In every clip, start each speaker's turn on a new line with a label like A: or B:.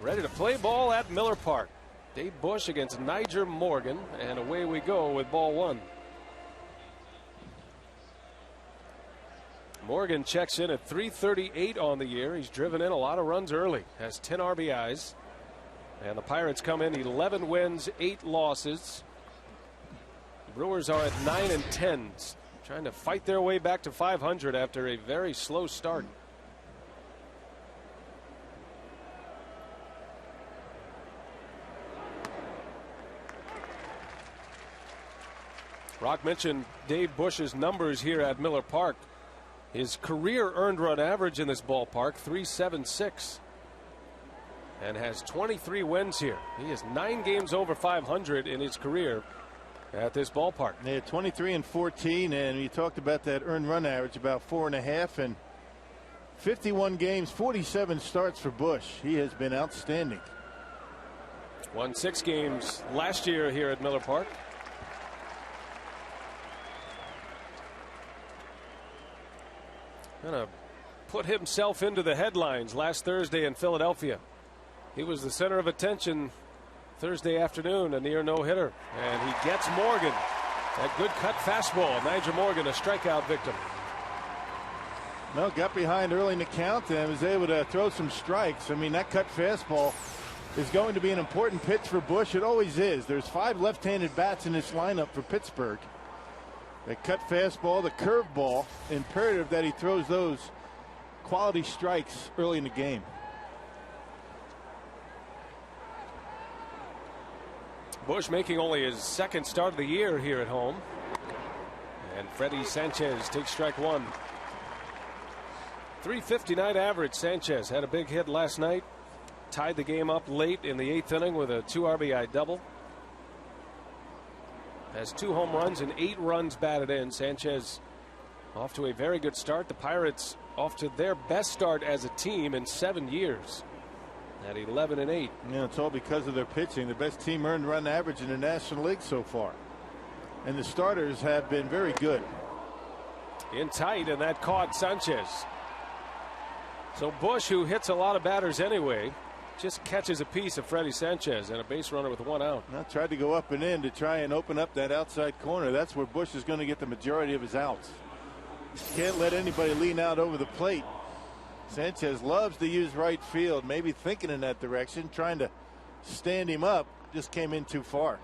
A: Ready to play ball at Miller Park. Dave Bush against Nyjer Morgan, and away we go with ball one. Morgan checks in at .338 on the year. He's driven in a lot of runs early, has 10 RBIs. And the Pirates come in 11 wins, 8 losses. The Brewers are at 9-10, trying to fight their way back to 500 after a very slow start. Rock mentioned Dave Bush's numbers here at Miller Park. His career earned run average in this ballpark, .376, and has 23 wins here. He is 9 games over 500 in his career at this ballpark.
B: Yeah, 23 and 14, and you talked about that earned run average, about 4.5, and 51 games, 47 starts for Bush. He has been outstanding.
A: Won 6 games last year here at Miller Park. Gonna put himself into the headlines last Thursday in Philadelphia. He was the center of attention Thursday afternoon, a near no-hitter, and he gets Morgan. That good cut fastball. Nyjer Morgan, a strikeout victim.
B: No, got behind early in the count and was able to throw some strikes. I mean, that cut fastball is going to be an important pitch for Bush. It always is. There's 5 left-handed bats in this lineup for Pittsburgh. The cut fastball, the curveball, imperative that he throws those quality strikes early in the game.
A: Bush making only his 2nd start of the year here at home. And Freddie Sanchez takes strike 1. .359 average. Sanchez had a big hit last night. Tied the game up late in the 8th inning with a 2 RBI double. Has 2 home runs and 8 runs batted in. Sanchez off to a very good start. The Pirates off to their best start as a team in 7 years at 11-8.
B: Yeah, it's all because of their pitching. The best team earned run average in the National League so far. And the starters have been very good.
A: In tight, and that caught Sanchez. So Bush, who hits a lot of batters anyway, just catches a piece of Freddie Sanchez and a base runner with 1 out.
B: I tried to go up and in to try and open up that outside corner. That's where Bush is going to get the majority of his outs. Can't let anybody lean out over the plate. Sanchez loves to use right field, maybe thinking in that direction, trying to stand him up, just came in too far.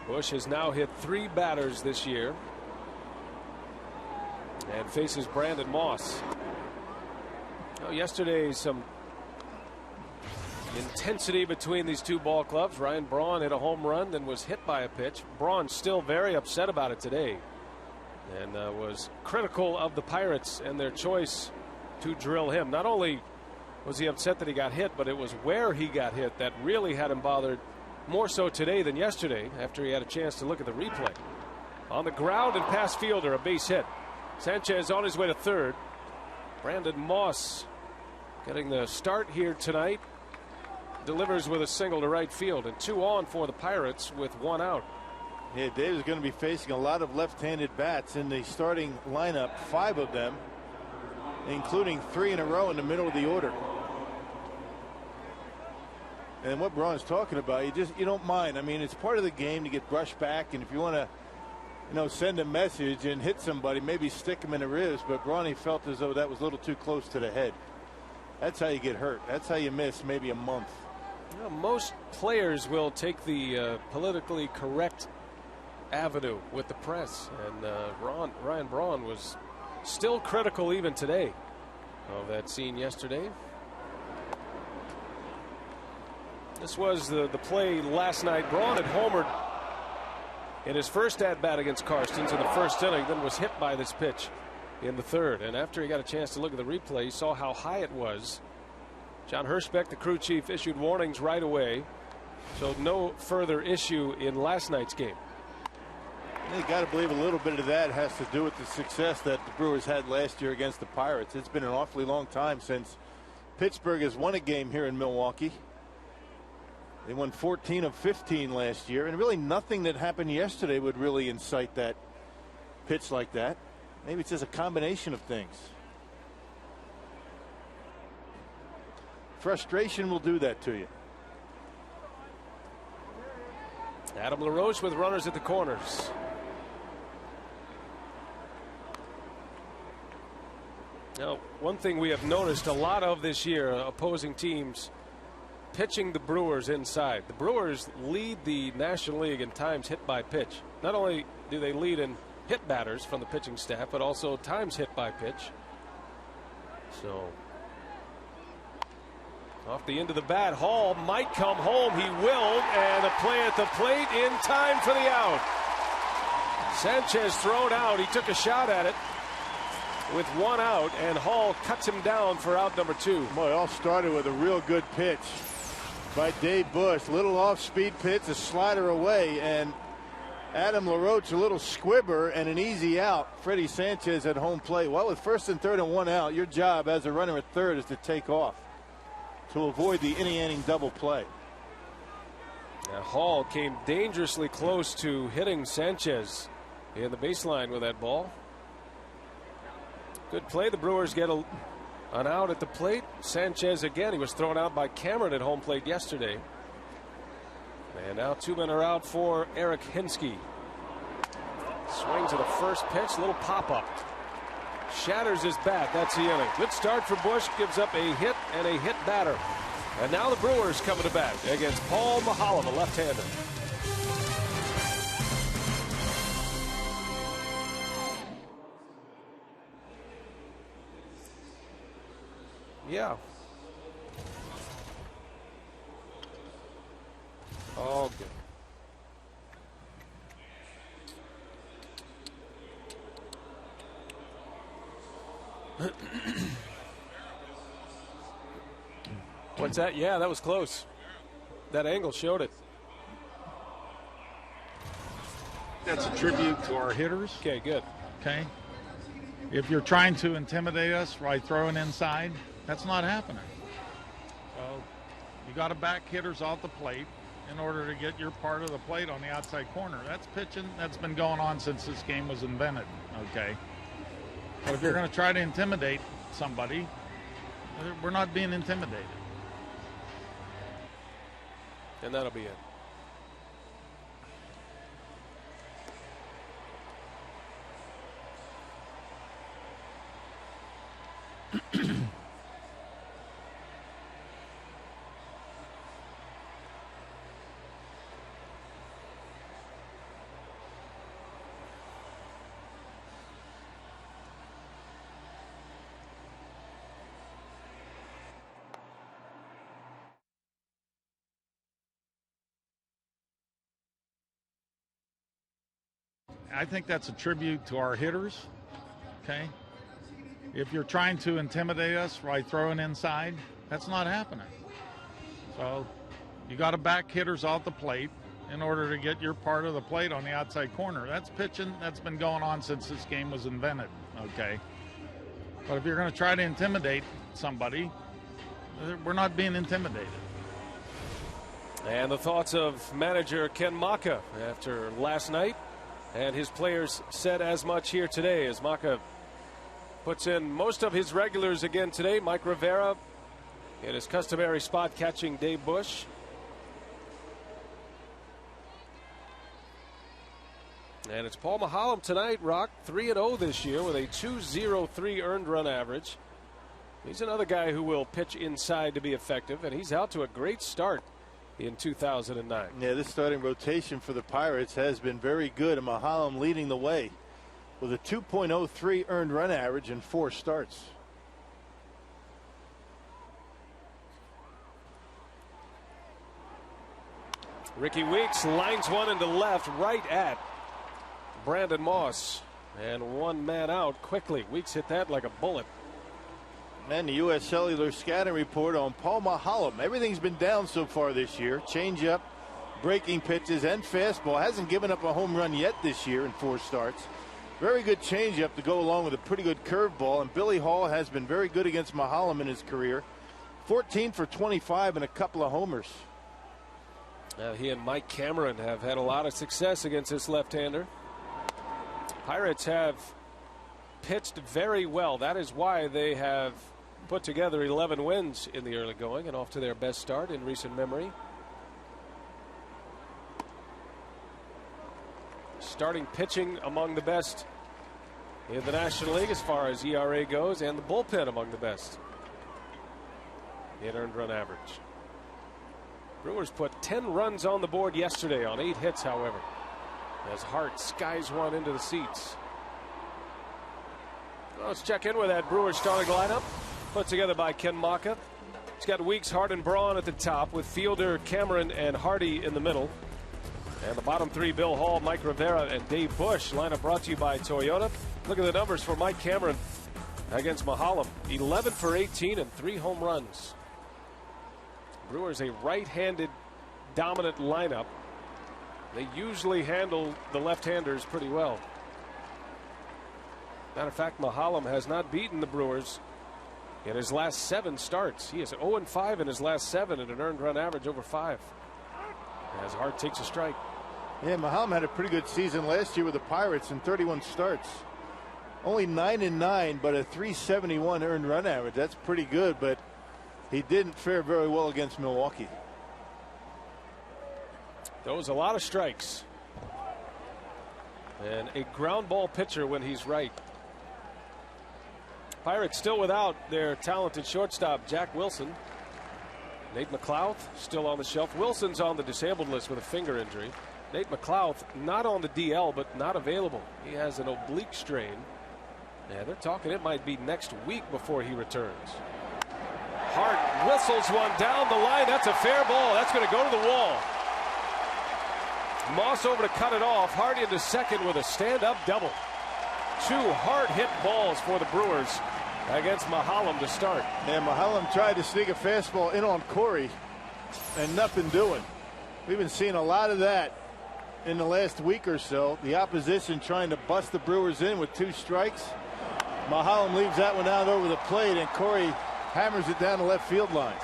A: Bush has now hit 3 batters this year and faces Brandon Moss. Yesterday, some intensity between these 2 ball clubs. Ryan Braun hit a home run, then was hit by a pitch. Braun still very upset about it today, and was critical of the Pirates and their choice to drill him. Not only was he upset that he got hit, but it was where he got hit that really had him bothered. More so today than yesterday, after he had a chance to look at the replay. On the ground and past fielder, a base hit. Sanchez on his way to 3rd. Brandon Moss getting the start here tonight. Delivers with a single to right field, and 2 on for the Pirates with 1 out.
B: Yeah, Dave is going to be facing a lot of left-handed bats in the starting lineup, 5 of them, including 3 in a row in the middle of the order. And what Braun's talking about, you don't mind. I mean, it's part of the game to get brushed back, and if you want to, send a message and hit somebody, maybe stick him in the ribs. But Braun, he felt as though that was a little too close to the head. That's how you get hurt. That's how you miss maybe a month.
A: Most players will take the politically correct avenue with the press, and Ryan Braun was still critical even today of that scene yesterday. This was the play last night. Braun had homered in his first at-bat against Karstens in the 1st inning, then was hit by this pitch in the 3rd. And after he got a chance to look at the replay, he saw how high it was. John Hirschbeck, the crew chief, issued warnings right away. So no further issue in last night's game.
B: You got to believe a little bit of that has to do with the success that the Brewers had last year against the Pirates. It's been an awfully long time since Pittsburgh has won a game here in Milwaukee. They won 14 of 15 last year, and really nothing that happened yesterday would really incite that pitch like that. Maybe it's just a combination of things. Frustration will do that to you.
A: Adam LaRoche with runners at the corners. Now, one thing we have noticed a lot of this year, opposing teams pitching the Brewers inside. The Brewers lead the National League in times hit by pitch. Not only do they lead in hit batters from the pitching staff, but also times hit by pitch. So, off the end of the bat, Hall might come home. He will, and a play at the plate in time for the out. Sanchez thrown out. He took a shot at it with one out, and Hall cuts him down for out number 2.
B: Boy, it all started with a real good pitch by Dave Bush. Little off-speed pitch, a slider away, and Adam LaRoche a little squibber and an easy out. Freddie Sanchez at home plate. Well, with first and third and one out, your job as a runner at third is to take off to avoid the inning double play.
A: Now, Hall came dangerously close to hitting Sanchez in the baseline with that ball. Good play. The Brewers get an out at the plate. Sanchez again. He was thrown out by Cameron at home plate yesterday. And now 2 men are out for Eric Hinske. Swings at the first pitch. Little pop up. Shatters his bat. That's the inning. Good start for Bush. Gives up a hit and a hit batter. And now the Brewers coming to bat against Paul Maholm, a left-hander. Yeah. All good. What's that? Yeah, that was close. That angle showed it.
C: That's a tribute to our hitters.
A: Okay, good.
C: Okay. If you're trying to intimidate us by throwing inside, that's not happening. So you got to back hitters off the plate in order to get your part of the plate on the outside corner. That's pitching. That's been going on since this game was invented. Okay. But if you're going to try to intimidate somebody, we're not being intimidated.
A: And that'll be it.
C: I think that's a tribute to our hitters. Okay. If you're trying to intimidate us by throwing inside, that's not happening. So you got to back hitters off the plate in order to get your part of the plate on the outside corner. That's pitching. That's been going on since this game was invented. Okay. But if you're going to try to intimidate somebody, we're not being intimidated.
A: And the thoughts of manager Ken Maka after last night. And his players said as much here today as Maka puts in most of his regulars again today. Mike Rivera in his customary spot catching Dave Bush. And it's Paul Maholm tonight, Rock, 3-0 this year with a 2.03 earned run average. He's another guy who will pitch inside to be effective, and he's out to a great start in 2009.
B: Yeah, this starting rotation for the Pirates has been very good, and Maholm leading the way with a 2.03 earned run average in 4 starts.
A: Ricky Weeks lines one into left right at Brandon Moss, and 1 man out quickly. Weeks hit that like a bullet.
B: And the U.S. Cellular scouting report on Paul Maholm. Everything's been down so far this year. Changeup, breaking pitches, and fastball. Hasn't given up a home run yet this year in 4 starts. Very good changeup to go along with a pretty good curveball. And Billy Hall has been very good against Maholm in his career. 14 for 25 and a couple of homers.
A: He and Mike Cameron have had a lot of success against this left-hander. Pirates have pitched very well. That is why they have put together 11 wins in the early going and off to their best start in recent memory. Starting pitching among the best in the National League as far as ERA goes, and the bullpen among the best in earned run average. Brewers put 10 runs on the board yesterday on 8 hits, however, as Hart skies one into the seats. Well, let's check in with that Brewers starting lineup put together by Ken Maka. It's got Weeks, Hart, and Braun at the top, with Fielder, Cameron, and Hardy in the middle. And the bottom three, Bill Hall, Mike Rivera, and Dave Bush. Lineup brought to you by Toyota. Look at the numbers for Mike Cameron against Mahalam. 11 for 18 and 3 home runs. Brewers a right-handed dominant lineup. They usually handle the left-handers pretty well. Matter of fact, Mahalam has not beaten the Brewers in his last 7 starts. He is 0-5 in his last 7 at an earned run average over 5. As Hart takes a strike.
B: Yeah, Mahalam had a pretty good season last year with the Pirates in 31 starts. Only 9-9, but a .371 earned run average. That's pretty good, but he didn't fare very well against Milwaukee.
A: Throws a lot of strikes. And a ground ball pitcher when he's right. Pirates still without their talented shortstop, Jack Wilson. Nate McLouth still on the shelf. Wilson's on the disabled list with a finger injury. Nate McLouth not on the DL, but not available. He has an oblique strain. Yeah, they're talking it might be next week before he returns. Hart whistles one down the line. That's a fair ball. That's going to go to the wall. Moss over to cut it off. Hart into second with a stand-up double. 2 hard-hit balls for the Brewers against Mahalam to start.
B: And Mahalam tried to sneak a fastball in on Corey and nothing doing. We've been seeing a lot of that in the last week or so. The opposition trying to bust the Brewers in with 2 strikes. Mahalam leaves that one out over the plate, and Corey hammers it down the left field line.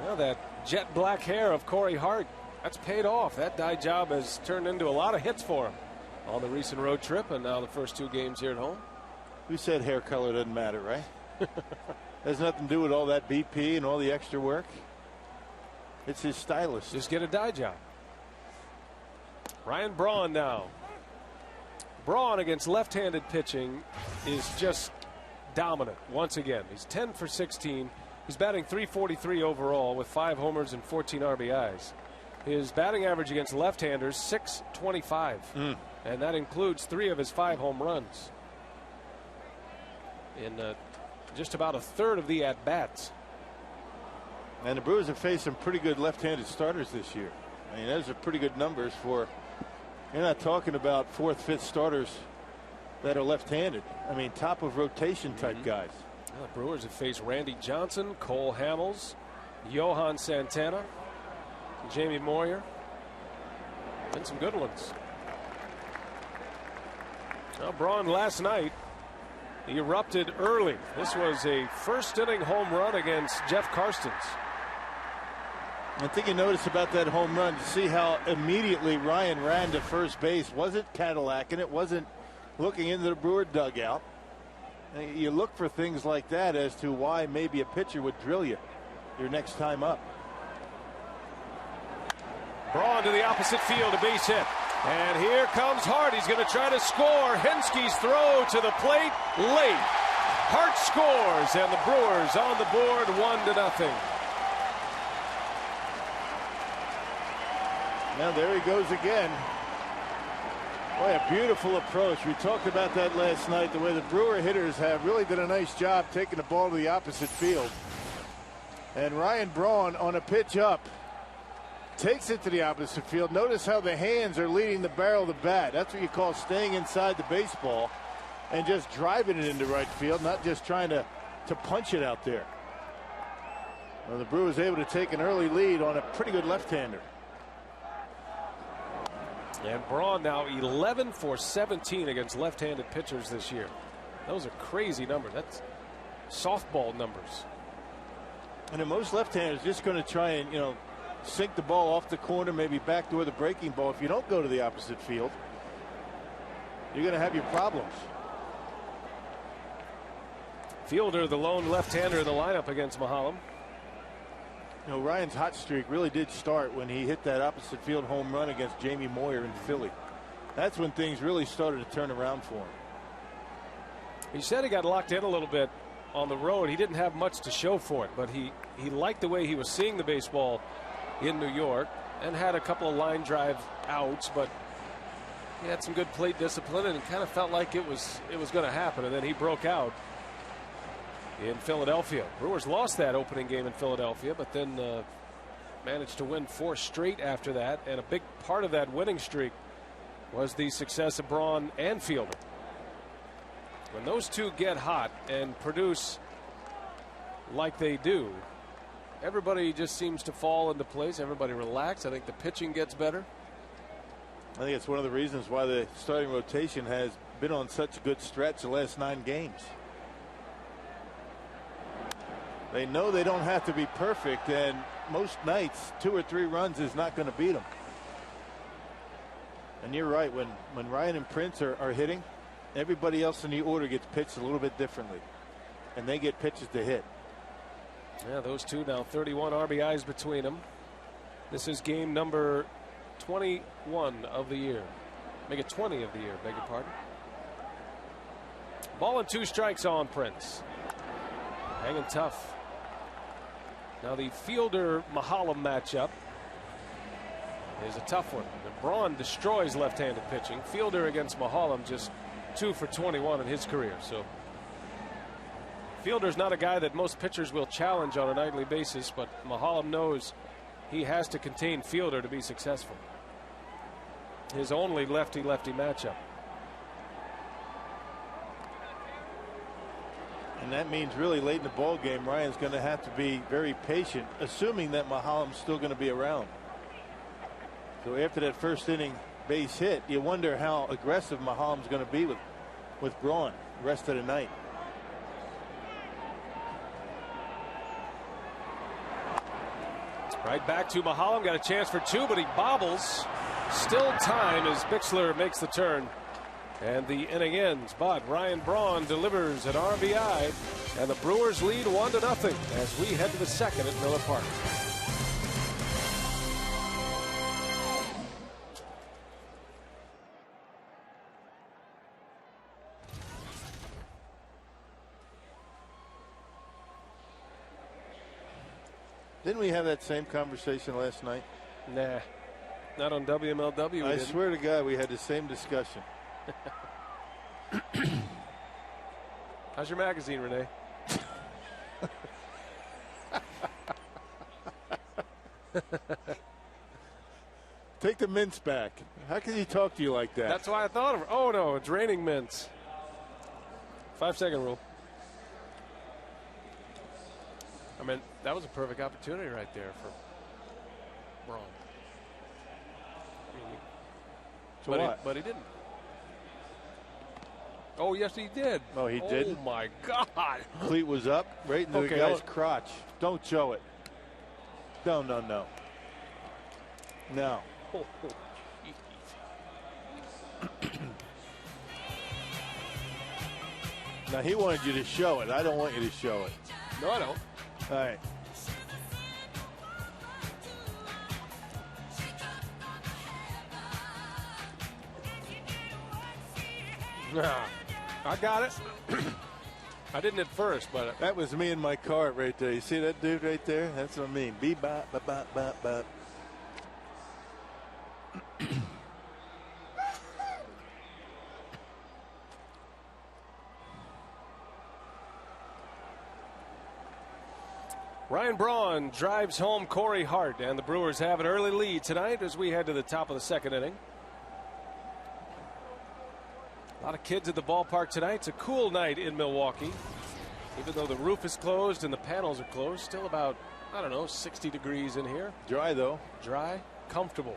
A: Well, that jet black hair of Corey Hart, that's paid off. That dye job has turned into a lot of hits for him on the recent road trip and now the first 2 games here at home.
B: Who said hair color doesn't matter, right? Has nothing to do with all that BP and all the extra work. It's his stylist.
A: Just get a dye job. Ryan Braun now. Braun against left-handed pitching is just dominant once again. He's 10 for 16. He's batting .343 overall with 5 homers and 14 RBIs. His batting average against left-handers .625, and that includes 3 of his 5 home runs in just about a third of the at-bats.
B: And the Brewers have faced some pretty good left-handed starters this year. I mean, those are pretty good numbers for. You're not talking about 4th, 5th starters that are left-handed. I mean, top of rotation type guys.
A: Well, the Brewers have faced Randy Johnson, Cole Hamels, Johan Santana, Jamie Moyer, and some good ones. Now, Braun last night erupted early. This was a first-inning home run against Jeff Karstens.
B: I think you noticed about that home run to see how immediately Ryan ran to first base. Wasn't Cadillacing it, wasn't looking into the Brewer dugout. You look for things like that as to why maybe a pitcher would drill you your next time up.
A: Braun to the opposite field, a base hit. And here comes Hart. He's going to try to score. Henske's throw to the plate late. Hart scores, and the Brewers on the board 1-0.
B: Now there he goes again. Boy, a beautiful approach. We talked about that last night, the way the Brewer hitters have really done a nice job taking the ball to the opposite field. And Ryan Braun on a pitch up takes it to the opposite field. Notice how the hands are leading the barrel of the bat. That's what you call staying inside the baseball and just driving it into right field, not just trying to punch it out there. Well, the Brewers able to take an early lead on a pretty good left-hander.
A: And Braun now 11 for 17 against left-handed pitchers this year. Those are crazy numbers. That's softball numbers.
B: And then most left-handers just going to try and, sink the ball off the corner, maybe backdoor the breaking ball. If you don't go to the opposite field, you're going to have your problems.
A: Fielder, the lone left-hander in the lineup against Mahalam.
B: Ryan's hot streak really did start when he hit that opposite field home run against Jamie Moyer in Philly. That's when things really started to turn around for him.
A: He said he got locked in a little bit on the road. He didn't have much to show for it, but he liked the way he was seeing the baseball in New York and had a couple of line drive outs, but he had some good plate discipline and it kind of felt like it was going to happen, and then he broke out in Philadelphia. Brewers lost that opening game in Philadelphia, but then managed to win 4 straight after that, and a big part of that winning streak was the success of Braun and Fielder. When those two get hot and produce like they do, everybody just seems to fall into place. Everybody relax. I think the pitching gets better.
B: I think it's one of the reasons why the starting rotation has been on such a good stretch the last 9 games. They know they don't have to be perfect, and most nights 2 or 3 runs is not going to beat them. And you're right, when Ryan and Prince are hitting, everybody else in the order gets pitched a little bit differently, and they get pitches to hit.
A: Yeah, those two now 31 RBIs between them. This is game number 21 of the year. Make it 20 of the year, beg your pardon. Ball and 2 strikes on Prince. Hanging tough. Now the Fielder Mahalam matchup is a tough one. Braun destroys left-handed pitching. Fielder against Mahalam just 2 for 21 in his career. So Fielder's not a guy that most pitchers will challenge on a nightly basis, but Mahalam knows he has to contain Fielder to be successful. His only lefty-lefty matchup.
B: And that means really late in the ball game, Ryan's going to have to be very patient, assuming that Mahalam's still going to be around. So after that first inning base hit, you wonder how aggressive Mahalam's going to be with Braun the rest of the night.
A: Right back to Mahalam. Got a chance for 2, but he bobbles. Still time as Bixler makes the turn. And the inning ends, but Ryan Braun delivers an RBI, and the Brewers lead 1-0 as we head to the second at Miller Park.
B: Didn't we have that same conversation last night?
A: Nah, not on WMLW.
B: I swear to God, we had the same discussion.
A: How's your magazine, Renee?
B: Take the mints back. How can he talk to you like that?
A: That's why I thought of it. Oh no, it's raining mints. 5-second rule. I mean, that was a perfect opportunity right there for Braun. But he didn't. Oh, yes, he did.
B: Oh, he did?
A: Oh, my God.
B: Cleat was up right into the guy's crotch. Don't show it. No. No.
A: Oh,
B: Now, he wanted you to show it. I don't want you to show it.
A: no, I don't.
B: All right.
A: Nah, I got it. I didn't at first, but
B: That was me in my cart right there. You see that dude right there? That's what I mean. Bebop, bop, bop, bop.
A: Ryan Braun drives home Corey Hart, and the Brewers have an early lead tonight as we head to the top of the second inning. A lot of kids at the ballpark tonight. It's a cool night in Milwaukee. Even though the roof is closed and the panels are closed, still about, I don't know, 60 degrees in here.
B: Dry, though.
A: Dry, comfortable,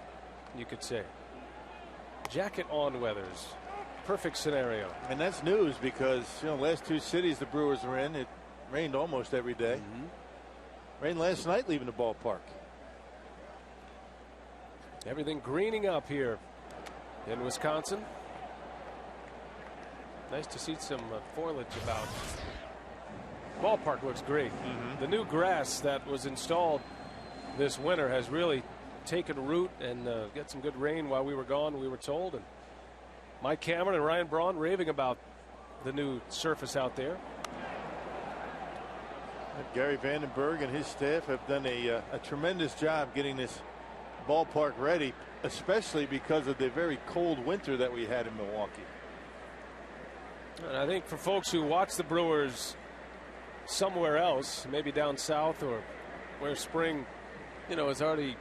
A: you could say. Jacket on weathers. Perfect scenario.
B: And that's news because, last 2 cities the Brewers were in, it rained almost every day. Rain last night leaving the ballpark.
A: Everything greening up here in Wisconsin. Nice to see some foliage about. Ballpark looks great. The new grass that was installed this winter has really taken root and get some good rain while we were gone, we were told. And Mike Cameron and Ryan Braun raving about the new surface out there.
B: Gary Vandenberg and his staff have done a tremendous job getting this ballpark ready, especially because of the very cold winter that we had in Milwaukee.
A: And I think for folks who watch the Brewers somewhere else, maybe down south or where spring, has already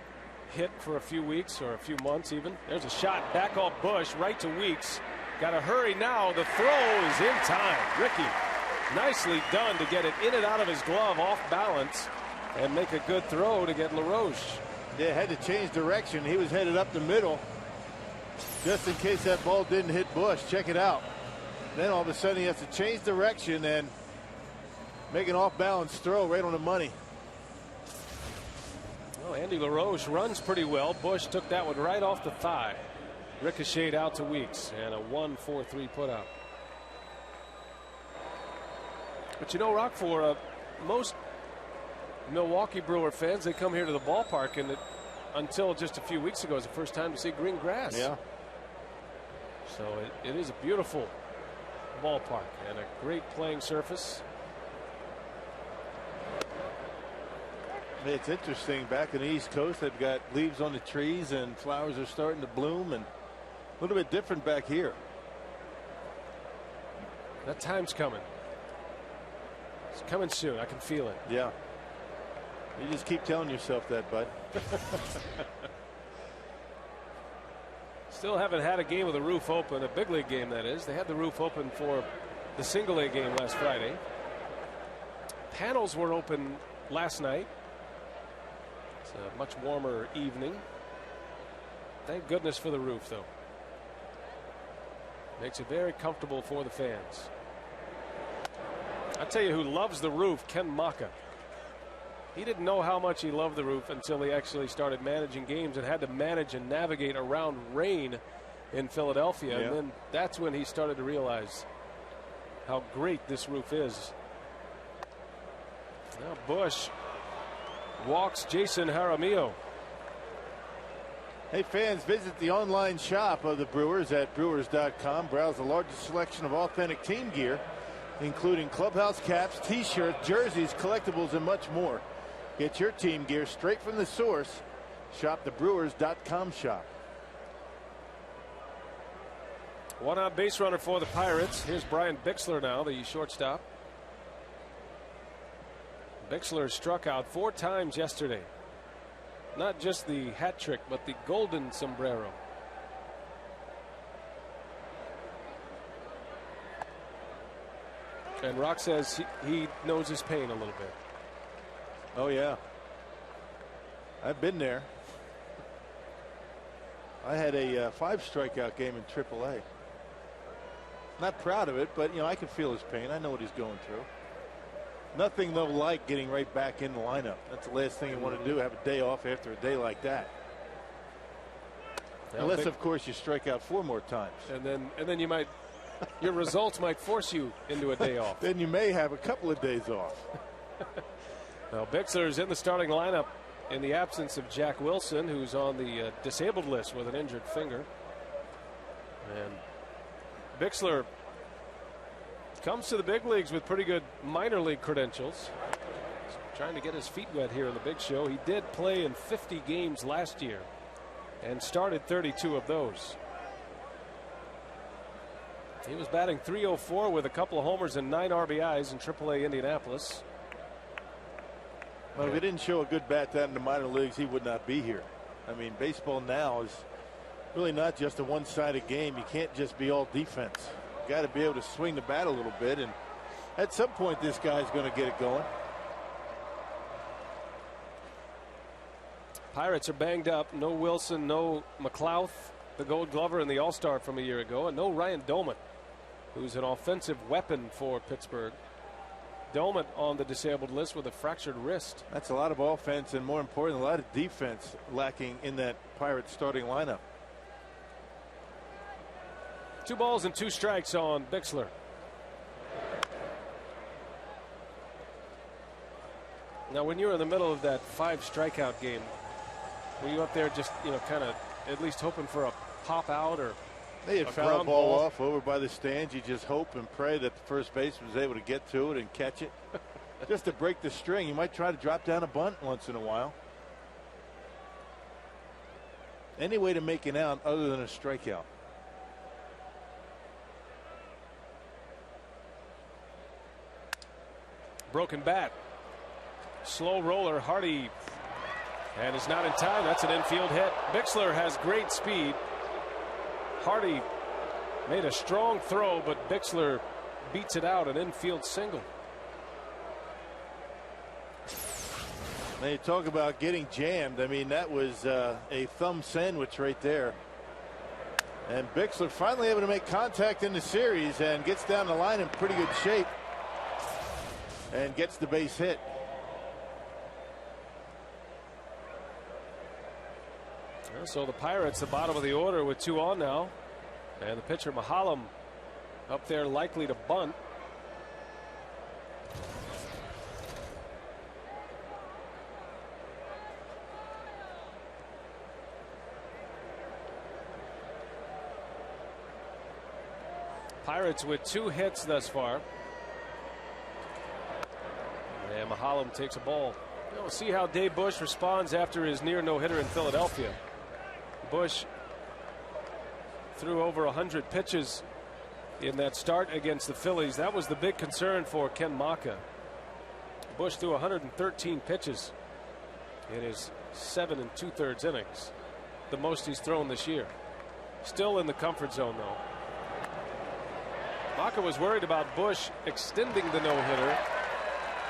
A: hit for a few weeks or a few months even. There's a shot back off Bush right to Weeks. Got to hurry now. The throw is in time. Ricky, nicely done to get it in and out of his glove off balance and make a good throw to get LaRoche.
B: Yeah, had to change direction. He was headed up the middle just in case that ball didn't hit Bush. Check it out. Then all of a sudden he has to change direction and make an off balance throw right on the money.
A: Well, Andy LaRoche runs pretty well. Bush took that one right off the thigh. Ricocheted out to Weeks and a 1-4-3 putout. But Rock, for most Milwaukee Brewer fans, they come here to the ballpark, and until just a few weeks ago, it was the first time to see green grass.
B: Yeah.
A: So it is a beautiful ballpark and a great playing surface.
B: It's interesting. Back in the East Coast, they've got leaves on the trees and flowers are starting to bloom, and a little bit different back here.
A: That time's coming. It's coming soon. I can feel it.
B: Yeah. You just keep telling yourself that, bud.
A: Still haven't had a game with the roof open, a big league game that is. They had the roof open for the single A game last Friday. Panels were open last night. It's a much warmer evening. Thank goodness for the roof, though. Makes it very comfortable for the fans. I'll tell you who loves the roof, Ken Maka. He didn't know how much he loved the roof until he actually started managing games and had to manage and navigate around rain in Philadelphia.
B: Yeah.
A: And then that's when he started to realize how great this roof is. Now Bush walks Jason Jaramillo.
B: Hey, fans, visit the online shop of the Brewers at brewers.com. Browse the largest selection of authentic team gear, including clubhouse caps, t-shirts, jerseys, collectibles, and much more. Get your team gear straight from the source. Shop the brewers.com shop.
A: One out base runner for the Pirates. Here's Brian Bixler now, the shortstop. Bixler struck out 4 times yesterday. Not just the hat trick, but the golden sombrero. And Rock says he knows his pain a little bit.
B: Oh, yeah. I've been there. I had a 5 strikeout game in AAA. Not proud of it, but, I can feel his pain. I know what he's going through. Nothing, though, like getting right back in the lineup. That's the last thing you want to do, have a day off after a day like that. Unless, of course, you strike out 4 more times.
A: And then you might, your results might force you into a day off.
B: Then you may have a couple of days off.
A: Now, Bixler is in the starting lineup in the absence of Jack Wilson, who's on the disabled list with an injured finger. And Bixler comes to the big leagues with pretty good minor league credentials. He's trying to get his feet wet here in the big show. He did play in 50 games last year and started 32 of those. He was batting .304 with a couple of homers and 9 RBIs in AAA Indianapolis.
B: Well, if he didn't show a good bat down in the minor leagues, he would not be here. I mean, baseball now is really not just a one-sided game. You can't just be all defense. You got to be able to swing the bat a little bit, and at some point this guy's going to get it going.
A: Pirates are banged up. No Wilson, no McLouth, the Gold Glover and the All-Star from a year ago, and no Ryan Doman, who's an offensive weapon for Pittsburgh. Doman on the disabled list with a fractured wrist.
B: That's a lot of offense and, more important, a lot of defense lacking in that Pirates starting lineup.
A: 2 balls and 2 strikes on Bixler. Now, when you were in the middle of that 5 strikeout game, were you up there just, kind of at least hoping for a pop out or
B: they had fouled ball off over by the stands? You just hope and pray that the first baseman was able to get to it and catch it. Just to break the string. You might try to drop down a bunt once in a while. Any way to make an out other than a strikeout.
A: Broken bat. Slow roller. Hardy. And it's not in time. That's an infield hit. Bixler has great speed. Hardy made a strong throw, but Bixler beats it out, an infield single.
B: Now you talk about getting jammed. I mean, that was a thumb sandwich right there. And Bixler finally able to make contact in the series and gets down the line in pretty good shape and gets the base hit.
A: So the Pirates, the bottom of the order with 2 on now. And the pitcher Mahalam up there likely to bunt. Pirates with 2 hits thus far. And Mahalam takes a ball. We'll see how Dave Bush responds after his near no-hitter in Philadelphia. Bush threw over 100 pitches in that start against the Phillies. That was the big concern for Ken Maka. Bush threw 113 pitches in his 7 2/3 innings, the most he's thrown this year. Still in the comfort zone, though. Maka was worried about Bush extending the no-hitter.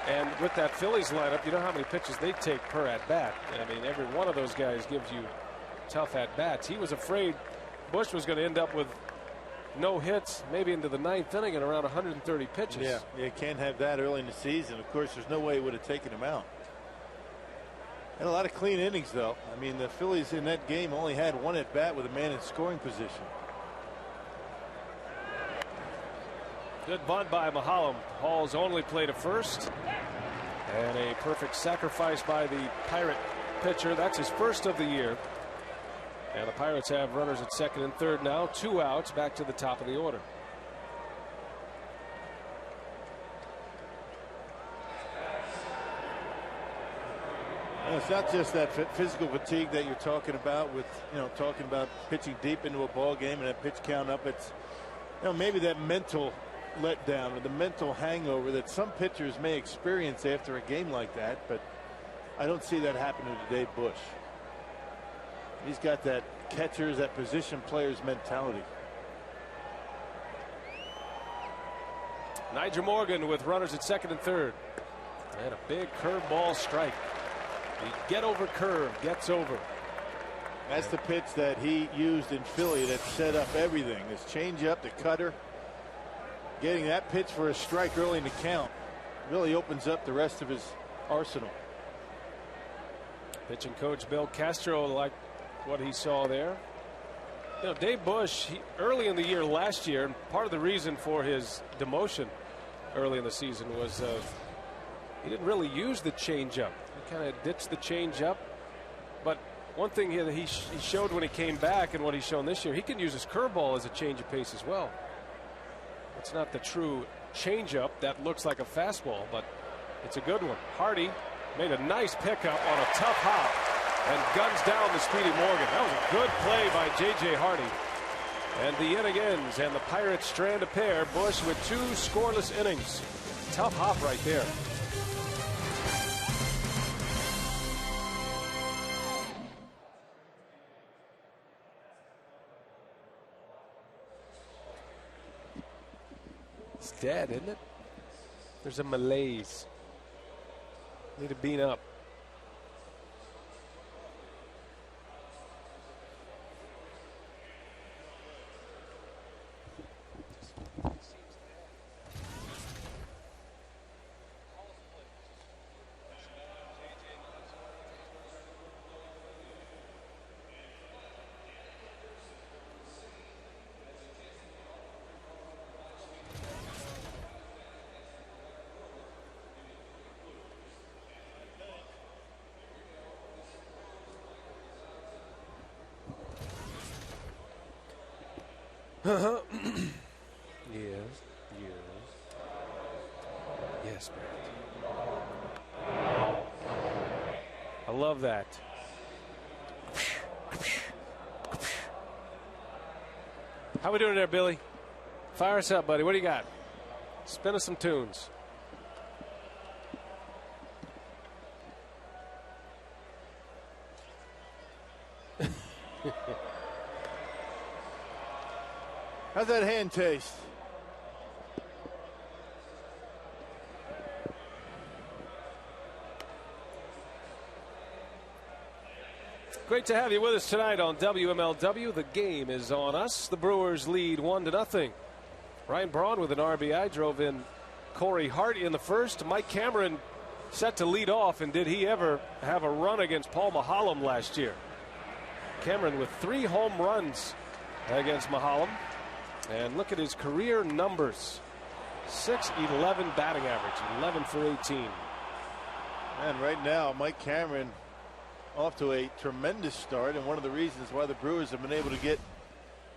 A: And with that Phillies lineup, you know how many pitches they take per at-bat. I mean, every one of those guys gives you tough at-bats. He was afraid Bush was going to end up with no hits, maybe into the 9th inning and around 130 pitches.
B: Yeah, you can't have that early in the season. Of course, there's no way he would have taken him out. And a lot of clean innings, though. I mean, the Phillies in that game only had 1 at-bat with a man in scoring position.
A: Good bunt by Mahalam. Hall's only play to first. And a perfect sacrifice by the Pirate pitcher. That's his first of the year. And the Pirates have runners at second and third now. 2 outs, back to the top of the order.
B: And it's not just that physical fatigue that you're talking about with, talking about pitching deep into a ball game and that pitch count up. It's, maybe that mental letdown or the mental hangover that some pitchers may experience after a game like that, but I don't see that happening to Dave Bush. He's got that catcher's, that position player's mentality.
A: Nigel Morgan with runners at second and third. And a big curveball strike. The get over curve gets over.
B: That's the pitch that he used in Philly that set up everything. His changeup, the cutter. Getting that pitch for a strike early in the count really opens up the rest of his arsenal.
A: Pitching coach Bill Castro liked what he saw there. Dave Bush, early in the year last year, and part of the reason for his demotion early in the season was he didn't really use the changeup. He kind of ditched the changeup. But one thing here that he showed when he came back and what he's shown this year, he can use his curveball as a change of pace as well. It's not the true changeup that looks like a fastball, but it's a good one. Hardy made a nice pickup on a tough hop and guns down the speedy Morgan. That was a good play by J.J. Hardy. And the inning ends, and the Pirates strand a pair. Bush with 2 scoreless innings. Tough hop right there. It's dead, isn't it? There's a malaise. Need to bean up. Yes. Yes, Barrett. I love that. How we doing there, Billy? Fire us up, buddy. What do you got? Spin us some tunes.
B: How's that hand taste?
A: Great to have you with us tonight on WMLW. The game is on us. The Brewers lead 1-0. Ryan Braun with an RBI drove in Corey Hart in the first. Mike Cameron set to lead off, and did he ever have a run against Paul Maholm last year? Cameron with 3 home runs against Maholm. And look at his career numbers. .611 batting average, 11 for 18.
B: And right now, Mike Cameron off to a tremendous start, and one of the reasons why the Brewers have been able to get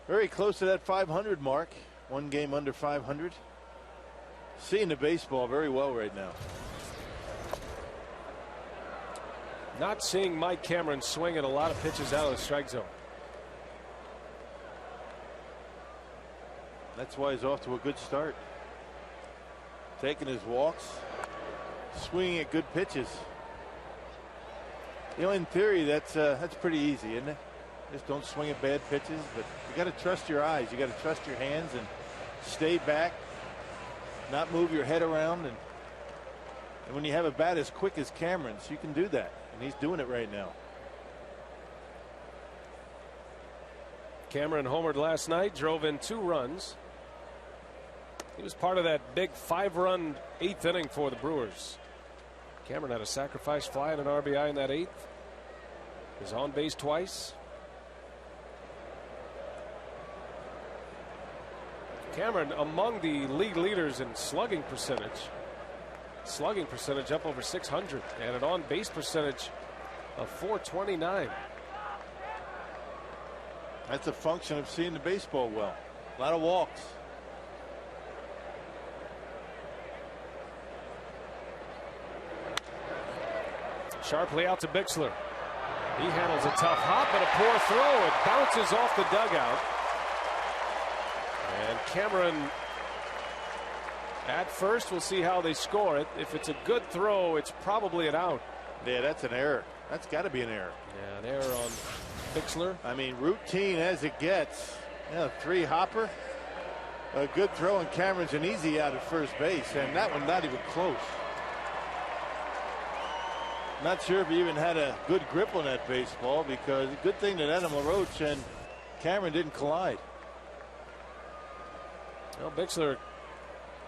B: very close to that 500 mark. 1 game under 500. Seeing the baseball very well right now.
A: Not seeing Mike Cameron swing at a lot of pitches out of the strike zone.
B: That's why he's off to a good start. Taking his walks, swinging at good pitches. You know, in theory, that's pretty easy, isn't it? Just don't swing at bad pitches, but you got to trust your eyes. You got to trust your hands and stay back, not move your head around. And when you have a bat as quick as Cameron's, you can do that, and he's doing it right now.
A: Cameron homered last night, drove in 2 runs. He was part of that big 5-run 8th inning for the Brewers. Cameron had a sacrifice fly and an RBI in that 8th. Was on base twice. Cameron among the league leaders in slugging percentage. Slugging percentage up over 600, and an on base percentage of .429.
B: That's a function of seeing the baseball well. A lot of walks.
A: Sharply out to Bixler. He handles a tough hop, but a poor throw. It bounces off the dugout. And Cameron at first. We'll see how they score it. If it's a good throw, it's probably an out.
B: Yeah, that's an error. That's got to be an error.
A: Yeah, an error on Bixler.
B: I mean, routine as it gets. Yeah, 3 hopper. A good throw, and Cameron's an easy out at first base, and that one not even close. Not sure if he even had a good grip on that baseball, because a good thing that Adam LaRoche and Cameron didn't collide.
A: Well, Bixler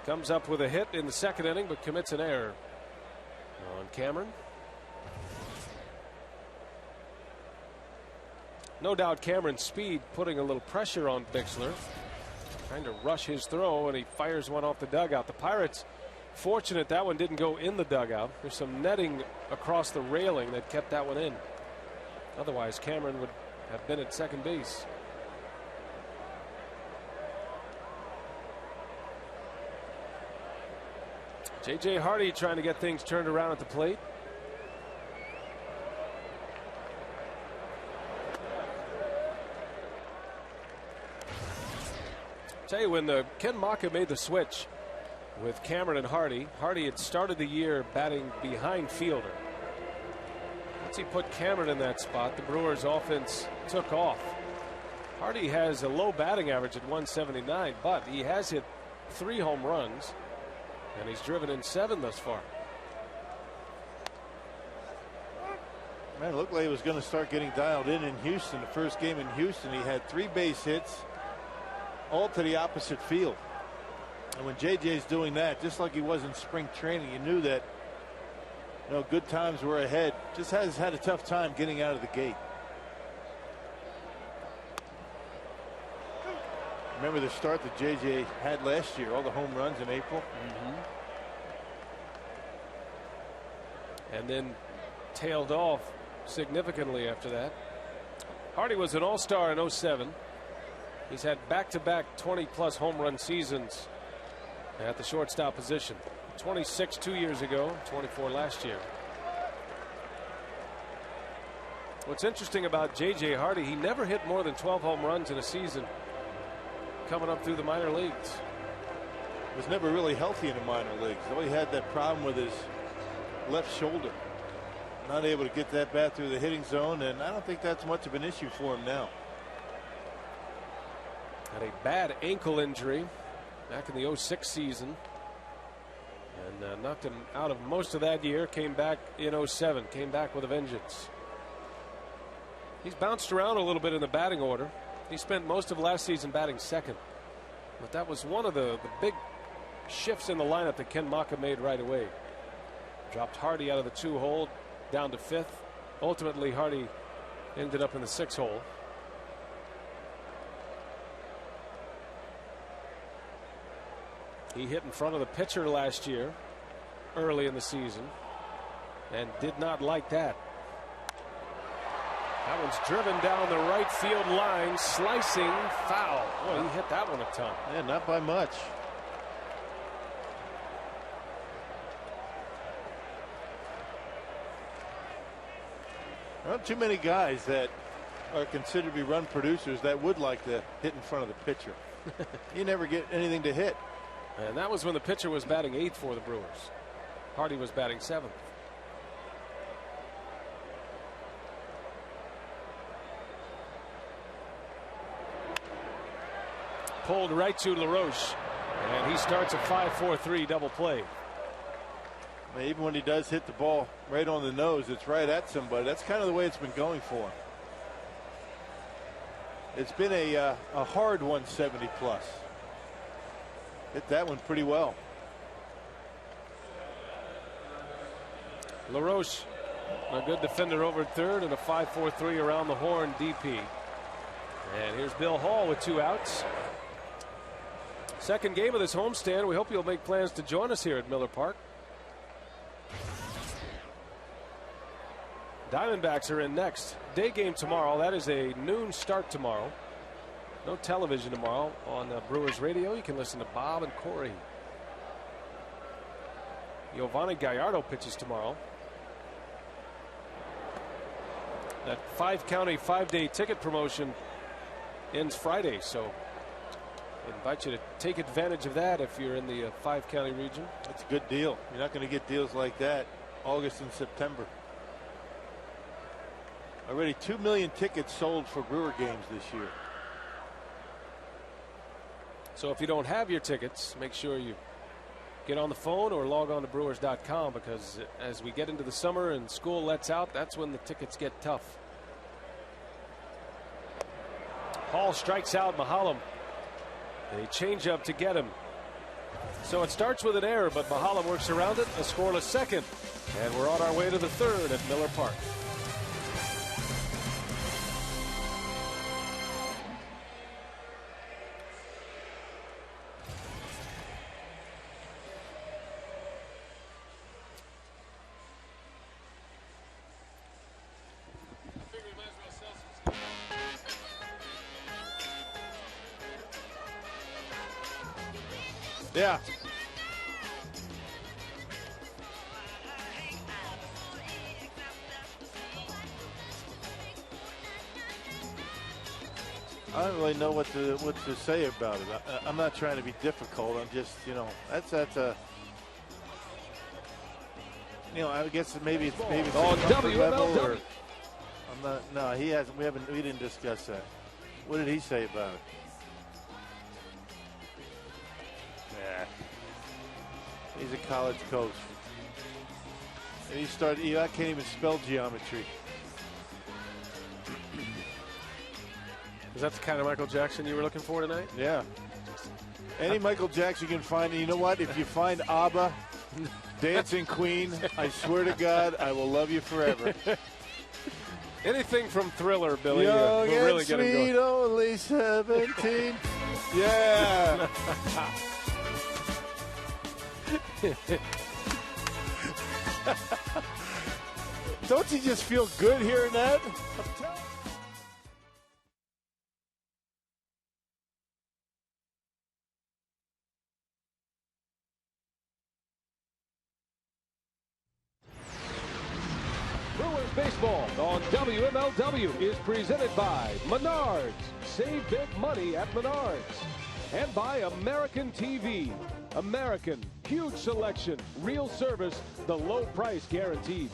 A: comes up with a hit in the 2nd inning, but commits an error on Cameron. No doubt Cameron's speed putting a little pressure on Bixler, trying to rush his throw, and he fires one off the dugout. The Pirates fortunate that one didn't go in the dugout. There's some netting across the railing that kept that one in. Otherwise, Cameron would have been at second base. J.J. Hardy trying to get things turned around at the plate. Tell you, when Ken Maka made the switch with Cameron and Hardy, Hardy had started the year batting behind fielder. Once he put Cameron in that spot, the Brewers offense took off. Hardy has a low batting average at 179, but he has hit 3 home runs, and he's driven in 7 thus far.
B: Man, it looked like he was going to start getting dialed in Houston. The first game in Houston, he had 3 base hits, all to the opposite field. And when JJ's doing that, just like he was in spring training, you knew that, you know, good times were ahead. Just has had a tough time getting out of the gate. Remember the start that JJ had last year, all the home runs in April.
A: And then tailed off significantly after that. Hardy was an all-star in 07. He's had back-to-back 20-plus home run seasons at the shortstop position. 26 2 years ago, 24 last year. What's interesting about J.J. Hardy, he never hit more than 12 home runs in a season coming up through the minor leagues.
B: Was never really healthy in the minor leagues. Though he had that problem with his left shoulder. Not able to get that bat through the hitting zone, and I don't think that's much of an issue for him now.
A: Had a bad ankle injury back in the 06 season. And knocked him out of most of that year. Came back in 07. Came back with a vengeance. He's bounced around a little bit in the batting order. He spent most of last season batting second. But that was one of the big shifts in the lineup that Ken Maka made right away. Dropped Hardy out of the 2 hole down to 5th. Ultimately, Hardy ended up in the 6 hole. He hit in front of the pitcher last year early in the season and did not like that. That one's driven down the right field line, slicing foul. Boy, he hit that one a ton.
B: Yeah, not by much. There aren't too many guys that are considered to be run producers that would like to hit in front of the pitcher. You never get anything to hit.
A: And that was when the pitcher was batting 8th for the Brewers. Hardy was batting 7th. Pulled right to LaRoche, and he starts a 5-4-3 double play.
B: Even when he does hit the ball right on the nose, it's right at somebody. That's kind of the way it's been going for him. It's been a hard 170 plus. Hit that one pretty well.
A: LaRoche, a good defender over at third, and a 5-4-3 around the horn DP. And here's Bill Hall with 2 outs. Second game of this homestand. We hope you'll make plans to join us here at Miller Park. Diamondbacks are in next. Day game tomorrow. That is a noon start tomorrow. No television tomorrow on Brewers radio. You can listen to Bob and Corey. Giovanni Gallardo pitches tomorrow. That 5-county 5-day ticket promotion ends Friday, so I invite you to take advantage of that if you're in the 5-county region.
B: That's a good deal. You're not going to get deals like that August and September. Already 2 million tickets sold for Brewer games this year.
A: So if you don't have your tickets, make sure you get on the phone or log on to Brewers.com, because as we get into the summer and school lets out, that's when the tickets get tough. Hall strikes out Mahalam. A changeup to get him. So it starts with an error, but Mahalam works around it. A scoreless second. And we're on our way to the third at Miller Park.
B: Yeah. I don't really know what to say about it. I'm not trying to be difficult. I'm just, that's a, I guess maybe it's comfort level, or I'm not. No, he hasn't. We didn't discuss that. What did he say about it? He's a college coach. And I can't even spell geometry.
A: Is that the kind of Michael Jackson you were looking for tonight?
B: Yeah. Any Michael Jackson you can find. And you know what? If you find ABBA, Dancing Queen, I swear to God, I will love you forever.
A: Anything from Thriller, Billy,
B: Young
A: will really get him
B: sweet,
A: going.
B: only 17. Yeah. Don't you just feel good hearing that?
A: WMLW is presented by Menards. Save big money at Menards. And by American TV. American, huge selection, real service, the low price guaranteed.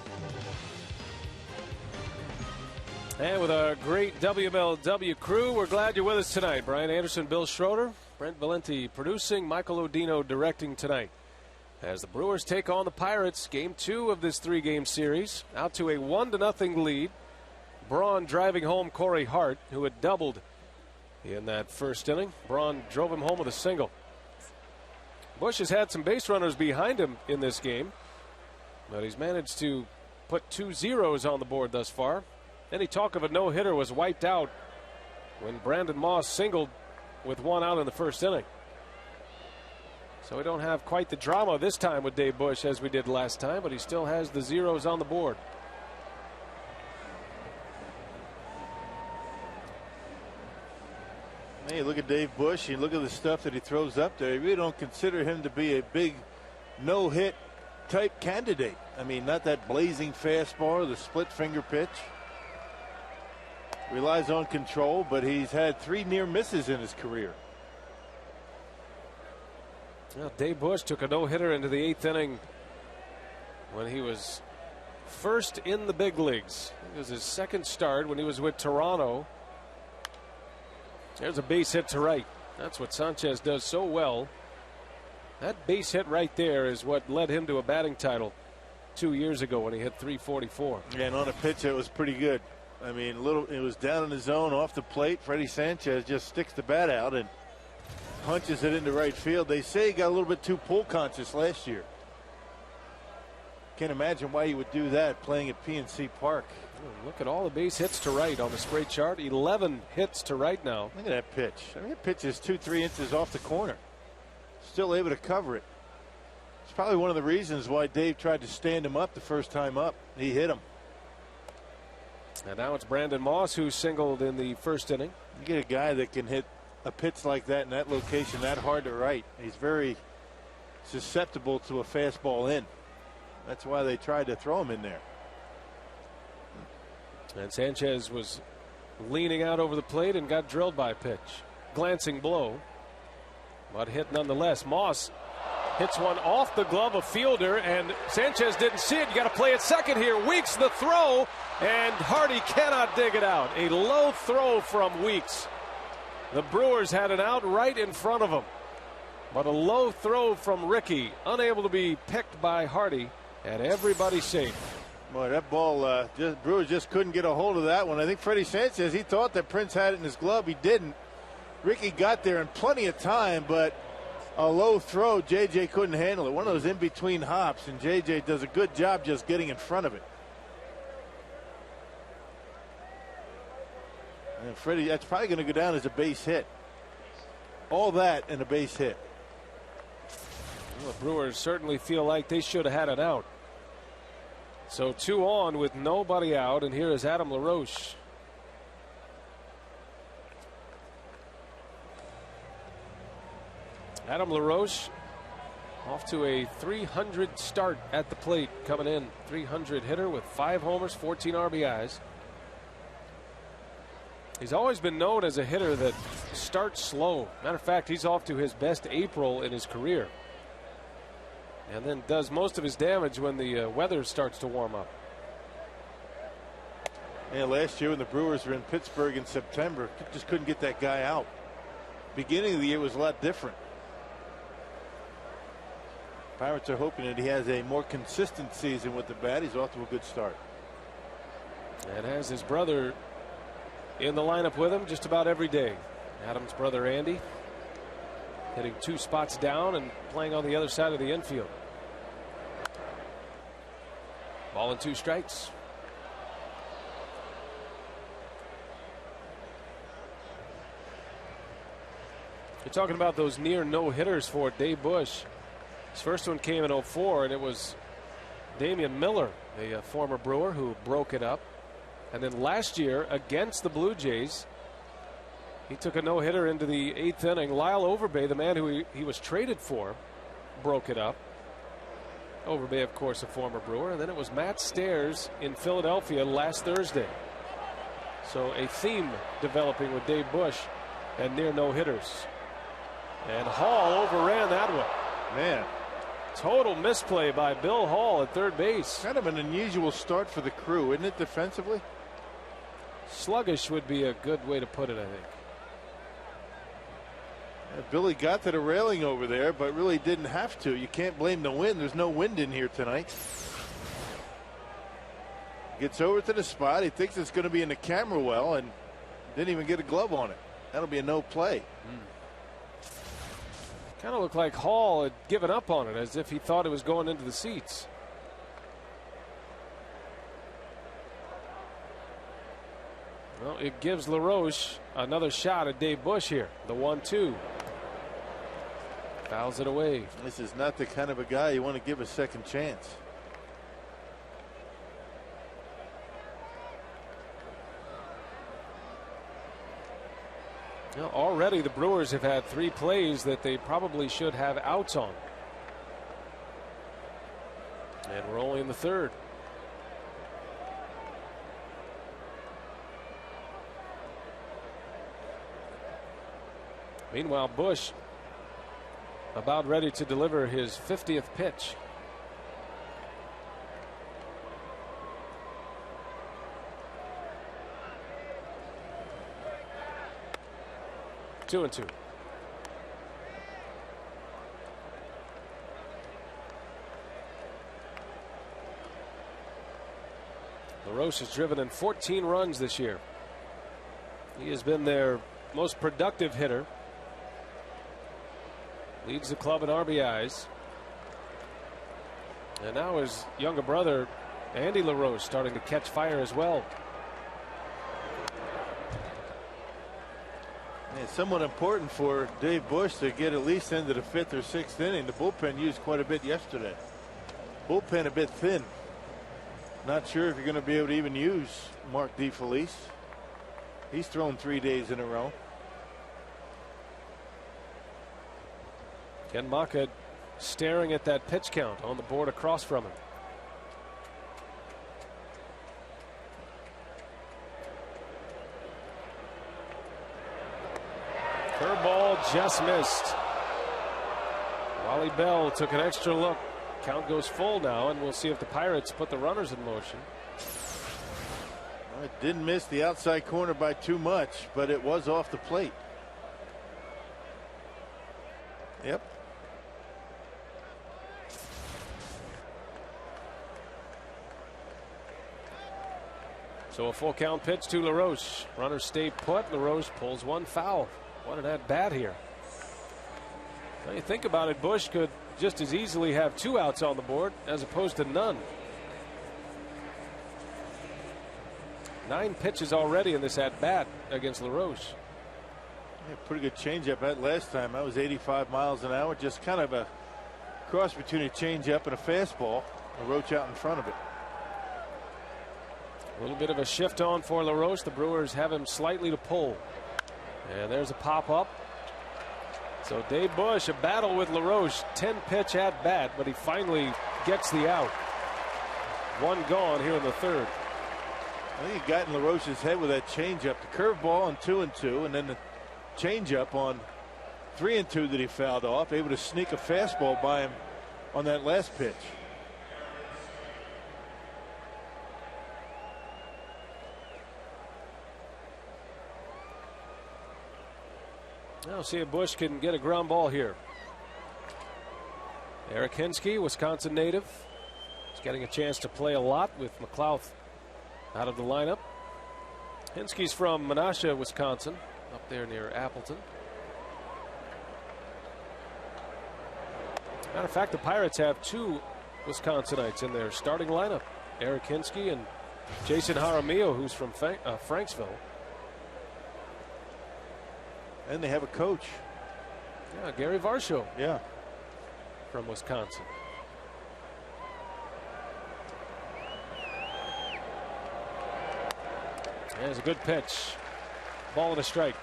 A: And with our great WMLW crew, we're glad you're with us tonight. Brian Anderson, Bill Schroeder, Brent Valenti producing, Michael Odino directing tonight. As the Brewers take on the Pirates, game 2 of this 3-game series, out to a 1-0 lead. Braun driving home Corey Hart, who had doubled in that first inning. Braun drove him home with a single. Busch has had some base runners behind him in this game, but he's managed to put 2 zeros on the board thus far. Any talk of a no-hitter was wiped out when Brandon Moss singled with 1 out in the first inning. So we don't have quite the drama this time with Dave Busch as we did last time, but he still has the zeros on the board.
B: Hey, look at Dave Busch. You look at the stuff that he throws up there. You really don't consider him to be a big no-hit type candidate. I mean, not that blazing fastball or the split finger pitch. Relies on control, but he's had 3 near misses in his career.
A: Well, Dave Busch took a no-hitter into the 8th inning when he was first in the big leagues. It was his second start when he was with Toronto. There's a base hit to right. That's what Sanchez does so well. That base hit right there is what led him to a batting title 2 years ago when he hit .344.
B: Yeah, and on a pitch it was pretty good. I mean, it was down in the zone off the plate. Freddie Sanchez just sticks the bat out and punches it into right field. They say he got a little bit too pull conscious last year. Can't imagine why he would do that playing at PNC Park.
A: Look at all the base hits to right on the spray chart. 11 hits to right now.
B: Look at that pitch. I mean, that pitch is 2-3 inches off the corner. Still able to cover it. It's probably one of the reasons why Dave tried to stand him up the first time up. He hit him.
A: And now it's Brandon Moss who singled in the first inning.
B: You get a guy that can hit a pitch like that in that location that hard to right. He's very susceptible to a fastball in. That's why they tried to throw him in there.
A: And Sanchez was leaning out over the plate and got drilled by a pitch. Glancing blow, but hit nonetheless. Moss hits one off the glove of fielder, and Sanchez didn't see it. You got to play it second here. Weeks the throw, and Hardy cannot dig it out. A low throw from Weeks. The Brewers had an out right in front of them, but a low throw from Rickey, unable to be picked by Hardy, and everybody safe.
B: Boy, that ball, Brewers just couldn't get a hold of that one. I think Freddie Sanchez, he thought that Prince had it in his glove. He didn't. Rickey got there in plenty of time, but a low throw, JJ couldn't handle it. One of those in-between hops, and JJ does a good job just getting in front of it. And Freddie, that's probably going to go down as a base hit. All that and a base hit.
A: Well, the Brewers certainly feel like they should have had it out. So 2 on with nobody out, and here is Adam LaRoche. Adam LaRoche off to a .300 start at the plate coming in. .300 hitter with 5 homers, 14 RBIs. He's always been known as a hitter that starts slow. Matter of fact, he's off to his best April in his career, and then does most of his damage when the weather starts to warm up.
B: Yeah, last year when the Brewers were in Pittsburgh in September, just couldn't get that guy out. Beginning of the year was a lot different. Pirates are hoping that he has a more consistent season with the bat. He's off to a good start.
A: And has his brother in the lineup with him just about every day. Adam's brother Andy hitting 2 spots down and playing on the other side of the infield. Ball and 2 strikes. You're talking about those near no hitters for Dave Busch. His first one came in 04, and it was Damian Miller, a former Brewer, who broke it up. And then last year against the Blue Jays, he took a no-hitter into the 8th inning. Lyle Overbay, the man who he was traded for, broke it up. Overbay, of course, a former Brewer. And then it was Matt Stairs in Philadelphia last Thursday. So a theme developing with Dave Bush and near no hitters. And Hall overran that one.
B: Man,
A: total misplay by Bill Hall at third base.
B: Kind of an unusual start for the Crew, isn't it, defensively?
A: Sluggish would be a good way to put it, I think.
B: Billy got to the railing over there, but really didn't have to. You can't blame the wind. There's no wind in here tonight. Gets over to the spot. He thinks it's going to be in the camera well and didn't even get a glove on it. That'll be a no play.
A: Kind of looked like Hall had given up on it, as if he thought it was going into the seats. Well, it gives LaRoche another shot at Dave Bush here. The 1-2. Fouls it away.
B: This is not the kind of a guy you want to give a second chance.
A: You know, already the Brewers have had 3 plays that they probably should have outs on. And we're only in the third. Meanwhile, Bush about ready to deliver his 50th pitch. Two and two. LaRoche has driven in 14 runs this year. He has been their most productive hitter. Leads the club in RBIs. And now his younger brother, Andy LaRoche, starting to catch fire as well.
B: It's somewhat important for Dave Bush to get at least into the 5th or 6th inning. The bullpen used quite a bit yesterday. Bullpen a bit thin. Not sure if you're going to be able to even use Mark DeFelice. He's thrown 3 days in a row.
A: Ken Maka staring at that pitch count on the board across from him. Curveball just missed. Wally Bell took an extra look. Count goes full now, and we'll see if the Pirates put the runners in motion.
B: Well, it didn't miss the outside corner by too much, but it was off the plate. Yep.
A: So a full count pitch to LaRoche. Runners stay put. LaRoche pulls one foul. What an at bat here. Now you think about it, Bush could just as easily have 2 outs on the board as opposed to none. 9 pitches already in this at bat against LaRoche.
B: Yeah, pretty good changeup that last time. That was 85 miles an hour. Just kind of a cross between a changeup and a fastball. LaRoche out in front of it.
A: A little bit of a shift on for LaRoche. The Brewers have him slightly to pull. And there's a pop up. So Dave Bush, a battle with LaRoche. 10 pitch at bat, but he finally gets the out. 1 gone here in the third.
B: I think he got in LaRoche's head with that changeup. The curveball on 2-2, and then the changeup on 3-2 that he fouled off. Able to sneak a fastball by him on that last pitch.
A: Now see if Bush can get a ground ball here. Eric Hinsky, Wisconsin native. He's getting a chance to play a lot with McLouth out of the lineup. Hinsky's from Menasha, Wisconsin, up there near Appleton. Matter of fact, the Pirates have 2 Wisconsinites in their starting lineup. Eric Hinsky and Jason Jaramillo, who's from Franksville.
B: And they have a coach.
A: Yeah, Gary Varsho.
B: Yeah.
A: From Wisconsin. There's a good pitch. Ball and a strike.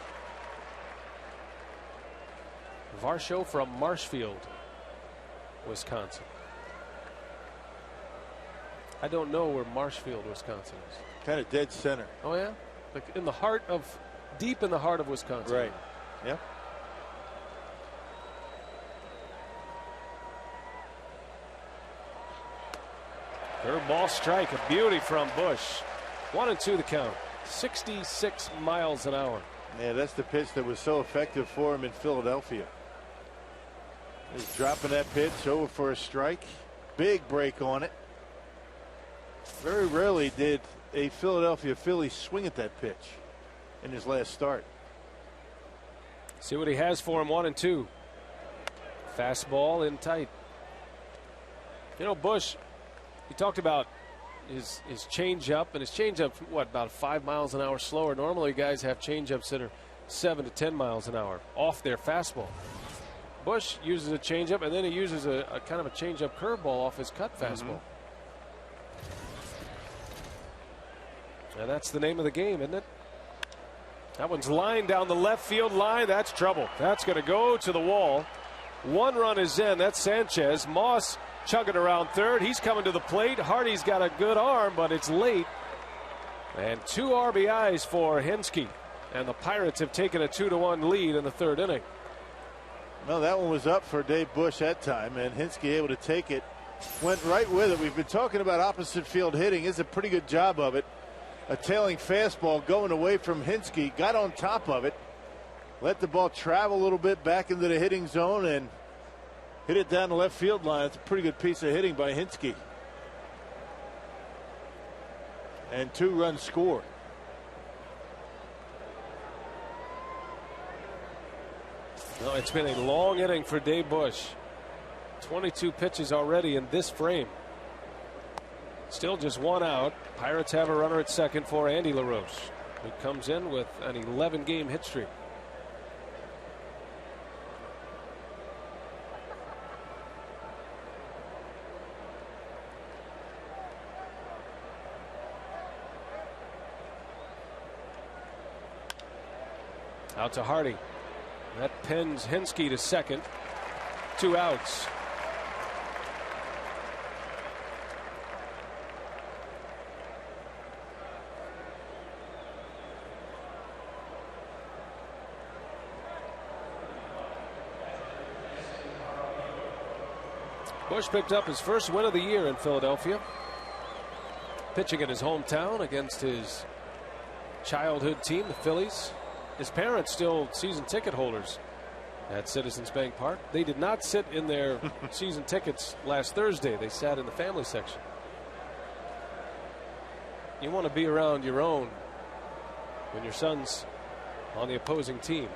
A: Varsho from Marshfield, Wisconsin. I don't know where Marshfield, Wisconsin is.
B: Kind of dead center.
A: Oh, yeah? like in the heart of, deep in the heart of Wisconsin.
B: Right. Yep.
A: Curveball strike, a beauty from Bush. 1-2 the count. 66 miles an hour.
B: Yeah, that's the pitch that was so effective for him in Philadelphia. He's dropping that pitch over for a strike. Big break on it. Very rarely did a Philadelphia Philly swing at that pitch in his last start.
A: See what he has for him. 1-2. Fastball in tight. You know, Bush, he talked about his changeup, and his changeup, what, about 5 miles an hour slower. Normally guys have changeups that are 7 to 10 miles an hour off their fastball. Bush uses a changeup, and then he uses a kind of a changeup curveball off his cut fastball. And that's the name of the game, isn't it? That one's lined down the left field line. That's trouble. That's going to go to the wall. 1 run is in. That's Sanchez. Moss chugging around third. He's coming to the plate. Hardy's got a good arm, but it's late. And 2 RBIs for Hinske. And the Pirates have taken a 2-1 lead in the 3rd inning.
B: Well, that one was up for Dave Bush that time, and Hinske able to take it. Went right with it. We've been talking about opposite field hitting. It's a pretty good job of it. A tailing fastball going away from Hinske. Got on top of it. Let the ball travel a little bit back into the hitting zone and hit it down the left field line. It's a pretty good piece of hitting by Hinske. And 2 runs scored.
A: No, it's been a long inning for Dave Bush. 22 pitches already in this frame. Still just 1 out. Pirates have a runner at second for Andy LaRoche, who comes in with an 11-game hit streak. Out to Hardy. That pins Hinske to second. 2 outs. Bush picked up his first win of the year in Philadelphia, pitching in his hometown against his childhood team, the Phillies. His parents still season ticket holders at Citizens Bank Park. They did not sit in their season tickets last Thursday. They sat in the family section. You want to be around your own when your son's on the opposing team.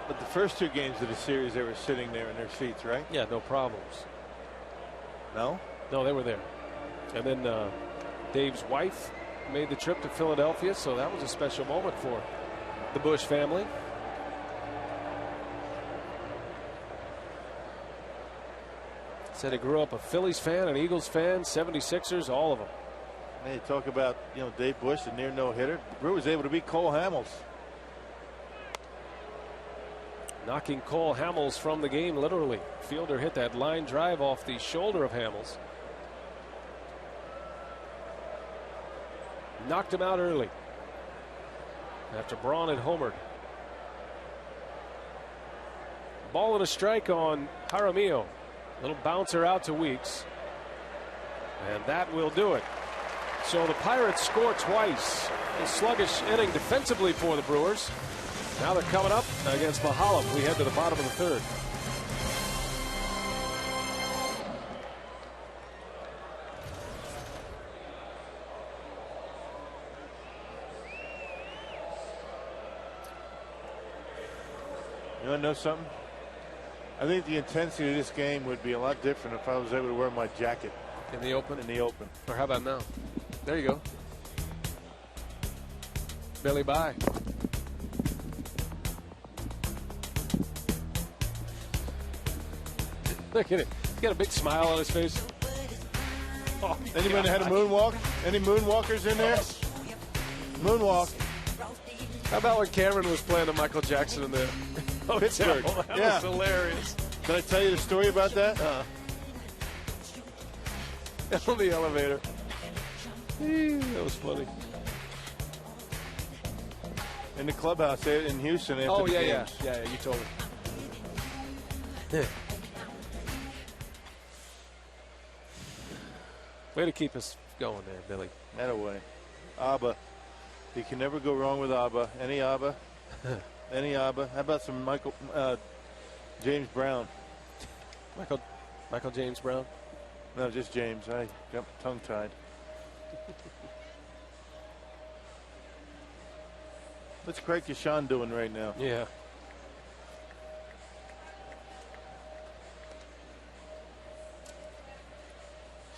B: But the first 2 games of the series, they were sitting there in their seats, right?
A: Yeah, no problems.
B: No?
A: No, they were there. And then Dave's wife made the trip to Philadelphia, so that was a special moment for the Bush family. Said he grew up a Phillies fan, an Eagles fan, 76ers, all of them.
B: Hey, talk about, Dave Bush, the near no-hitter. Brewers able to beat Cole Hamels.
A: Knocking Cole Hamels from the game, literally. Fielder hit that line drive off the shoulder of Hamels. Knocked him out early after Braun had homered. Ball and a strike on Jaramillo. Little bouncer out to Weeks. And that will do it. So the Pirates score twice. A sluggish inning defensively for the Brewers. Now they're coming up against Mahalam. We head to the bottom of the 3rd.
B: You want to know something? I think the intensity of this game would be a lot different if I was able to wear my jacket.
A: In the open?
B: In the open.
A: Or how about now? There you go. Billy Bye. Look at it. He's got a big smile on his face.
B: Oh, anybody had a moonwalk? Any moonwalkers in there? Moonwalk.
A: How about when Cameron was playing the Michael Jackson in the
B: Pittsburgh?
A: That was hilarious.
B: Did I tell you the story about that?
A: On the elevator. That was funny.
B: in the clubhouse there in Houston. After the games.
A: Yeah, you told me. Way to keep us going there, Billy.
B: That away. Abba. You can never go wrong with Abba. Any Abba? Any Abba? How about some James Brown?
A: Michael James Brown?
B: No, just James. I got tongue-tied. What's Craig Kashan doing right now?
A: Yeah.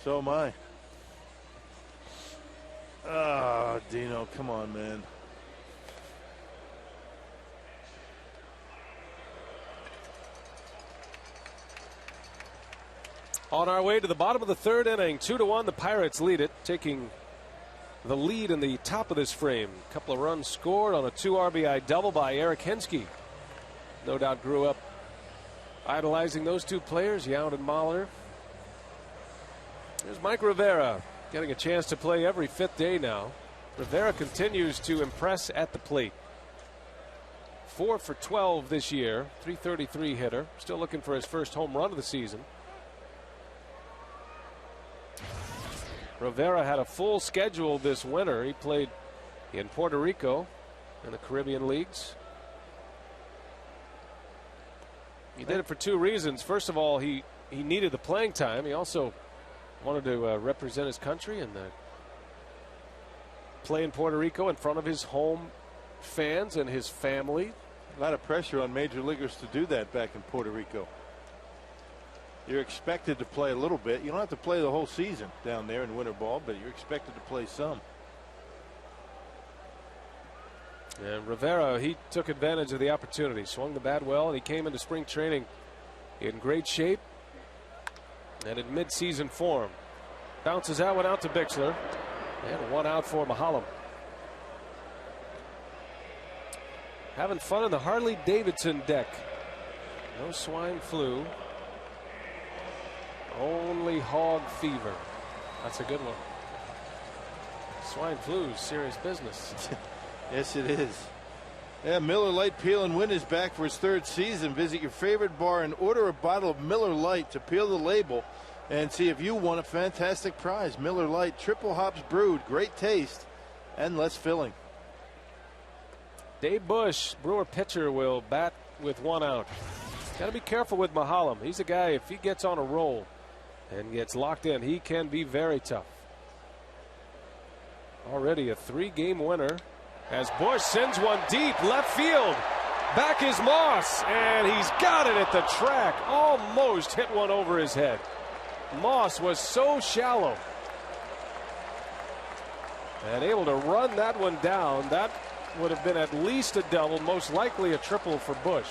B: So am I. Ah, Dino, come on, man.
A: On our way to the bottom of the third inning, 2-1, the Pirates lead it, taking the lead in the top of this frame. A couple of runs scored on a 2 RBI double by Eric Hensky. No doubt grew up idolizing those two players, Yount and Mahler. There's Mike Rivera getting a chance to play every 5th day now. Rivera continues to impress at the plate. 4 for 12 this year, .333 hitter. Still looking for his first home run of the season. Rivera had a full schedule this winter. He played in Puerto Rico in the Caribbean leagues. He did it for 2 reasons. First of all, he needed the playing time. He also wanted to represent his country and play in Puerto Rico in front of his home fans and his family.
B: A lot of pressure on major leaguers to do that back in Puerto Rico. You're expected to play a little bit. You don't have to play the whole season down there in winter ball, but you're expected to play some.
A: And Rivera, he took advantage of the opportunity, swung the bat well, and he came into spring training in great shape and in mid-season form. Bounces that one out to Bixler, and 1 out for Mahalam. Having fun in the Harley Davidson deck. No swine flu. Only hog fever. That's a good one. Swine flu is serious business.
B: Yes, it is. Yeah, Miller Lite Peel and Win is back for his 3rd season. Visit your favorite bar and order a bottle of Miller Lite to peel the label and see if you won a fantastic prize. Miller Lite, triple hops brewed, great taste and less filling.
A: Dave Bush, Brewer pitcher, will bat with 1 out. Got to be careful with Mahalam. He's a guy, if he gets on a roll and gets locked in, he can be very tough. Already a 3-game winner as Bush sends one deep left field. Back is Moss, and he's got it at the track. Almost hit one over his head. Moss was so shallow and able to run that one down. That would have been at least a double, most likely a triple for Bush.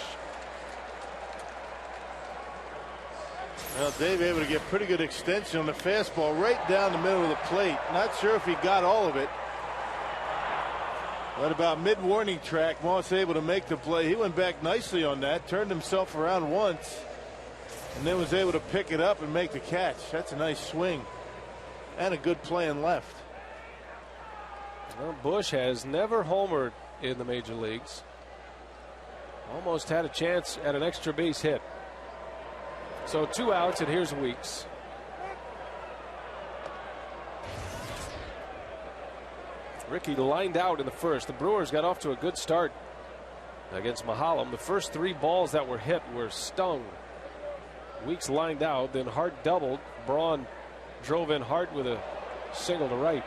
B: Well, Dave able to get pretty good extension on the fastball right down the middle of the plate. Not sure if he got all of it. But about mid-warning track, Moss able to make the play. He went back nicely on that, turned himself around once, and then was able to pick it up and make the catch. That's a nice swing and a good play in left.
A: Well, Bush has never homered in the major leagues. Almost had a chance at an extra base hit. So 2 outs, and here's Weeks. Ricky lined out in the first. The Brewers got off to a good start against Mahalam. The first 3 balls that were hit were stung. Weeks lined out, then Hart doubled. Braun drove in Hart with a single to right.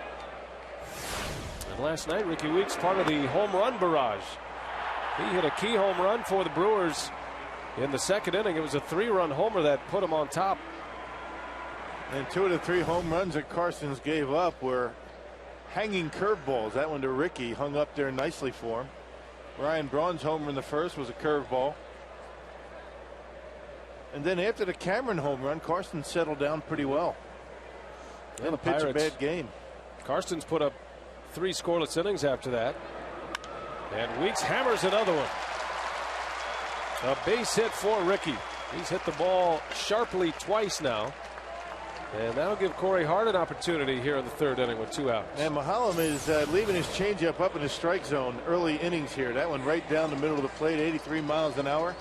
A: And last night, Ricky Weeks part of the home run barrage. He hit a key home run for the Brewers in the 2nd inning. It was a 3-run homer that put him on top.
B: And 2 of the 3 home runs that Carson's gave up were hanging curveballs. That one to Ricky hung up there nicely for him. Ryan Braun's homer in the first was a curveball. And then after the Cameron home run, Carson settled down pretty well. Didn't pitch a bad game.
A: Carson's put up 3 scoreless innings after that. And Weeks hammers another one. A base hit for Ricky. He's hit the ball sharply twice now. And that'll give Corey Hart an opportunity here in the third inning with 2 outs.
B: And Mahalam is leaving his changeup up in the strike zone early innings here. That one right down the middle of the plate, 83 miles an hour.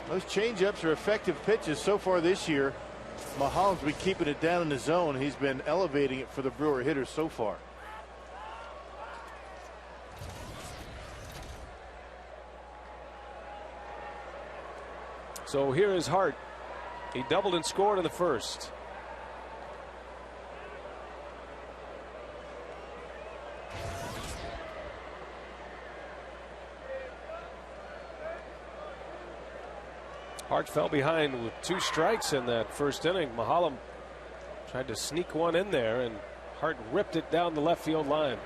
B: Those changeups are effective pitches so far this year. Mahalam's been keeping it down in the zone. He's been elevating it for the Brewer hitters so far.
A: So here is Hart. He doubled and scored in the first. Hart fell behind with 2 strikes in that first inning. Mahalam tried to sneak one in there, and Hart ripped it down the left field line.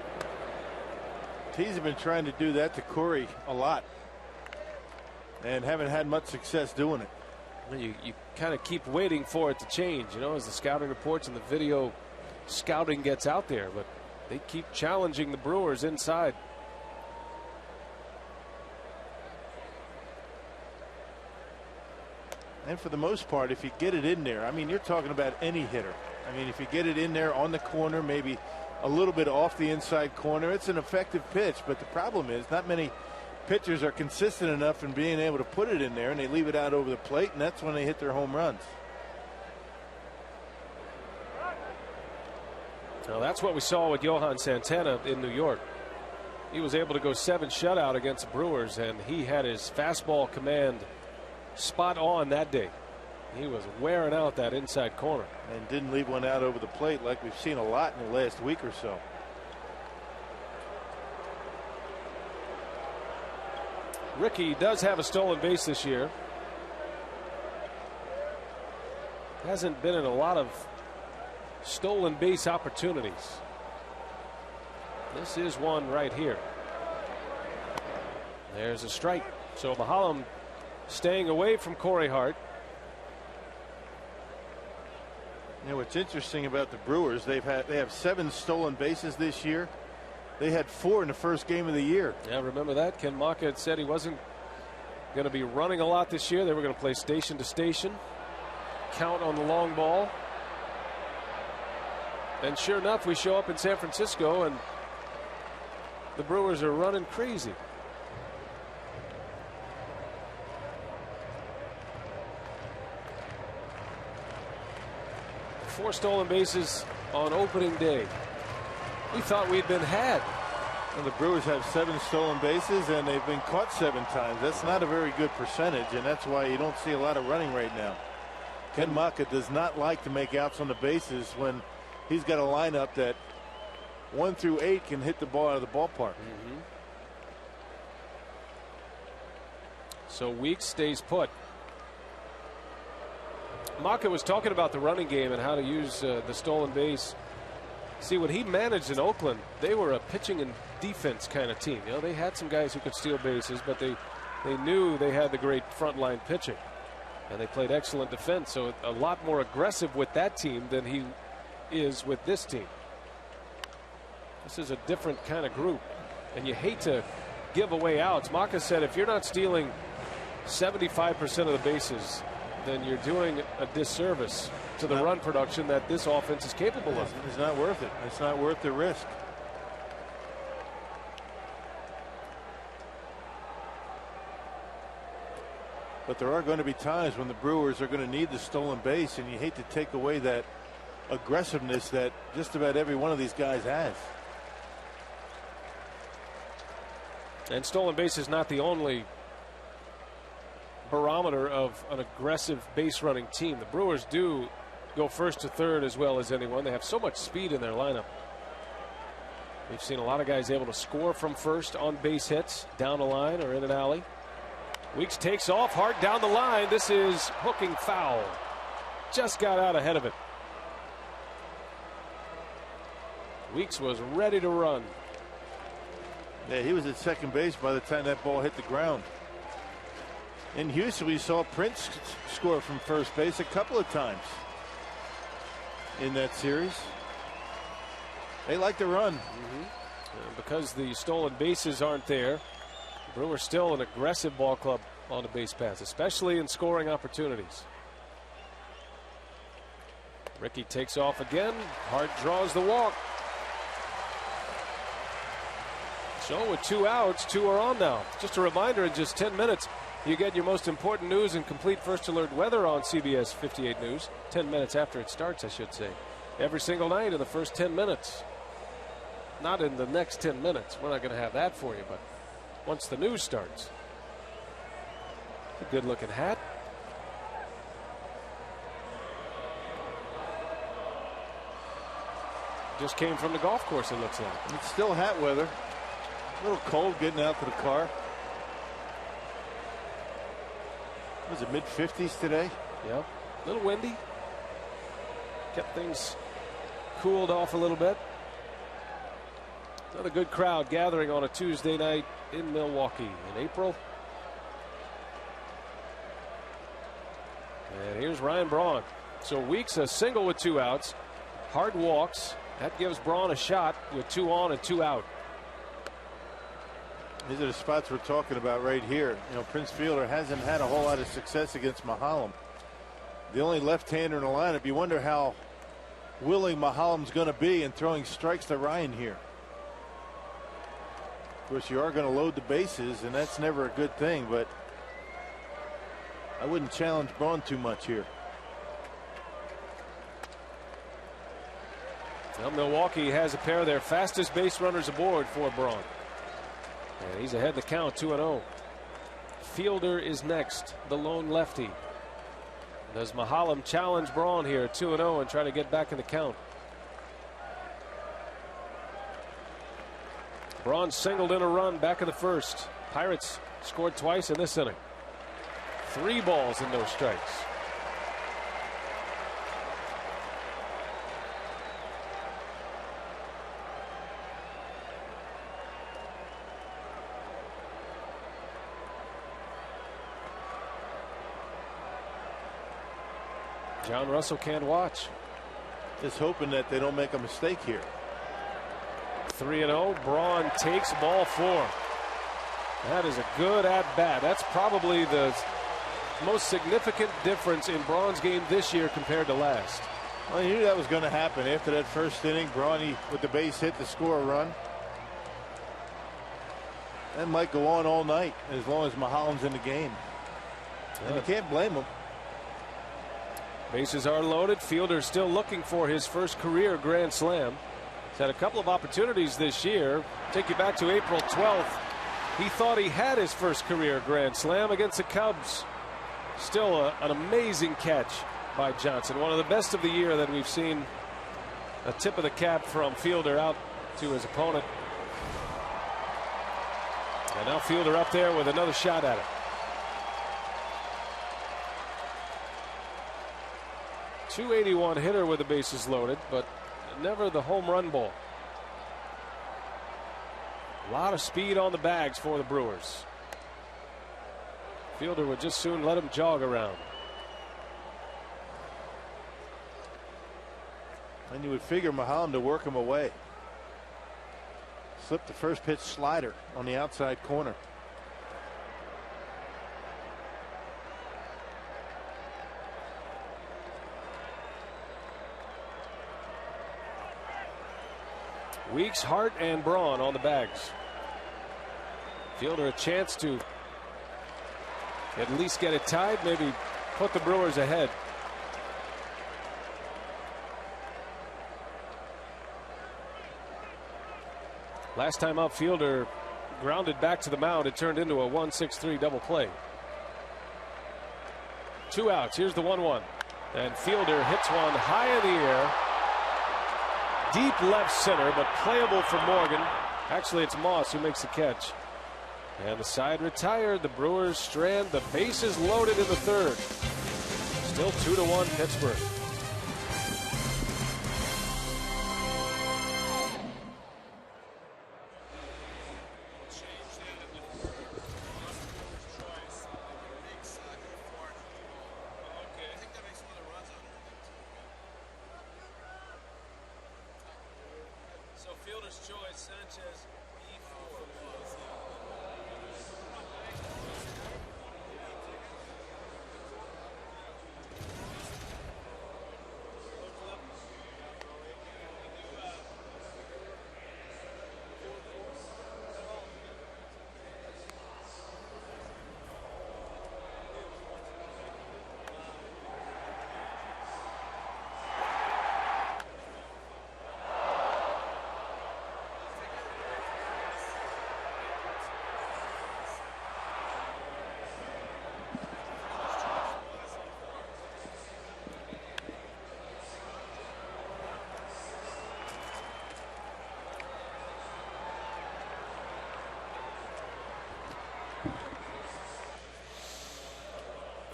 B: He's been trying to do that to Corey a lot and haven't had much success doing it.
A: Well, you kind of keep waiting for it to change, you know, as the scouting reports and the video scouting gets out there, but they keep challenging the Brewers inside.
B: And for the most part, if you get it in there, I mean, you're talking about any hitter. I mean, if you get it in there on the corner, maybe a little bit off the inside corner, it's an effective pitch. But the problem is not many pitchers are consistent enough in being able to put it in there, and they leave it out over the plate, and that's when they hit their home runs.
A: Now that's what we saw with Johan Santana in New York. He was able to go 7 shutout against the Brewers, and he had his fastball command spot on that day. He was wearing out that inside corner.
B: And didn't leave one out over the plate like we've seen a lot in the last week or so.
A: Ricky does have a stolen base this year. Hasn't been in a lot of stolen base opportunities. This is one right here. There's a strike. So Mahalam staying away from Corey Hart.
B: You know what's interesting about the Brewers, they have 7 stolen bases this year. They had 4 in the first game of the year.
A: Yeah, remember that? Ken Maka had said he wasn't going to be running a lot this year. They were going to play station to station, count on the long ball. And sure enough, we show up in San Francisco and the Brewers are running crazy. Four stolen bases on opening day. We thought we'd been had.
B: And the Brewers have 7 stolen bases, and they've been caught 7 times. That's not a very good percentage, and that's why you don't see a lot of running right now. Ken Maka does not like to make outs on the bases when he's got a lineup that 1 through 8 can hit the ball out of the ballpark.
A: So Weeks stays put. Maka was talking about the running game and how to use the stolen base. See, when he managed in Oakland, they were a pitching and defense kind of team. You know, they had some guys who could steal bases, but they knew they had the great frontline pitching, and they played excellent defense. So a lot more aggressive with that team than he is with this team. This is a different kind of group, and you hate to give away outs. Maka said if you're not stealing 75% of the bases, then you're doing a disservice to the run production that this offense is capable of.
B: It's not worth it. It's not worth the risk. But there are going to be times when the Brewers are going to need the stolen base, and you hate to take away that aggressiveness that just about every one of these guys has.
A: And stolen base is not the only barometer of an aggressive base running team. The Brewers do go first to third as well as anyone. They have so much speed in their lineup. We've seen a lot of guys able to score from first on base hits down the line or in an alley. Weeks takes off hard down the line. This is hooking foul. Just got out ahead of it. Weeks was ready to run.
B: Yeah, he was at second base by the time that ball hit the ground. In Houston, we saw Prince score from first base a couple of times in that series. They like to run.
A: Because the stolen bases aren't there, Brewers still an aggressive ball club on the base paths, especially in scoring opportunities. Ricky takes off again. Hart draws the walk. So with 2 outs, 2 are on now. Just a reminder, in just 10 minutes, you get your most important news and complete first alert weather on CBS 58 News. 10 minutes after it starts, I should say. Every single night in the first 10 minutes. Not in the next 10 minutes. We're not going to have that for you, but once the news starts. A good looking hat. Just came from the golf course, it looks like.
B: It's still hat weather. A little cold getting out to the car. Was it mid-50s today?
A: Yeah, a little windy. Kept things cooled off a little bit. Another good crowd gathering on a Tuesday night in Milwaukee in April. And here's Ryan Braun. So Weeks a single with 2 outs. Hard walks. That gives Braun a shot with 2 on and 2 out.
B: These are the spots we're talking about right here. You know, Prince Fielder hasn't had a whole lot of success against Mahalem. The only left-hander in the lineup. You wonder how willing Mahalem's going to be in throwing strikes to Ryan here. Of course, you are going to load the bases, and that's never a good thing, but I wouldn't challenge Braun too much here.
A: Well, Milwaukee has a pair of their fastest base runners aboard for Braun. And he's ahead in the count, 2-0. Fielder is next, the lone lefty. Does Mahalem challenge Braun here, 2-0, and try to get back in the count? Braun singled in a run back in the first. Pirates scored twice in this inning. 3 balls and no strikes. John Russell can't watch.
B: Just hoping that they don't make a mistake here.
A: 3-0. Braun takes ball 4. That is a good at bat. That's probably the most significant difference in Braun's game this year compared to last.
B: Well, you knew that was going to happen after that first inning. Braun with the base hit to score a run. That might go on all night as long as Mahalem's in the game. And you can't blame him.
A: Bases are loaded. Fielder still looking for his first career grand slam. He's had a couple of opportunities this year. Take you back to April 12th. He thought he had his first career grand slam against the Cubs. Still an amazing catch by Johnson. One of the best of the year that we've seen. A tip of the cap from Fielder out to his opponent. And now Fielder up there with another shot at it. 281 hitter with the bases loaded, but never the home run ball. A lot of speed on the bags for the Brewers. Fielder would just soon let him jog around.
B: And you would figure Mahalem to work him away. Slipped the first pitch slider on the outside corner.
A: Weeks, Hart, and Braun on the bags. Fielder a chance to at least get it tied, maybe put the Brewers ahead. Last time up, Fielder grounded back to the mound. It turned into a 1-6-3 double play. 2 outs. Here's the 1-1. And Fielder hits one high in the air. Deep left center, but playable for Morgan. Actually, it's Moss who makes the catch. And the side retired. The Brewers strand. The bases loaded in the third. Still 2-1 Pittsburgh.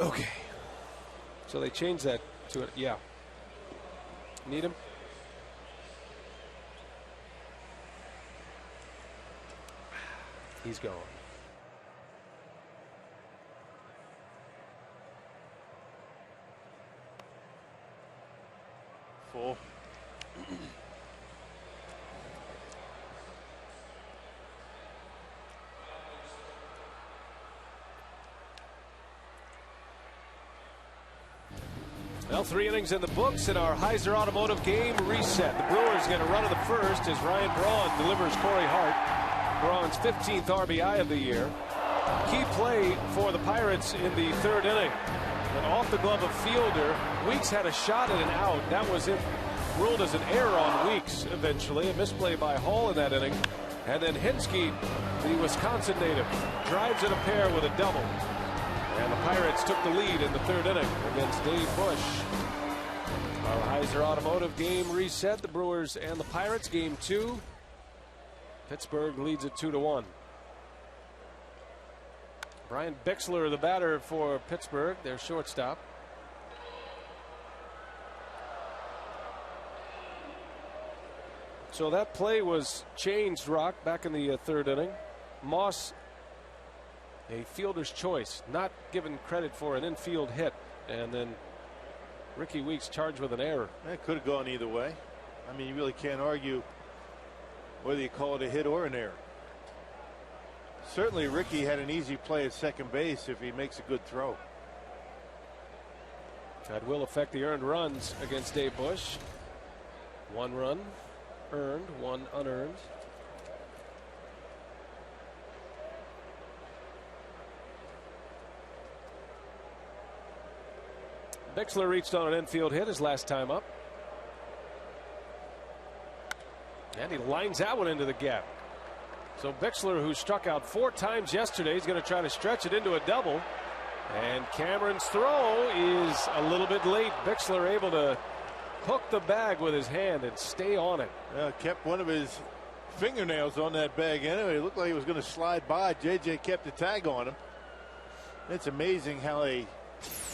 A: Okay. So they changed that to it. Yeah. Need him? He's gone.
B: Full.
A: Well, 3 innings in the books in our Heiser Automotive game reset. The Brewers get a run of the first as Ryan Braun delivers Corey Hart, Braun's 15th RBI of the year. Key play for the Pirates in the 3rd inning. An off the glove of Fielder. Weeks had a shot at an out. That was ruled as an error on Weeks eventually. A misplay by Hall in that inning. And then Hinsky, the Wisconsin native, drives in a pair with a double. And the Pirates took the lead in the 3rd inning against Dave Bush. Our Heiser Automotive game reset. The Brewers and the Pirates, game 2. Pittsburgh leads it 2-1. Brian Bixler, the batter for Pittsburgh, their shortstop. So that play was changed, Rock, back in the 3rd inning. Moss, a fielder's choice, not given credit for an infield hit, and then Ricky Weeks charged with an error.
B: That could have gone either way. I mean, you really can't argue whether you call it a hit or an error. Certainly Ricky had an easy play at second base if he makes a good throw.
A: That will affect the earned runs against Dave Bush. 1 run earned, 1 unearned. Bixler reached on an infield hit his last time up. And he lines that one into the gap. So Bixler, who struck out 4 times yesterday, is going to try to stretch it into a double. And Cameron's throw is a little bit late. Bixler able to hook the bag with his hand and stay on it.
B: Kept one of his fingernails on that bag anyway. It looked like he was going to slide by. JJ kept the tag on him. It's amazing how a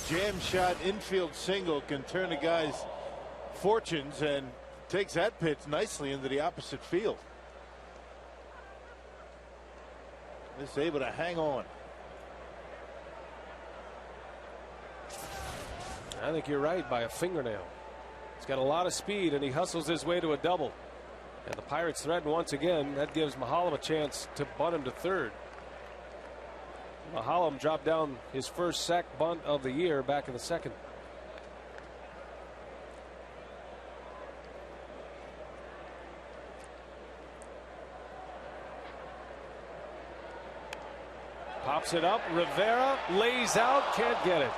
B: jam shot infield single can turn a guy's fortunes, and takes that pitch nicely into the opposite field. Is able to hang on.
A: I think you're right, by a fingernail. He's got a lot of speed, and he hustles his way to a double. And the Pirates threaten once again. That gives Mahalam a chance to bunt him to 3rd. Mahalam dropped down his first sack bunt of the year back in the 2nd. Pops it up. Rivera lays out. Can't get it.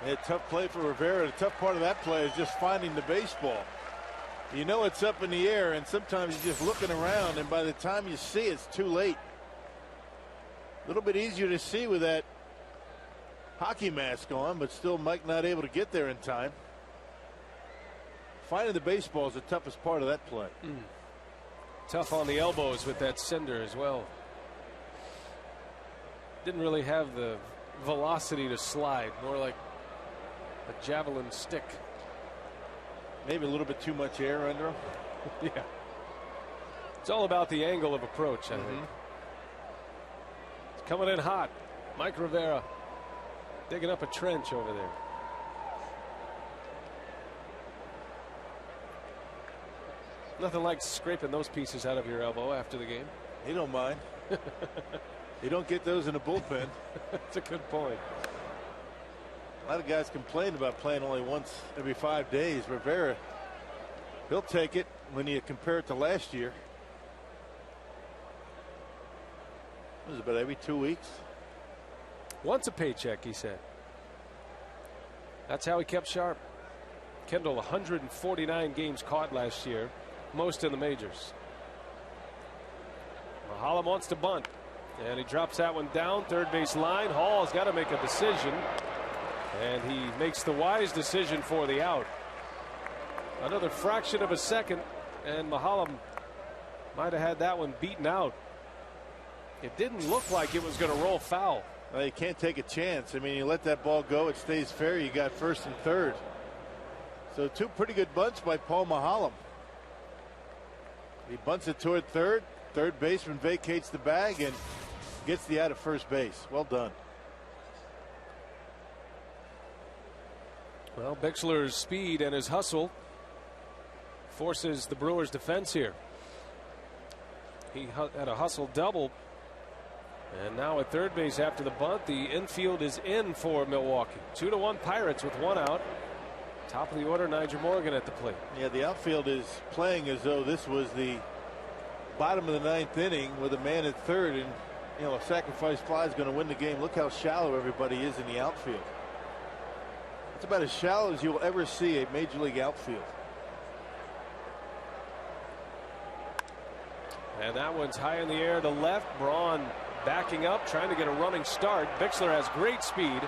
B: A tough play for Rivera. The tough part of that play is just finding the baseball. You know it's up in the air, and sometimes you're just looking around, and by the time you see it, it's too late. A little bit easier to see with that hockey mask on, but still Mike not able to get there in time. Finding the baseball is the toughest part of that play.
A: Tough on the elbows with that sender as well. Didn't really have the velocity to slide, more like a javelin stick.
B: Maybe a little bit too much air under him.
A: Yeah. It's all about the angle of approach, I think. It's coming in hot. Mike Rivera digging up a trench over there. Nothing like scraping those pieces out of your elbow after the game.
B: He don't mind. You don't get those in a bullpen.
A: That's a good point.
B: A lot of guys complain about playing only once every 5 days. Rivera, he'll take it when you compare it to last year. It was about every 2 weeks.
A: Once a paycheck, he said. That's how he kept sharp. Kendall, 149 games caught last year, most in the majors. Mahalam wants to bunt, and he drops that one down, 3rd base line. Hall's got to make a decision, and he makes the wise decision for the out. Another fraction of a second, and Mahalam might have had that one beaten out. It didn't look like it was going to roll foul.
B: Well, you can't take a chance. I mean, you let that ball go, it stays fair. You got first and third. So two pretty good bunts by Paul Mahalem. He bunts it toward third. Third baseman vacates the bag and gets the out of first base. Well done.
A: Well, Bixler's speed and his hustle forces the Brewers defense here. He had a hustle double. And now at third base after the bunt, the infield is in for Milwaukee. 2-1 Pirates with one out. Top of the order, Nyjer Morgan at the plate.
B: Yeah, the outfield is playing as though this was the bottom of the ninth inning with a man at third, and you know, a sacrifice fly is going to win the game. Look how shallow everybody is in the outfield. It's about as shallow as you'll ever see a major league outfield.
A: And that one's high in the air to left. Braun backing up, trying to get a running start. Bixler has great speed.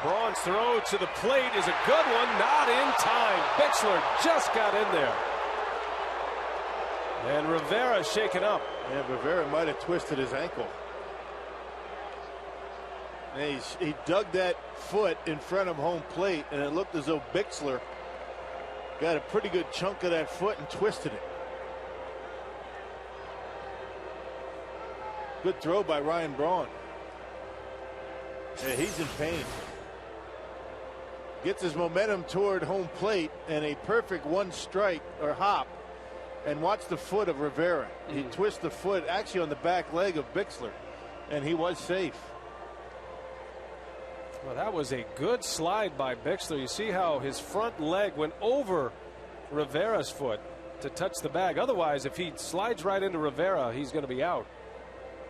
A: Braun's throw to the plate is a good one, not in time. Bixler just got in there. And Rivera shaken up.
B: Yeah, Rivera might have twisted his ankle. And he dug that foot in front of home plate, and it looked as though Bixler got a pretty good chunk of that foot and twisted it. Good throw by Ryan Braun. Yeah, he's in pain. Gets his momentum toward home plate, and a perfect one strike or hop. And watch the foot of Rivera. He twists the foot actually on the back leg of Bixler, and he was safe.
A: Well, that was a good slide by Bixler. You see how his front leg went over Rivera's foot to touch the bag. Otherwise, if he slides right into Rivera, he's going to be out.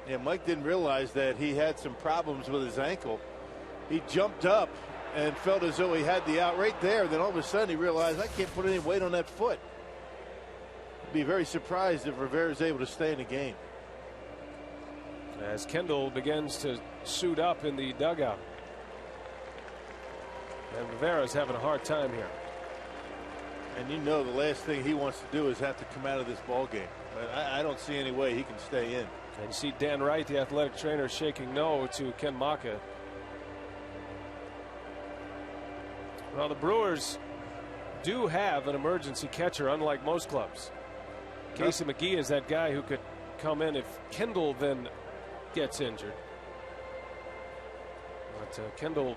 B: Yeah, Mike didn't realize that he had some problems with his ankle. He jumped up and felt as though he had the out right there. Then all of a sudden he realized, I can't put any weight on that foot. I'd be very surprised if Rivera is able to stay in the game.
A: As Kendall begins to suit up in the dugout. And Rivera's having a hard time here.
B: And you know the last thing he wants to do is have to come out of this ball game. I don't see any way he can stay in.
A: And you see Dan Wright, the athletic trainer, shaking no to Ken Maka. Well, the Brewers do have an emergency catcher, unlike most clubs. Casey McGee is that guy who could come in if Kendall then gets injured. But Kendall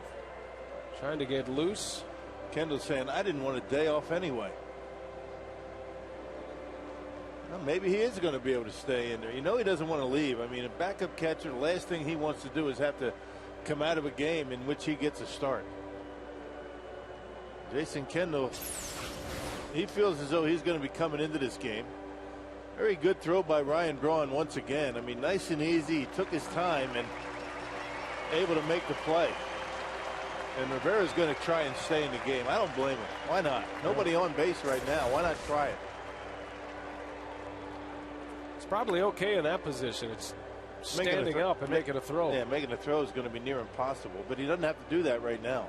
A: trying to get loose.
B: Kendall saying, I didn't want a day off anyway. Well, maybe he is going to be able to stay in there. You know he doesn't want to leave. I mean, a backup catcher, the last thing he wants to do is have to come out of a game in which he gets a start. Jason Kendall, he feels as though he's going to be coming into this game. Very good throw by Ryan Braun once again. I mean, nice and easy. He took his time and able to make the play. And Rivera's going to try and stay in the game. I don't blame him. Why not? Nobody on base right now. Why not try it?
A: It's probably okay in that position. It's standing up and making a throw.
B: Yeah, making a throw is going to be near impossible. But he doesn't have to do that right now.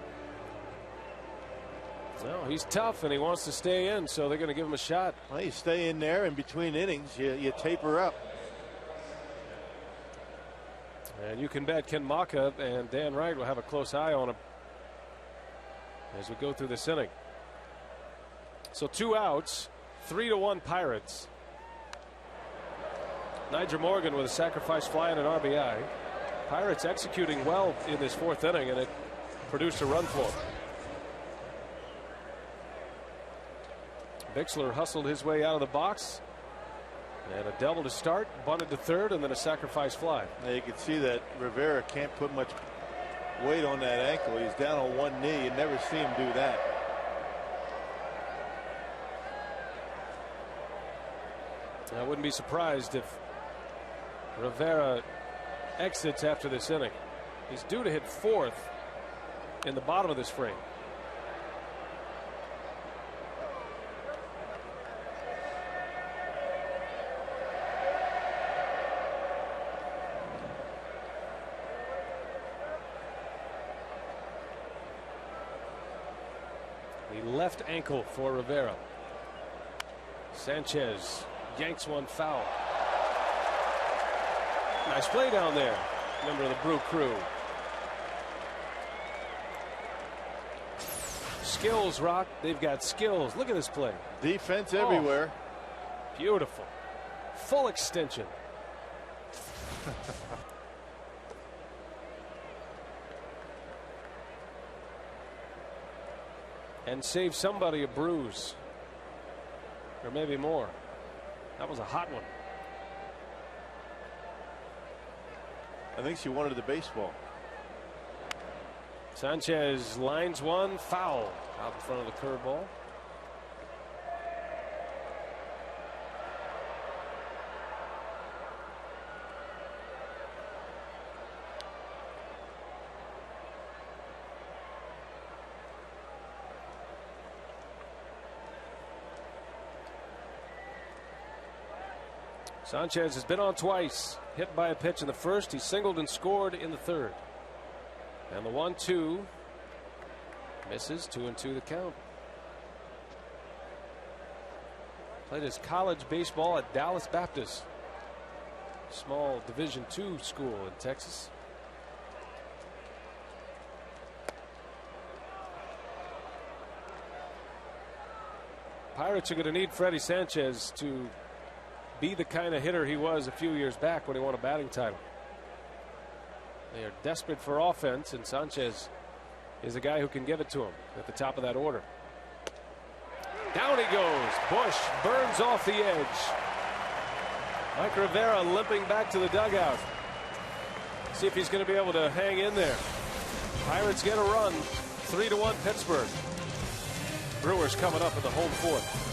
A: No, he's tough and he wants to stay in, so they're going to give him a shot.
B: Well, you stay in there, and between innings, you taper up.
A: And you can bet Ken Maka and Dan Wright will have a close eye on him as we go through this inning. So 2 outs, 3-1 Pirates. Nyjer Morgan with a sacrifice fly and an RBI. Pirates executing well in this 4th inning, and it produced a run for them. Bixler hustled his way out of the box, and a double to start, bunted to third, and then a sacrifice fly.
B: Now you can see that Rivera can't put much weight on that ankle. He's down on one knee. You never see him do that.
A: I wouldn't be surprised if Rivera exits after this inning. He's due to hit 4th in the bottom of this frame. The left ankle for Rivera. Sanchez yanks one foul. Nice play down there, member of the Brew crew. skills, Rock. They've got skills. Look at this play.
B: Defense everywhere.
A: Beautiful. Full extension. And save somebody a bruise. Or maybe more. That was a hot one.
B: I think she wanted the baseball.
A: Sanchez lines one, foul out in front of the curveball. Sanchez has been on twice. Hit by a pitch in the first. He singled and scored in the third. And the 1-2 misses. 2-2 the count. Played his college baseball at Dallas Baptist, small Division II school in Texas. Pirates are going to need Freddie Sanchez to be the kind of hitter he was a few years back when he won a batting title. They are desperate for offense, and Sanchez is a guy who can give it to him at the top of that order. Down he goes. Bush burns off the edge. Mike Rivera limping back to the dugout. See if he's going to be able to hang in there. Pirates get a run. 3-1 Pittsburgh. Brewers coming up in the home fourth.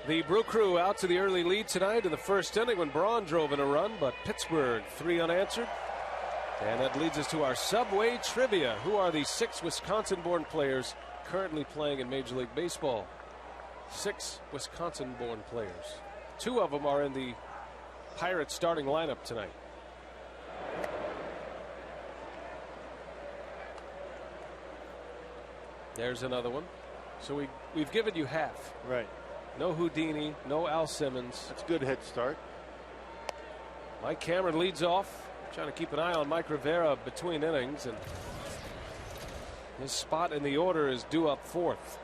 A: The Brew Crew out to the early lead tonight in the first inning when Braun drove in a run, but Pittsburgh 3 unanswered. And that leads us to our Subway Trivia. Who are the 6 Wisconsin-born players currently playing in Major League Baseball? 6 Wisconsin-born players. 2 of them are in the Pirates starting lineup tonight. There's another one. So we've given you half.
B: Right.
A: No Houdini, no Al Simmons.
B: That's a good head start.
A: Mike Cameron leads off, trying to keep an eye on Mike Rivera between innings, and his spot in the order is due up 4th.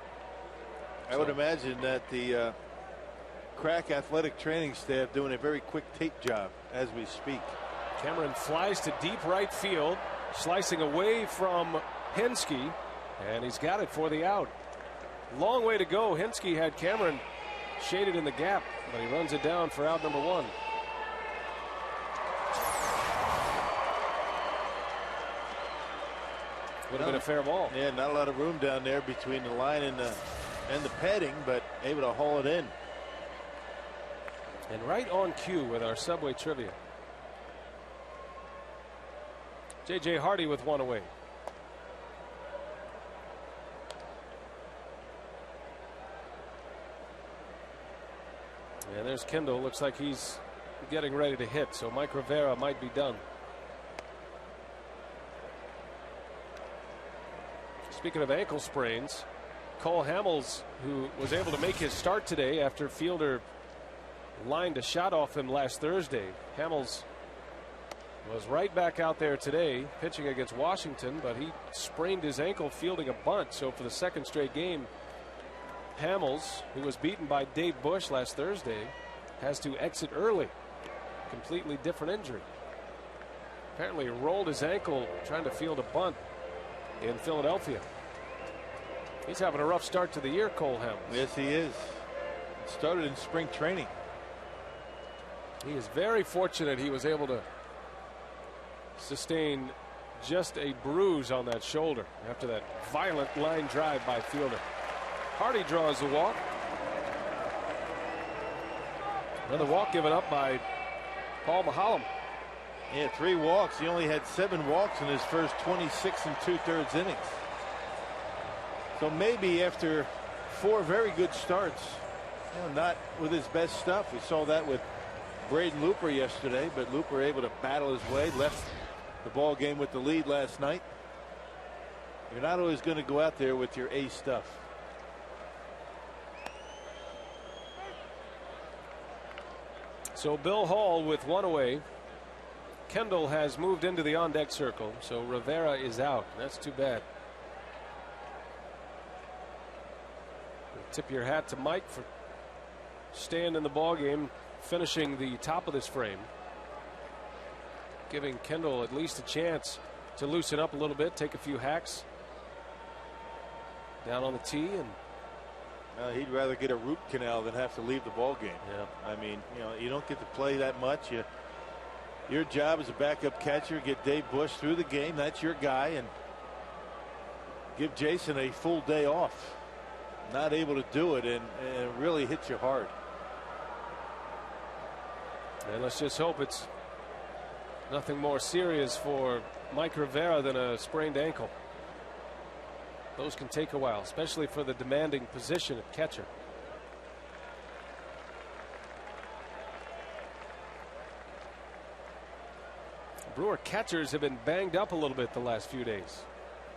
B: I would imagine that the crack athletic training staff doing a very quick tape job as we speak.
A: Cameron flies to deep right field, slicing away from Henske, and he's got it for the out. Long way to go. Henske had Cameron shaded in the gap, but he runs it down for out number 1. Would have been a fair ball.
B: Yeah, not a lot of room down there between the line and the padding, but able to haul it in.
A: And right on cue with our Subway Trivia. J.J. Hardy with 1 away. And there's Kendall. Looks like he's getting ready to hit, so Mike Rivera might be done. Speaking of ankle sprains, Cole Hamels, who was able to make his start today after Fielder lined a shot off him last Thursday. Hamels was right back out there today pitching against Washington, but he sprained his ankle fielding a bunt. So for the second straight game, Hamels, who was beaten by Dave Bush last Thursday, has to exit early. Completely different injury. Apparently rolled his ankle trying to field a bunt in Philadelphia. He's having a rough start to the year, Cole Hamels.
B: Yes, he is. Started in spring training.
A: He is very fortunate he was able to sustain just a bruise on that shoulder after that violent line drive by Fielder. Hardy draws the walk. Another walk given up by Paul Maholm.
B: Yeah, 3 walks. He only had 7 walks in his first 26 2/3 innings. So maybe after 4 very good starts, not with his best stuff. We saw that with Braden Looper yesterday, but Looper able to battle his way, left the ball game with the lead last night. You're not always going to go out there with your ace stuff.
A: So Bill Hall with 1 away. Kendall has moved into the on-deck circle, so Rivera is out. That's too bad. Tip your hat to Mike for staying in the ball game, finishing the top of this frame, giving Kendall at least a chance to loosen up a little bit, take a few hacks down on the tee, and
B: he'd rather get a root canal than have to leave the ball game.
A: Yeah.
B: I mean, you don't get to play that much. Your job as a backup catcher, get Dave Bush through the game. That's your guy, and give Jason a full day off. Not able to do it, and it really hits you hard.
A: And let's just hope it's nothing more serious for Mike Rivera than a sprained ankle. Those can take a while, especially for the demanding position at catcher. Brewer catchers have been banged up a little bit the last few days.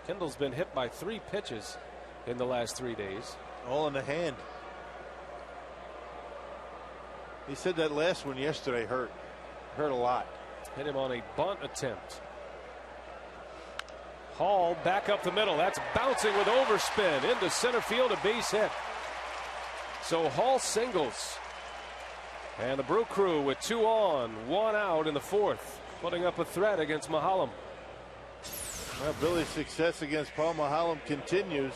A: Kendall's been hit by 3 pitches in the last 3 days.
B: All in the hand. He said that last one yesterday hurt a lot.
A: Hit him on a bunt attempt. Hall back up the middle. That's bouncing with overspin into center field, a base hit. So Hall singles. And the Brew Crew with 2 on, 1 out in the 4th, putting up a threat against Maholm.
B: Well, Billy's success against Paul Maholm continues.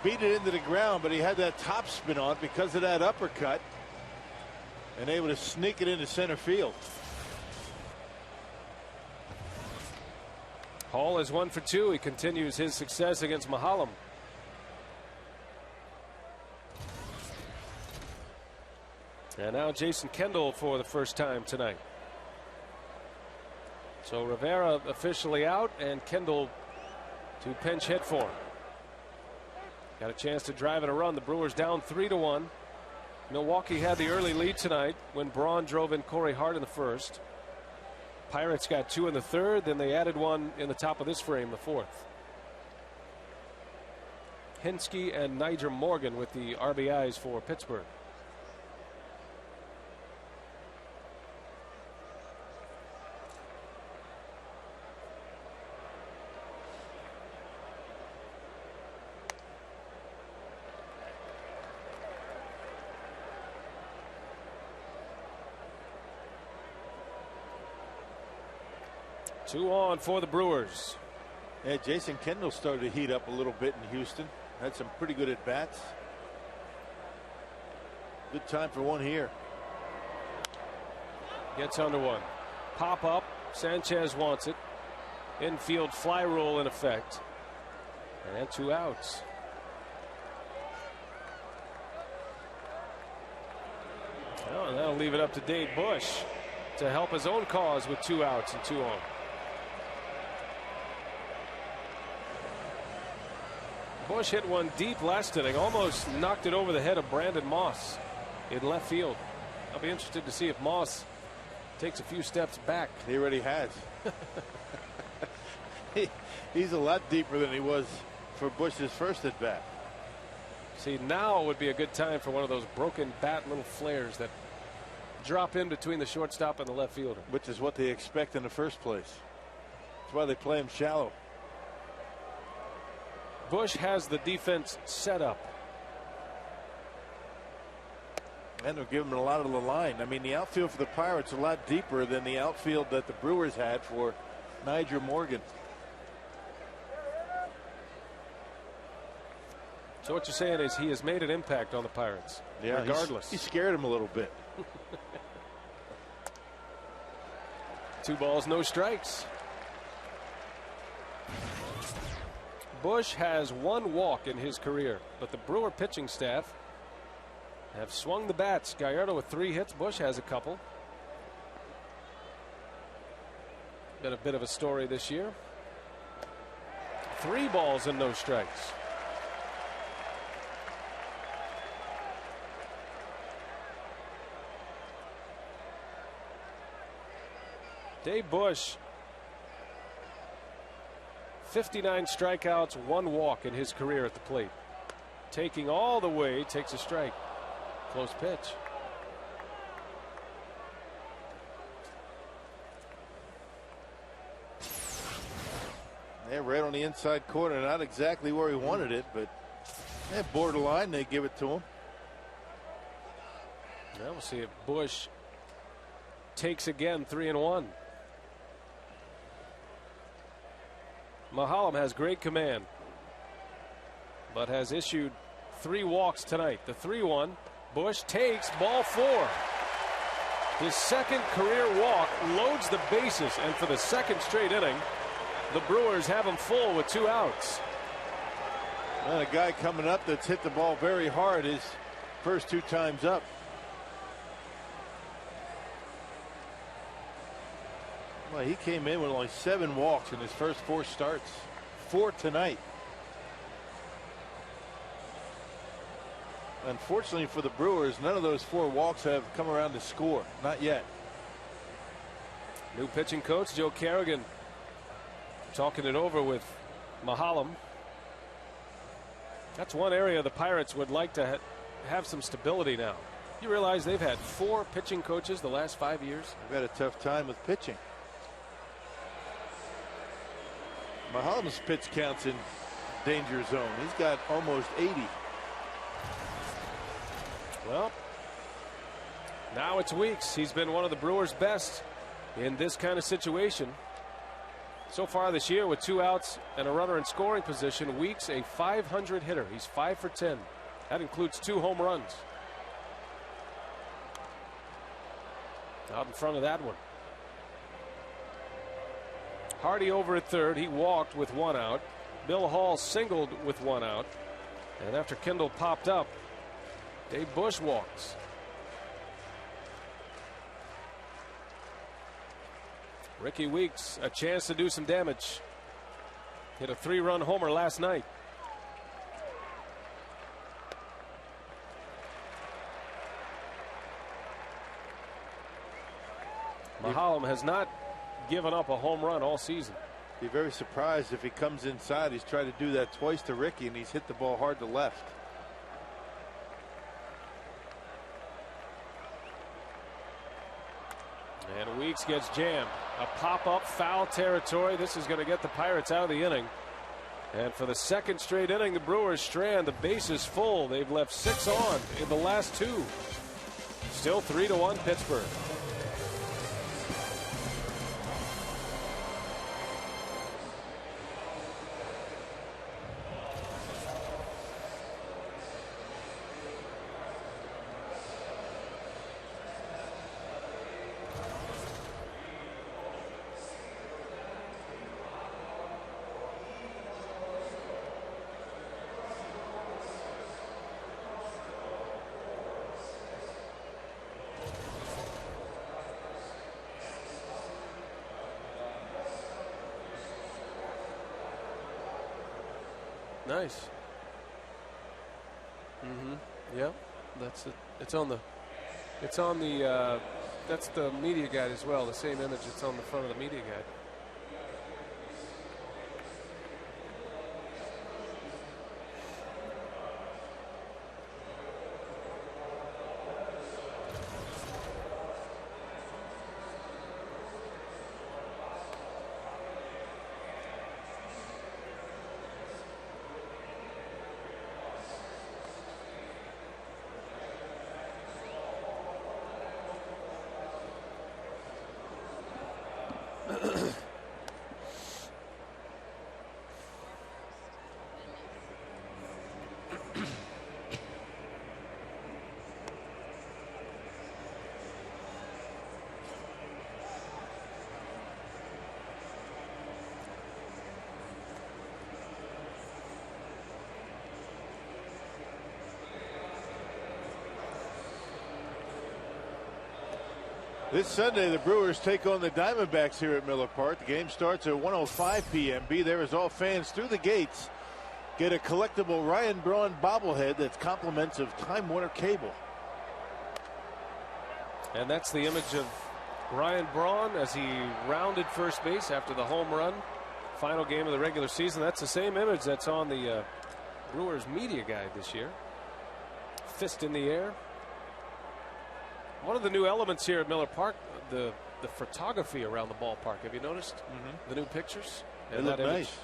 B: Beat it into the ground, but he had that top spin on because of that uppercut, and able to sneak it into center field.
A: Hall is 1 for 2. He continues his success against Maholm. And now Jason Kendall for the first time tonight. So Rivera officially out, and Kendall to pinch hit for him. Got a chance to drive in a run. The Brewers down 3-1. Milwaukee had the early lead tonight when Braun drove in Corey Hart in the 1st. Pirates got 2 in the 3rd. Then they added 1 in the top of this frame, the 4th. Hinsky and Nyjer Morgan with the RBIs for Pittsburgh. Two on for the Brewers.
B: Yeah, Jason Kendall started to heat up a little bit in Houston. Had some pretty good at bats. Good time for one here.
A: Gets under 1. Pop up. Sanchez wants it. Infield fly rule in effect. And 2 outs. Well, and that'll leave it up to Dave Bush to help his own cause with 2 outs and 2 on. Bush hit one deep last inning, almost knocked it over the head of Brandon Moss in left field. I'll be interested to see if Moss takes a few steps back.
B: He already has. He's a lot deeper than he was for Bush's first at bat.
A: See, now would be a good time for one of those broken bat little flares that drop in between the shortstop and the left fielder.
B: Which is what they expect in the first place. That's why they play him shallow.
A: Bush has the defense set up.
B: And they're giving him a lot of the line. I mean, the outfield for the Pirates is a lot deeper than the outfield that the Brewers had for Nigel Morgan.
A: So what you're saying is he has made an impact on the Pirates.
B: Yeah,
A: regardless.
B: He scared him a little bit.
A: 2 balls, no strikes. Bush has 1 walk in his career, but the Brewer pitching staff have swung the bats. Gallardo with 3 hits. Bush has a couple. Been a bit of a story this year. 3 balls and no strikes. Dave Bush, 59 strikeouts, 1 walk in his career at the plate. Taking all the way, takes a strike. Close pitch.
B: Yeah, right on the inside corner. Not exactly where he wanted it, but borderline. They give it to him.
A: Now we'll see if Bush takes again. 3-1. Mahalam has great command, but has issued 3 walks tonight. The 3-1. Bush takes ball 4. His second career walk, loads the bases, and for the second straight inning, the Brewers have him full with 2 outs.
B: Well, a guy coming up that's hit the ball very hard his first 2 times up. Well, he came in with only 7 walks in his first 4 starts. 4 tonight. Unfortunately for the Brewers, none of those 4 walks have come around to score. Not yet.
A: New pitching coach Joe Kerrigan talking it over with Mahalam. That's one area the Pirates would like to have some stability now. You realize they've had 4 pitching coaches the last 5 years?
B: They've had a tough time with pitching. Mahalam's pitch counts in danger zone. He's got almost 80.
A: Well, now it's Weeks. He's been one of the Brewers' best in this kind of situation. So far this year, with 2 outs and a runner in scoring position, Weeks a .500 hitter. He's 5 for 10. That includes 2 home runs. Out in front of that one. Hardy over at third. He walked with 1 out. Bill Hall singled with 1 out. And after Kendall popped up, Dave Bush walks. Ricky Weeks, a chance to do some damage. Hit a 3-run homer last night. Mahalam has not given up a home run all season.
B: Be very surprised if he comes inside. He's tried to do that twice to Ricky, and he's hit the ball hard to left.
A: And Weeks gets jammed. A pop-up, foul territory. This is going to get the Pirates out of the inning. And for the second straight inning, the Brewers strand. The base is full. They've left 6 on in the last 2. Still 3-1 Pittsburgh. Nice. Yeah, that's it. It's on the It's on the, that's the media guide as well, the same image that's on the front of the media guide.
B: This Sunday, the Brewers take on the Diamondbacks here at Miller Park. The game starts at 1:05 p.m. Be there as all fans through the gates get a collectible Ryan Braun bobblehead that's compliments of Time Warner Cable.
A: And that's the image of Ryan Braun as he rounded first base after the home run. Final game of the regular season. That's the same image that's on the Brewers media guide this year. Fist in the air. One of the new elements here at Miller Park, the photography around the ballpark. Have you noticed the new pictures?
B: And that image, nice.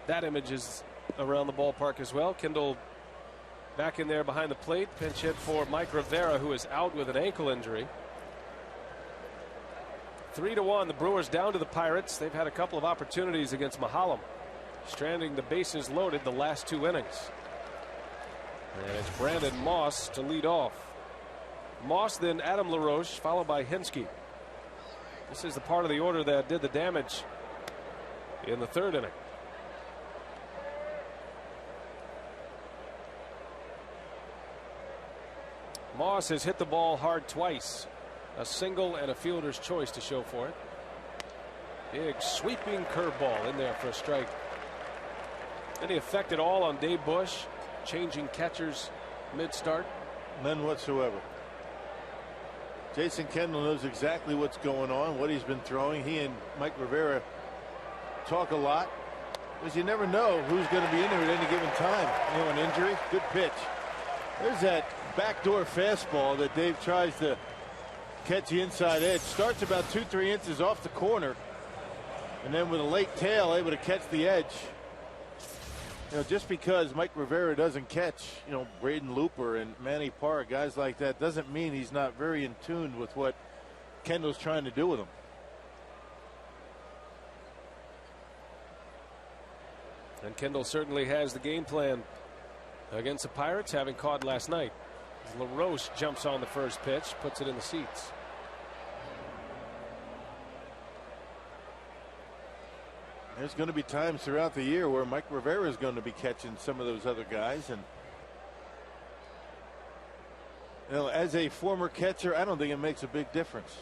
A: That image is around the ballpark as well. Kendall back in there behind the plate. Pinch hit for Mike Rivera, who is out with an ankle injury. 3-1. The Brewers down to the Pirates. They've had a couple of opportunities against Mahalam, stranding the bases loaded the last 2 innings. And it's Brandon Moss to lead off. Moss, then Adam LaRoche, followed by Henske. This is the part of the order that did the damage in the 3rd inning. Moss has hit the ball hard twice. A single and a fielder's choice to show for it. Big sweeping curveball in there for a strike. Any effect at all on Dave Bush changing catchers mid-start?
B: None whatsoever. Jason Kendall knows exactly what's going on, what he's been throwing. He and Mike Rivera talk a lot, because you never know who's going to be in there at any given time. You know, an injury, good pitch. There's that backdoor fastball that Dave tries to catch the inside edge. Starts about 2-3 inches off the corner, and then with a late tail able to catch the edge. You know, just because Mike Rivera doesn't catch, you know, Braden Looper and Manny Parr, guys like that, doesn't mean he's not very in tune with what Kendall's trying to do with him.
A: And Kendall certainly has the game plan against the Pirates, having caught last night. LaRoche jumps on the first pitch, puts it in the seats.
B: There's going to be times throughout the year where Mike Rivera is going to be catching some of those other guys. And, you know, as a former catcher, I don't think it makes a big difference.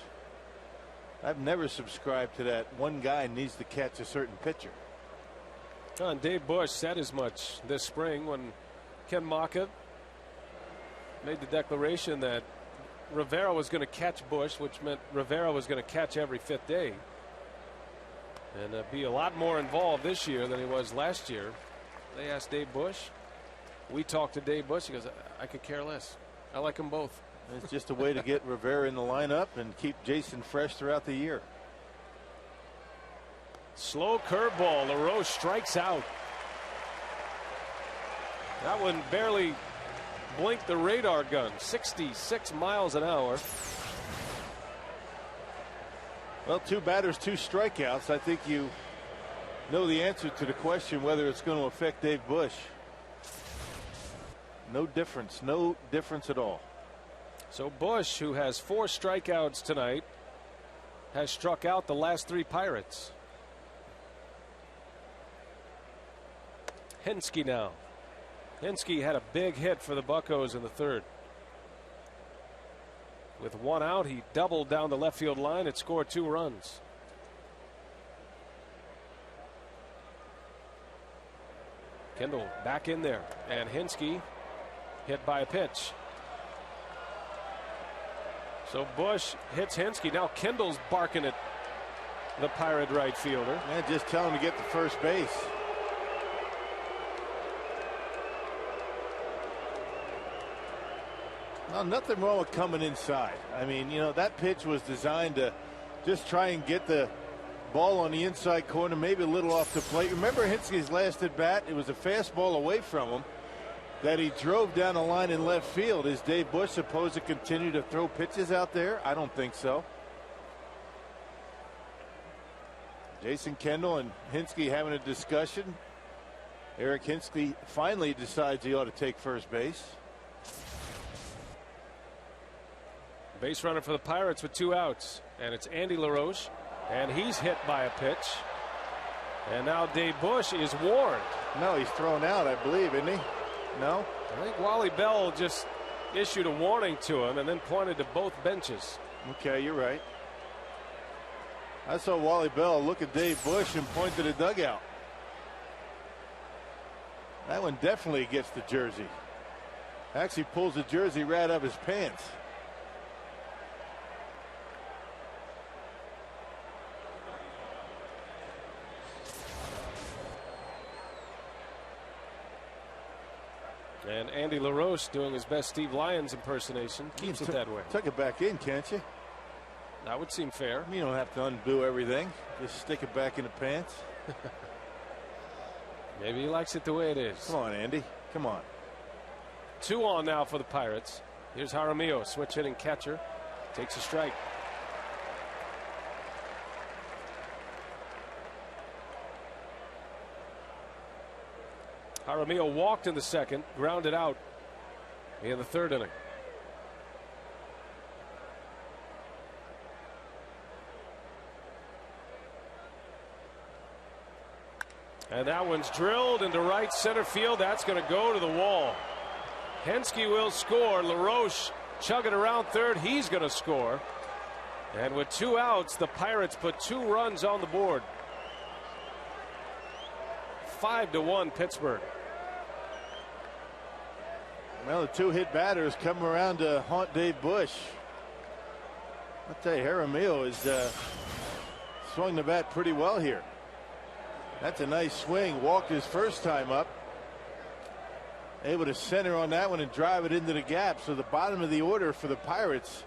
B: I've never subscribed to that one guy needs to catch a certain pitcher.
A: And Dave Bush said as much this spring when Ken Maka made the declaration that Rivera was going to catch Bush, which meant Rivera was going to catch every 5th day. And be a lot more involved this year than he was last year. They asked Dave Bush. We talked to Dave Bush. He goes, I could care less. I like them both.
B: It's just a way to get Rivera in the lineup and keep Jason fresh throughout the year.
A: Slow curveball. LaRoche strikes out. That one barely blinked the radar gun. 66 miles an hour.
B: Well, 2 batters, 2 strikeouts. I think you know the answer to the question whether it's going to affect Dave Bush. No difference. No difference at all.
A: So Bush, who has 4 strikeouts tonight, has struck out the last 3 Pirates. Henske now. Henske had a big hit for the Buccos in the 3rd. With 1 out, he doubled down the left field line and scored 2 runs. Kendall back in there, and Henske hit by a pitch. So Bush hits Henske. Now Kendall's barking at the Pirate right fielder.
B: Yeah, just tell him to get to first base. Well, nothing wrong with coming inside. I mean, you know, that pitch was designed to just try and get the ball on the inside corner, maybe a little off the plate. Remember Henske's last at bat? It was a fastball away from him that he drove down the line in left field. Is Dave Bush supposed to continue to throw pitches out there? I don't think so. Jason Kendall and Henske having a discussion. Eric Henske finally decides he ought to take first base.
A: Base runner for the Pirates with 2 outs, and it's Andy LaRoche, and he's hit by a pitch. And now Dave Bush is warned.
B: No, he's thrown out, I believe, isn't he? No?
A: I think Wally Bell just issued a warning to him and then pointed to both benches.
B: Okay, you're right. I saw Wally Bell look at Dave Bush and point to the dugout. That one definitely gets the jersey. Actually pulls the jersey right out of his pants.
A: And Andy LaRoche doing his best Steve Lyons impersonation. Keeps it that way.
B: Tuck it back in, can't you?
A: That would seem fair.
B: You don't have to undo everything. Just stick it back in the pants.
A: Maybe he likes it the way it is.
B: Come on, Andy. Come on.
A: 2 on now for the Pirates. Here's Jaramillo, switch hitting catcher. Takes a strike. Jaramillo walked in the second, grounded out in the 3rd inning. And that one's drilled into right center field. That's going to go to the wall. Henske will score. LaRoche chugging around third. He's going to score. And with 2 outs, the Pirates put 2 runs on the board. 5-1 Pittsburgh.
B: Well, the 2 hit batters come around to haunt Dave Bush. I'll tell you, Jaramillo is swung the bat pretty well here. That's a nice swing. Walked his first time up. Able to center on that one and drive it into the gap. So the bottom of the order for the Pirates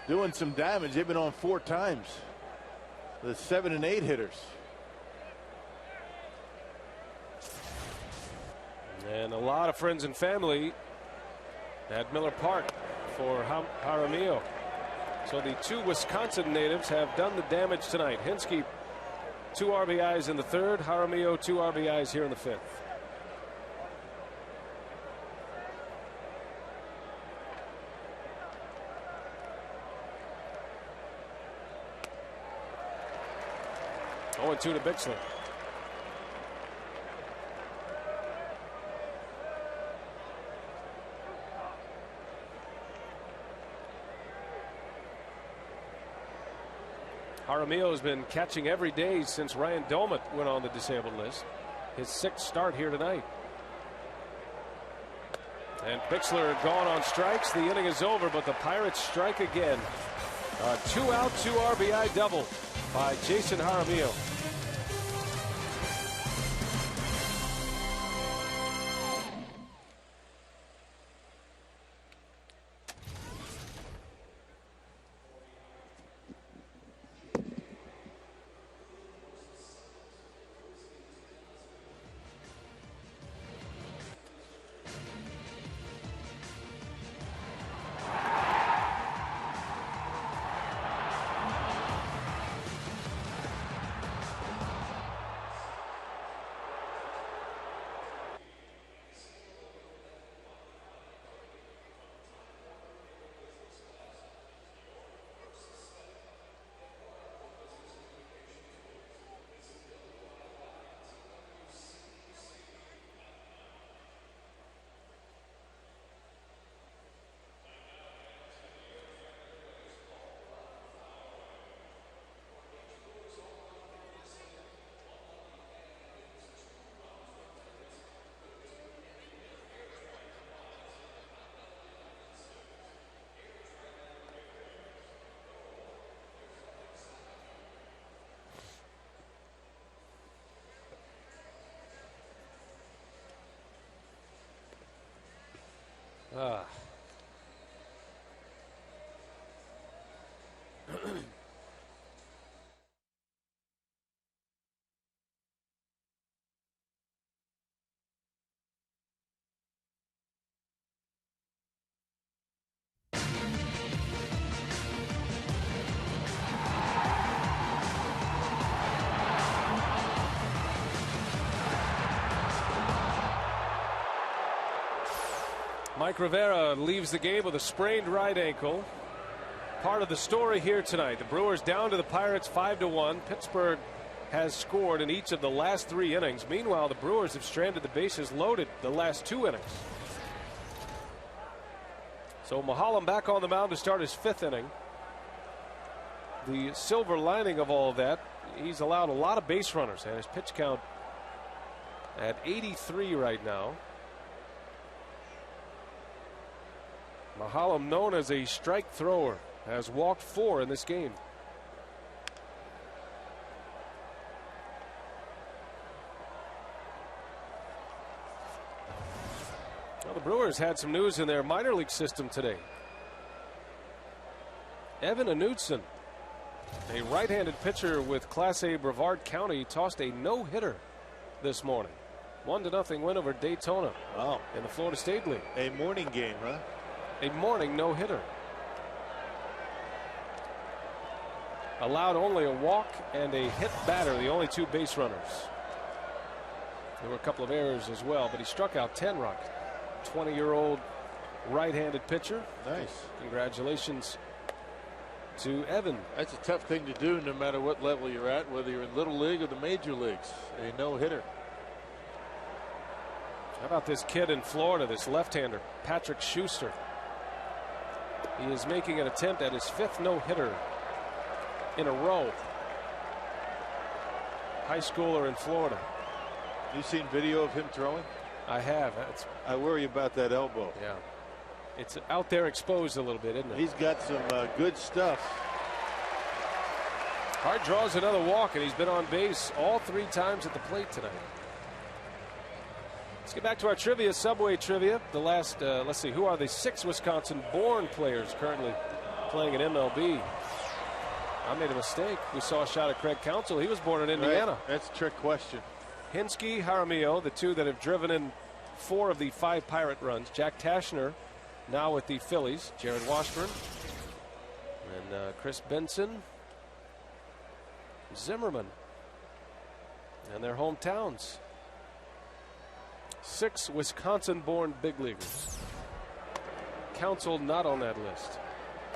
B: doing some damage. They've been on 4 times. The 7 and 8 hitters.
A: And a lot of friends and family at Miller Park for Jaramillo. So the 2 Wisconsin natives have done the damage tonight. Henske 2 RBIs in the 3rd. Jaramillo 2 RBIs here in the 5th. Oh, 2 to Bixler. Jaramillo has been catching every day since Ryan Doumit went on the disabled list. His 6th start here tonight. And Bixler gone on strikes. The inning is over, but the Pirates strike again. A 2-out, 2 RBI double by Jason Jaramillo. Mike Rivera leaves the game with a sprained right ankle. Part of the story here tonight. The Brewers down to the Pirates 5-1. Pittsburgh has scored in each of the last 3 innings. Meanwhile, the Brewers have stranded the bases loaded the last 2 innings. So Mahalam back on the mound to start his 5th inning. The silver lining of all of that, he's allowed a lot of base runners, and his pitch count at 83 right now. Mahalam, known as a strike thrower, has walked 4 in this game. Well, the Brewers had some news in their minor league system today. Evan Knudsen, a right-handed pitcher with Class A Brevard County, tossed a no-hitter this morning. 1-0 win over Daytona.
B: Wow.
A: In the Florida State League.
B: A morning game, huh?
A: A morning no-hitter. Allowed only a walk and a hit batter, the only 2 base runners. There were a couple of errors as well, but he struck out 10, Rock. 20-year-old right-handed pitcher.
B: Nice.
A: Congratulations to Evan.
B: That's a tough thing to do no matter what level you're at, whether you're in Little League or the major leagues. A no-hitter.
A: How about this kid in Florida, this left-hander, Patrick Schuster? He is making an attempt at his 5th no-hitter in a row. High schooler in Florida.
B: You seen video of him throwing?
A: I have.
B: I worry about that elbow.
A: Yeah. It's out there exposed a little bit, isn't it?
B: He's got some good stuff.
A: Hart draws another walk, and he's been on base all 3 times at the plate tonight. Let's get back to our trivia, Subway trivia. The last, let's see, who are the 6 Wisconsin-born players currently playing in MLB? I made a mistake. We saw a shot at Craig Counsell. He was born in Indiana.
B: Right. That's a trick question.
A: Hinsky, Jaramillo, the 2 that have driven in 4 of the 5 Pirate runs. Jack Tashner, now with the Phillies. Jared Washburn. And Chris Benson. Zimmerman. And their hometowns. 6 Wisconsin-born big leaguers. Counsell not on that list.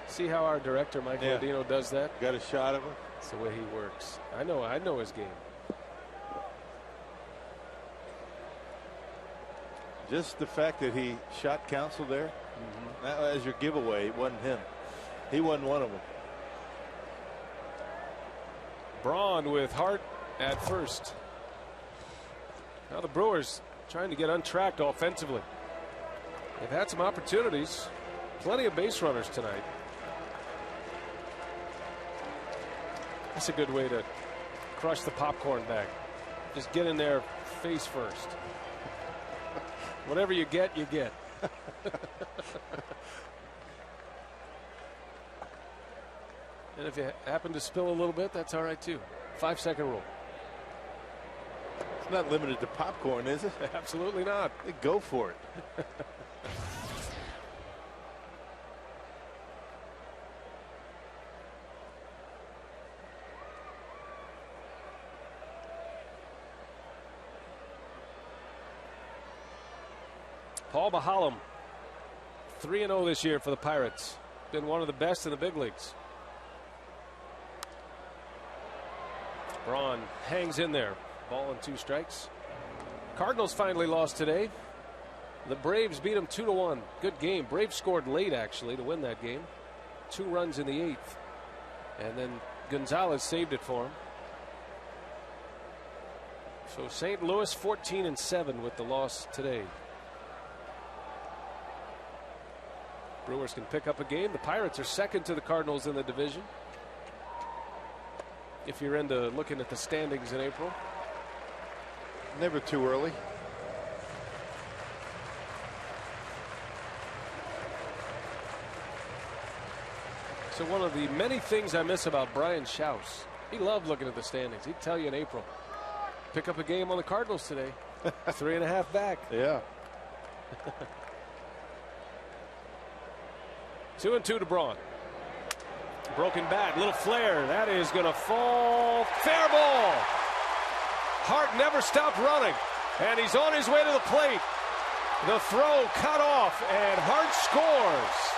A: See how our director, Mike Rodino, does that?
B: Got a shot of him?
A: That's the way he works. I know his game.
B: Just the fact that he shot Counsell there, that was your giveaway. It wasn't him. He wasn't one of them.
A: Braun with Hart at first. Now the Brewers trying to get untracked offensively. They've had some opportunities. Plenty of base runners tonight. That's a good way to crush the popcorn bag. Just get in there face first. Whatever you get, you get. And if you happen to spill a little bit, that's all right too. 5-second rule.
B: It's not limited to popcorn, is it?
A: Absolutely not.
B: Go for it.
A: Paul Mahalam, 3-0 this year for the Pirates. Been one of the best in the big leagues. Braun hangs in there. Ball and 2 strikes. Cardinals finally lost today. The Braves beat them 2-1. Good game. Braves scored late, actually, to win that game. 2 runs in the 8th. And then Gonzalez saved it for him. So St. Louis 14-7 with the loss today. Brewers can pick up a game. The Pirates are second to the Cardinals in the division. If you're into looking at the standings in April.
B: Never too early.
A: So one of the many things I miss about Brian Schaus, he loved looking at the standings. He'd tell you in April, pick up a game on the Cardinals today. 3.5 back.
B: Yeah.
A: 2-2 to Braun. Broken bat, little flare. That is going to fall. Fair ball. Hart never stopped running, and he's on his way to the plate. The throw cut off, and Hart scores.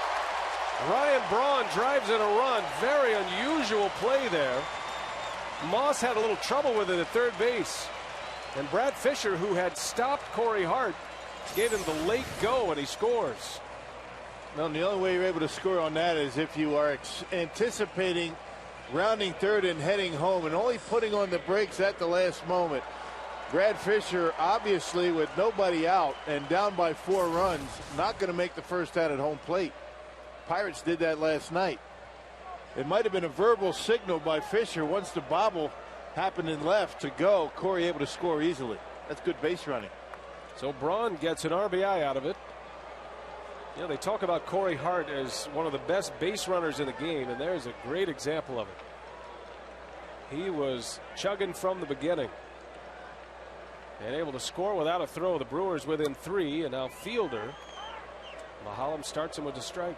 A: Ryan Braun drives in a run. Very unusual play there. Moss had a little trouble with it at third base. And Brad Fisher, who had stopped Corey Hart, gave him the late go, and he scores.
B: No, the only way you're able to score on that is if you are anticipating rounding third and heading home and only putting on the brakes at the last moment. Brad Fisher, obviously with nobody out and down by 4 runs, not going to make the first out at home plate. Pirates did that last night. It might have been a verbal signal by Fisher once the bobble happened in left to go. Corey able to score easily. That's good base running.
A: So Braun gets an RBI out of it. You know, they talk about Corey Hart as one of the best base runners in the game, and there's a great example of it. He was chugging from the beginning and able to score without a throw. The Brewers within 3, and now fielder Mahalam starts him with a strike.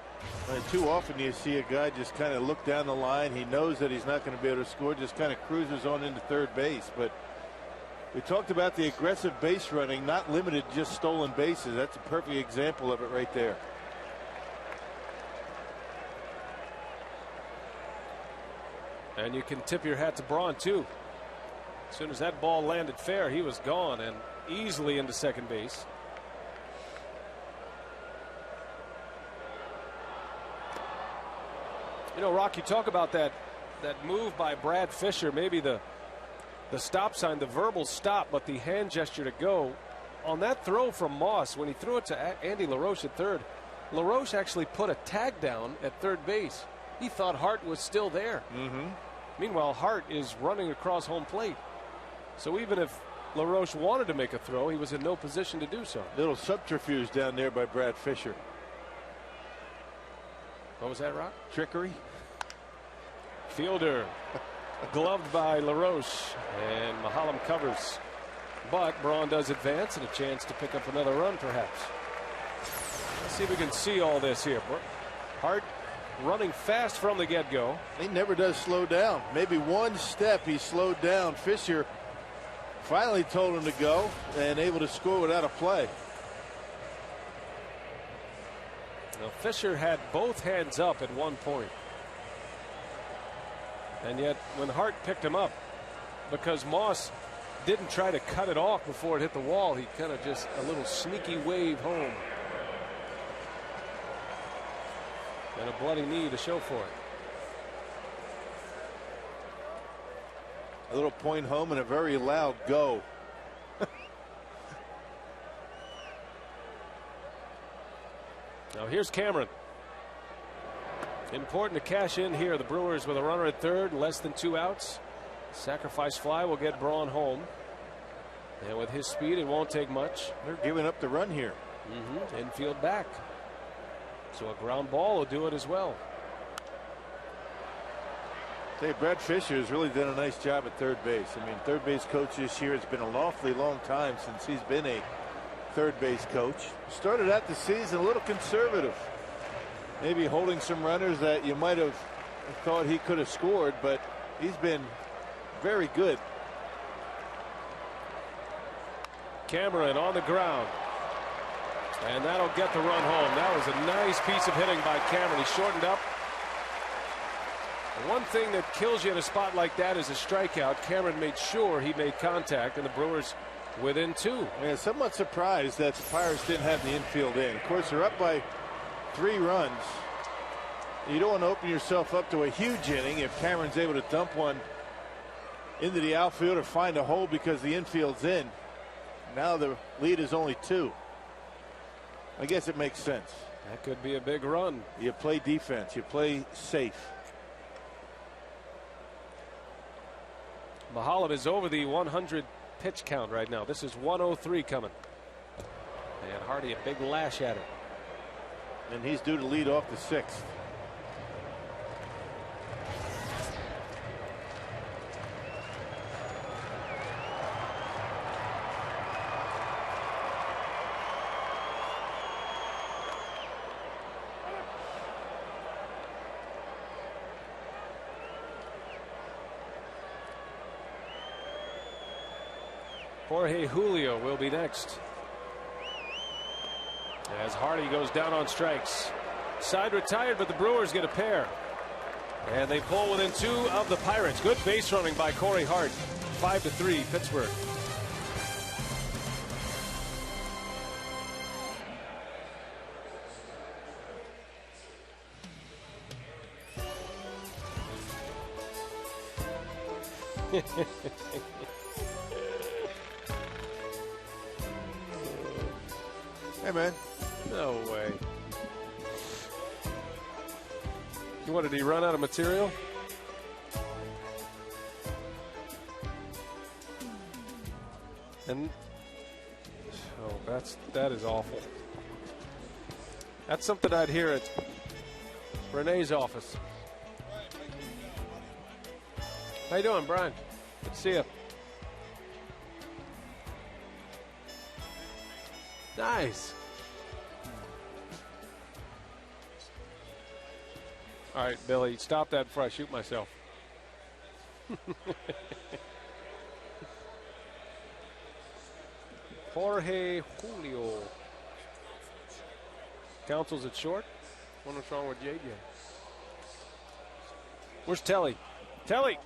B: And too often you see a guy just kind of look down the line. He knows that he's not going to be able to score, just kind of cruises on into third base. But we talked about the aggressive base running, not limited to just stolen bases. That's a perfect example of it right there.
A: And you can tip your hat to Braun too. As soon as that ball landed fair, he was gone and easily into second base. You know, Rock, you talk about that move by Brad Fisher, maybe the stop sign, the verbal stop, but the hand gesture to go. On that throw from Moss, when he threw it to Andy LaRoche at third, LaRoche actually put a tag down at third base. He thought Hart was still there. Meanwhile, Hart is running across home plate. So even if LaRoche wanted to make a throw, he was in no position to do so.
B: Little subterfuge down there by Brad Fisher.
A: What was that, Rock?
B: Trickery.
A: Fielder gloved by LaRoche, and Mahalam covers. But Braun does advance, and a chance to pick up another run, perhaps. Let's see if we can see all this here. Hart running fast from the get-go.
B: He never does slow down. Maybe one step he slowed down. Fisher finally told him to go and able to score without a play.
A: Now, Fisher had both hands up at one point. And yet, when Hart picked him up, because Moss didn't try to cut it off before it hit the wall, he kind of just a little sneaky wave home. And a bloody knee to show for it.
B: A little point home and a very loud go.
A: Now here's Cameron. Important to cash in here. The Brewers with a runner at third, less than 2 outs. Sacrifice fly will get Braun home. And with his speed, it won't take much.
B: They're giving up the run here.
A: Infield back. So a ground ball will do it as well.
B: Hey, Brad Fisher has really done a nice job at third base. I mean, third base coach this year. It's been an awfully long time since he's been a third base coach. Started out the season a little conservative. Maybe holding some runners that you might have thought he could have scored, but he's been very good.
A: Cameron on the ground. And that'll get the run home. That was a nice piece of hitting by Cameron. He shortened up. One thing that kills you in a spot like that is a strikeout. Cameron made sure he made contact, and the Brewers within 2.
B: Yeah, somewhat surprised that the Pirates didn't have the infield in. Of course, they're up by 3 runs. You don't want to open yourself up to a huge inning if Cameron's able to dump one into the outfield or find a hole because the infield's in. Now the lead is only 2. I guess it makes sense.
A: That could be a big run.
B: You play defense. You play safe.
A: Mahalam is over the 100 pitch count right now. This is 103 coming. And Hardy a big lash at it.
B: And he's due to lead off the 6th.
A: Jorge Julio will be next. As Hardy goes down on strikes. Side retired, but the Brewers get a pair. And they pull within 2 of the Pirates. Good base running by Corey Hart. 5-3 Pittsburgh.
B: Hey, man.
A: No way. What, did he run out of material? And that is awful. That's something I'd hear at Renee's office. How you doing, Brian? Good to see you. Nice. All right, Billy, stop that before I shoot myself. Jorge Julio. Council's at short. Wonder what's wrong with JJ. Where's Telly? Telly!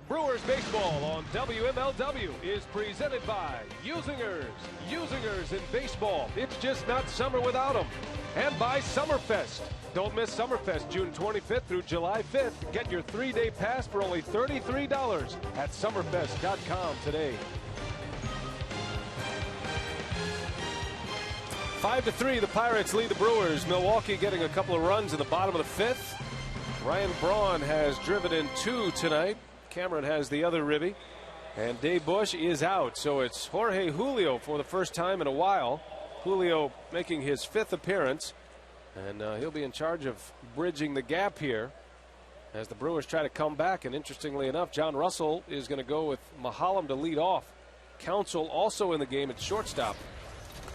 A: Brewers baseball on WMLW is presented by Usingers. Usingers in baseball. It's just not summer without them. And by Summerfest. Don't miss Summerfest June 25th through July 5th. Get your 3-day pass for only $33 at summerfest.com today. 5-3, the Pirates lead the Brewers. Milwaukee getting a couple of runs in the bottom of the 5th. Ryan Braun has driven in 2 tonight. Cameron has the other ribby, and Dave Bush is out. So it's Jorge Julio for the first time in a while. Julio making his 5th appearance, and he'll be in charge of bridging the gap here as the Brewers try to come back. And interestingly enough, John Russell is going to go with Mahalam to lead off. Counsell also in the game at shortstop.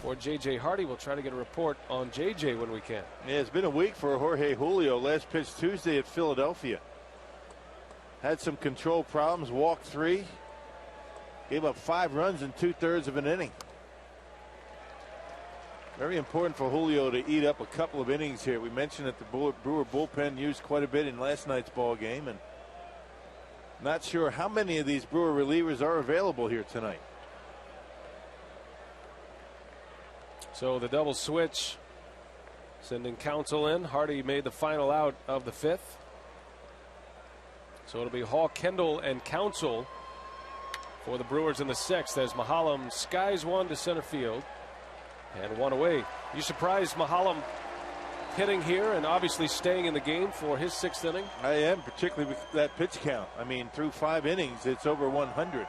A: Or J.J. Hardy. Will try to get a report on J.J. when we can.
B: Yeah, it's been a week for Jorge Julio. Last pitch Tuesday at Philadelphia. Had some control problems, walked 3, gave up 5 runs in 2/3 of an inning. Very important for Julio to eat up a couple of innings here. We mentioned that the Brewer bullpen used quite a bit in last night's ball game, and not sure how many of these Brewer relievers are available here tonight.
A: So the double switch, sending Counsell in. Hardy made the final out of the 5th. So it'll be Hall, Kendall, and Counsell for the Brewers in the 6th as Mahalam skies one to center field and 1 away. You surprised Mahalam hitting here and obviously staying in the game for his 6th inning?
B: I am, particularly with that pitch count. I mean, through 5 innings, it's over 100.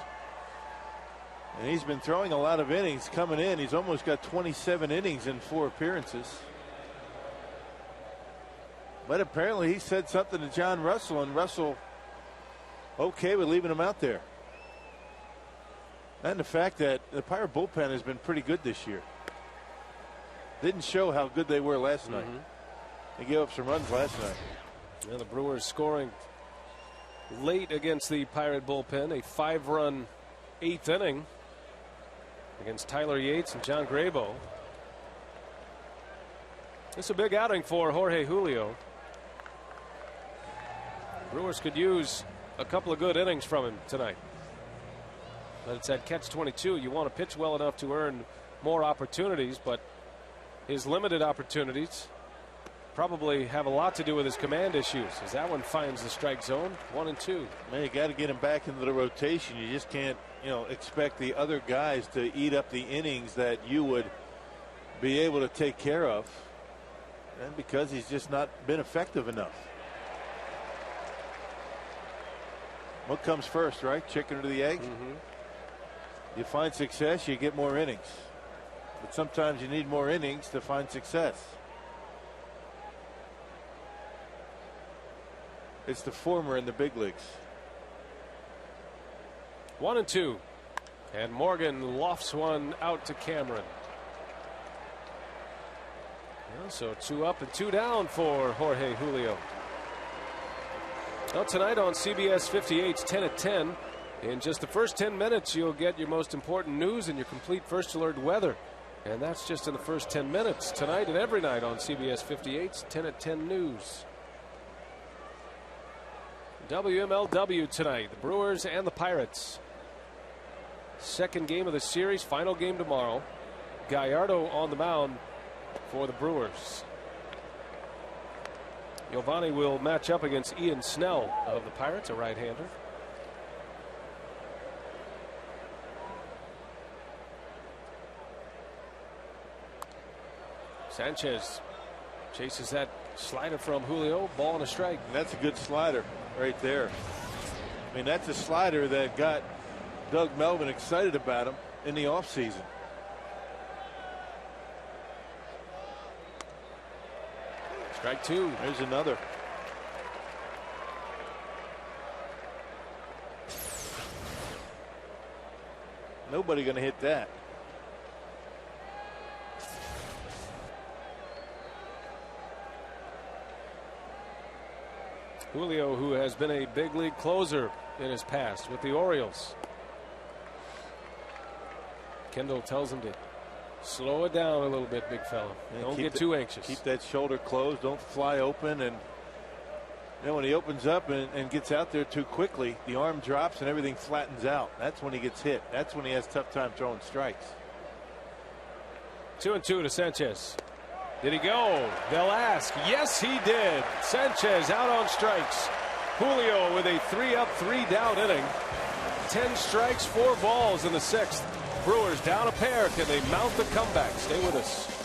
B: And he's been throwing a lot of innings coming in. He's almost got 27 innings in 4 appearances. But apparently he said something to John Russell, and Russell okay with leaving him out there. And the fact that the Pirate bullpen has been pretty good this year. Didn't show how good they were last night. They gave up some runs last night.
A: And the Brewers scoring late against the Pirate bullpen. A 5-run 8th inning against Tyler Yates and John Grabo. It's a big outing for Jorge Julio. Brewers could use a couple of good innings from him tonight. But it's that catch-22. You want to pitch well enough to earn more opportunities, but his limited opportunities probably have a lot to do with his command issues, as that one finds the strike zone. 1-2.
B: Man, you got to get him back into the rotation. You just can't, expect the other guys to eat up the innings that you would be able to take care of. And because he's just not been effective enough. What comes first, right? Chicken or the egg? You find success, you get more innings. But sometimes you need more innings to find success. It's the former in the big leagues.
A: 1-2. And Morgan lofts one out to Cameron. Yeah, so 2 up and 2 down for Jorge Julio. Well, tonight on CBS 58's 10 at 10. In just the first 10 minutes, you'll get your most important news and your complete first alert weather. And that's just in the first 10 minutes. Tonight and every night on CBS 58's 10 at 10 news. WMLW tonight, the Brewers and the Pirates. Second game of the series, final game tomorrow. Gallardo on the mound for the Brewers. Giovanni will match up against Ian Snell of the Pirates, a right-hander. Sanchez chases that slider from Julio. Ball and a strike.
B: And that's a good slider right there. I mean, that's a slider that got Doug Melvin excited about him in the offseason.
A: Strike 2.
B: There's another. Nobody going to hit that.
A: Julio, who has been a big league closer in his past with the Orioles. Kendall tells him to slow it down a little bit, big fella. Don't get too anxious.
B: Keep that shoulder closed. Don't fly open. And then when he opens up and gets out there too quickly, the arm drops and everything flattens out. That's when he gets hit. That's when he has a tough time throwing strikes.
A: 2-2 to Sanchez. Did he go? They'll ask. Yes, he did. Sanchez out on strikes. Julio with a 3-up, 3-down inning. 10 strikes, 4 balls in the 6th. Brewers down a pair. Can they mount the comeback? Stay with us.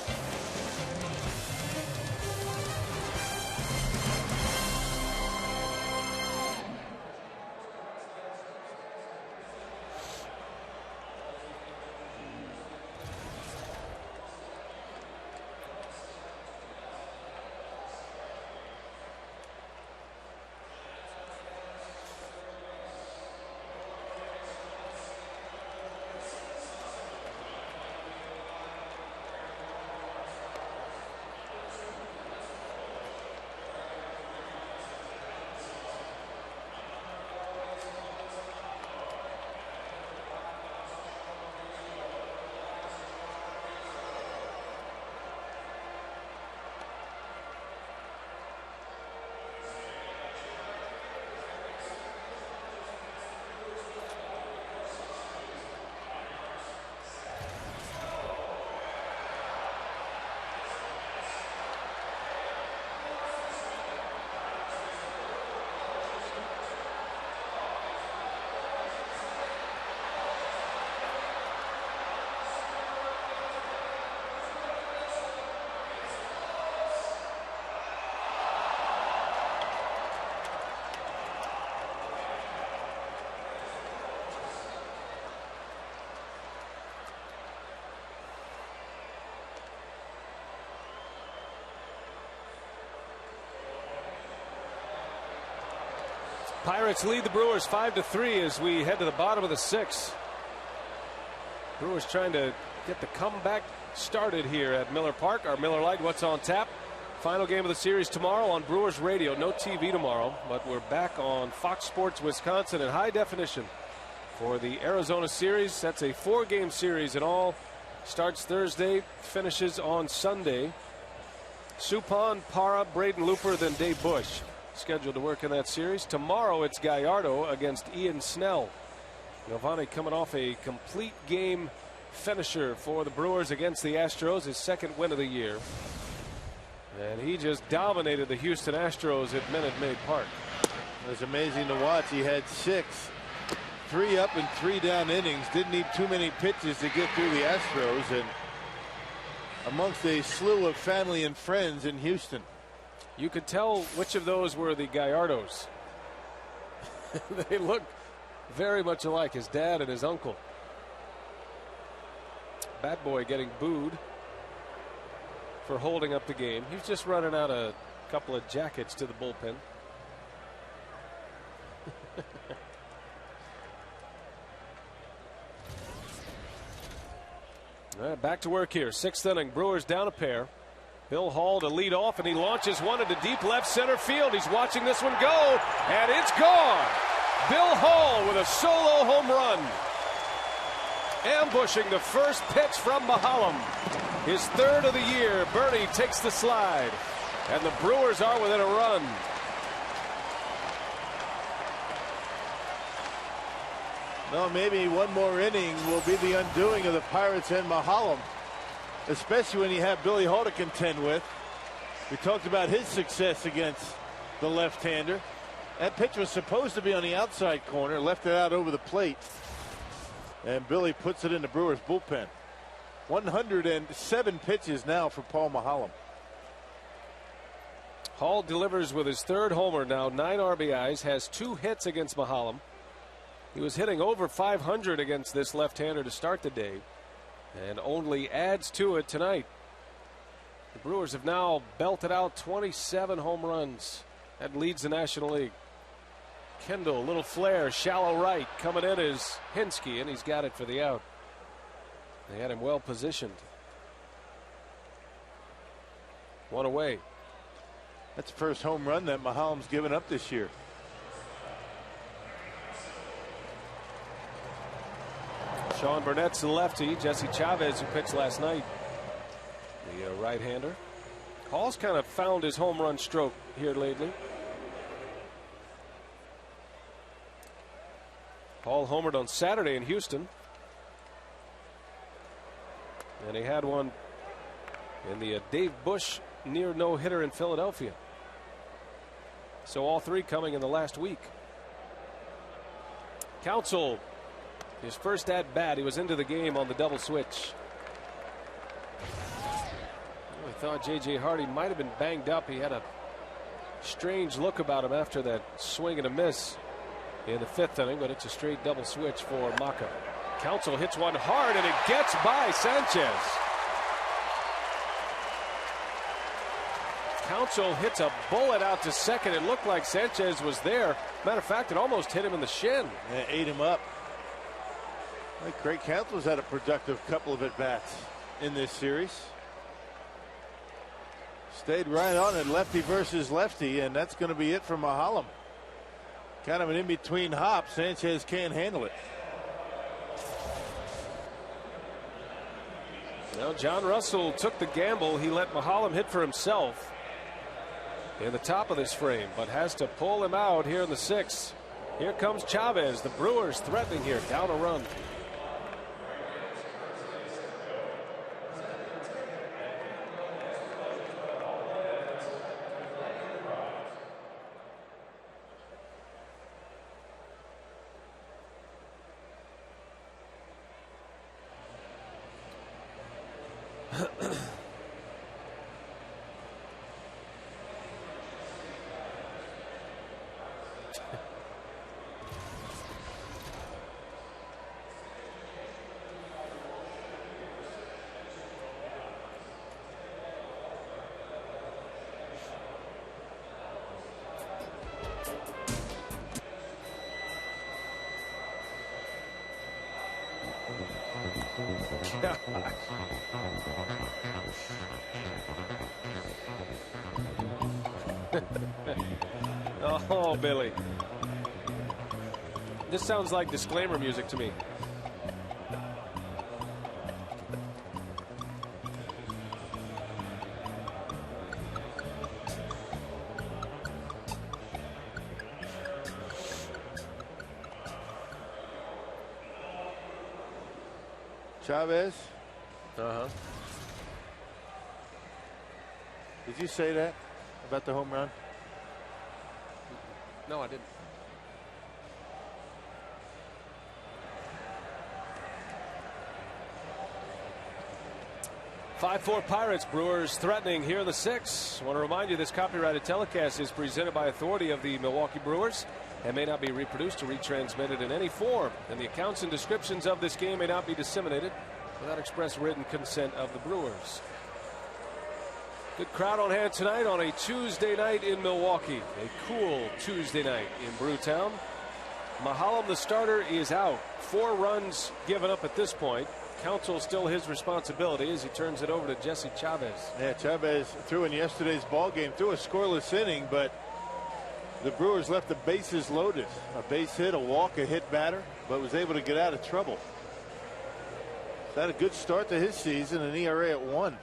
A: Pirates lead the Brewers 5-3 as we head to the bottom of the 6th. Brewers trying to get the comeback started here at Miller Park. Our Miller Lite, what's on tap? Final game of the series tomorrow on Brewers Radio. No TV tomorrow, but we're back on Fox Sports Wisconsin in high definition for the Arizona series. That's a 4-game series in all. Starts Thursday, finishes on Sunday. Suppan, Parra, Braden Looper, then Dave Bush scheduled to work in that series. Tomorrow it's Gallardo against Ian Snell. Giovanni coming off a complete game finisher for the Brewers against the Astros, his 2nd win of the year. And he just dominated the Houston Astros at Minute Maid Park.
B: It was amazing to watch. He had 6 3-up and 3-down innings. Didn't need too many pitches to get through the Astros, and amongst a slew of family and friends in Houston.
A: You could tell which of those were the Gallardos. They look very much alike, his dad and his uncle. Bat Boy getting booed for holding up the game. He's just running out a couple of jackets to the bullpen. All right, back to work here. 6th inning. Brewers down a pair. Bill Hall to lead off, and he launches one into deep left center field. He's watching this one go, and it's gone. Bill Hall with a solo home run. Ambushing the first pitch from Mahalam. His 3rd of the year. Bernie takes the slide, and the Brewers are within a run.
B: No, maybe one more inning will be the undoing of the Pirates and Mahalam, especially when you have Billy Hall to contend with. We talked about his success against the left-hander. That pitch was supposed to be on the outside corner, left it out over the plate, and Billy puts it in the Brewers bullpen. 107 pitches now for Paul Mahalam.
A: Hall delivers with his 3rd homer now, 9 RBIs, has 2 hits against Mahalam. He was hitting over 500 against this left-hander to start the day, and only adds to it tonight. The Brewers have now belted out 27 home runs. That leads the National League. Kendall, little flare, shallow right. Coming in is Hinsky, and he's got it for the out. They had him well positioned. 1 away.
B: That's the first home run that Mahalam's given up this year.
A: Sean Burnett's the lefty. Jesse Chavez, who pitched last night, the right-hander. Hall's kind of found his home run stroke here lately. Hall homered on Saturday in Houston, and he had one in the Dave Bush near no-hitter in Philadelphia. So all 3 coming in the last week. Counsell, his first at bat, he was into the game on the double switch. I thought J.J. Hardy might have been banged up. He had a strange look about him after that swing and a miss in the 5th inning, but it's a straight double switch for Maka. Counsell hits one hard, and it gets by Sanchez. Counsell hits a bullet out to second. It looked like Sanchez was there. Matter of fact, it almost hit him in the shin.
B: It ate him up. Like Craig Counsell's had a productive couple of at-bats in this series. Stayed right on it, lefty versus lefty, and that's going to be it for Mahalam. Kind of an in-between hop. Sanchez can't handle it.
A: Now John Russell took the gamble. He let Mahalam hit for himself in the top of this frame, but has to pull him out here in the 6th. Here comes Chavez. The Brewers threatening here, down a run. Oh, Billy. This sounds like disclaimer music to me.
B: Chavez.
A: Uh-huh.
B: Did you say that about the home run?
A: No, I didn't. "5-4 Pirates, Brewers threatening here in the 6th. I want to remind you this copyrighted telecast is presented by authority of the Milwaukee Brewers. and may not be reproduced or retransmitted in any form, and the accounts and descriptions of this game may not be disseminated without express written consent of the Brewers. Good crowd on hand tonight on a Tuesday night in Milwaukee. A cool Tuesday night in Brewtown. Mahalem, the starter, is out. 4 runs given up at this point. Counsell still his responsibility as he turns it over to Jesse Chavez.
B: Yeah, Chavez threw in yesterday's ball game, threw a scoreless inning, but the Brewers left the bases loaded. A base hit, a walk, a hit batter, but was able to get out of trouble. He's had a good start to his season, an ERA at 1.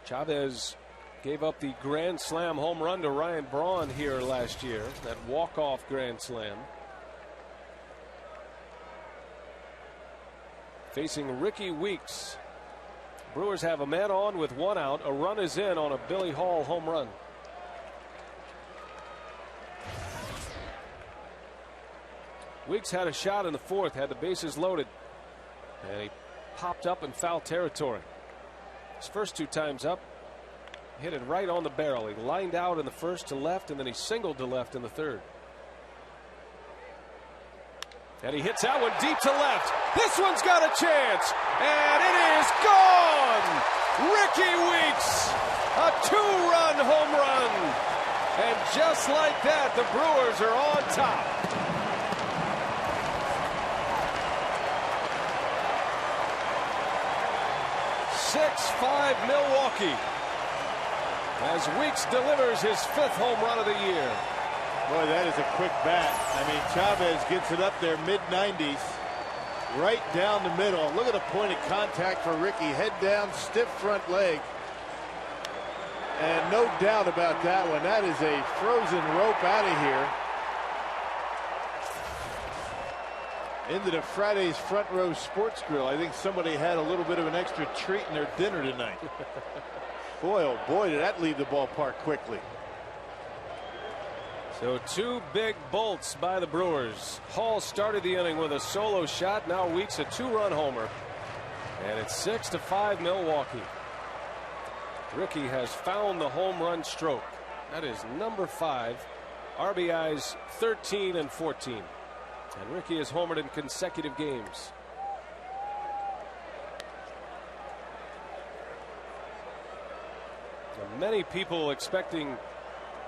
A: Chavez gave up the grand slam home run to Ryan Braun here last year, that walk-off grand slam. Facing Ricky Weeks. Brewers have a man on with 1 out. A run is in on a Billy Hall home run. Weeks had a shot in the 4th, had the bases loaded, and he popped up in foul territory. His first 2 times up, hit it right on the barrel. He lined out in the 1st to left, and then he singled to left in the 3rd. And he hits that one deep to left. This one's got a chance, and it is gone! Ricky Weeks, a 2-run home run. And just like that, the Brewers are on top. "6-5 Milwaukee" as Weeks delivers his 5th home run of the year.
B: Boy, that is a quick bat. I mean, Chavez gets it up there mid-90s, right down the middle. Look at the point of contact for Ricky. Head down, stiff front leg. And no doubt about that one. That is a frozen rope out of here. Into the Friday's Front Row Sports Grill. I think somebody had a little bit of an extra treat in their dinner tonight. Boy, oh boy, did that leave the ballpark quickly.
A: So 2 big bolts by the Brewers. Hall started the inning with a solo shot. Now Weeks a 2-run homer. And it's 6-5 Milwaukee. Ricky has found the home run stroke. That is number 5. RBIs 13 and 14. And Ricky has homered in consecutive games. And many people expecting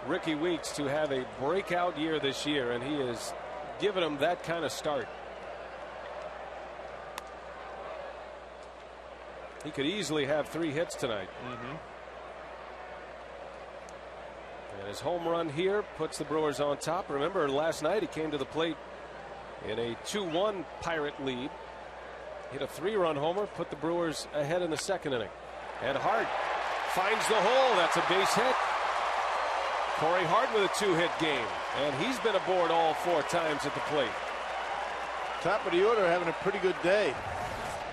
A: Ricky Weeks to have a breakout year this year, and he has given him that kind of start. He could easily have 3 hits tonight. And his home run here puts the Brewers on top. Remember, last night he came to the plate in a 2-1 Pirate lead. Hit a 3-run homer, put the Brewers ahead in the 2nd inning. And Hart finds the hole. That's a base hit. Corey Hart with a 2-hit game, and he's been aboard all 4 times at the plate.
B: Top of the order having a pretty good day.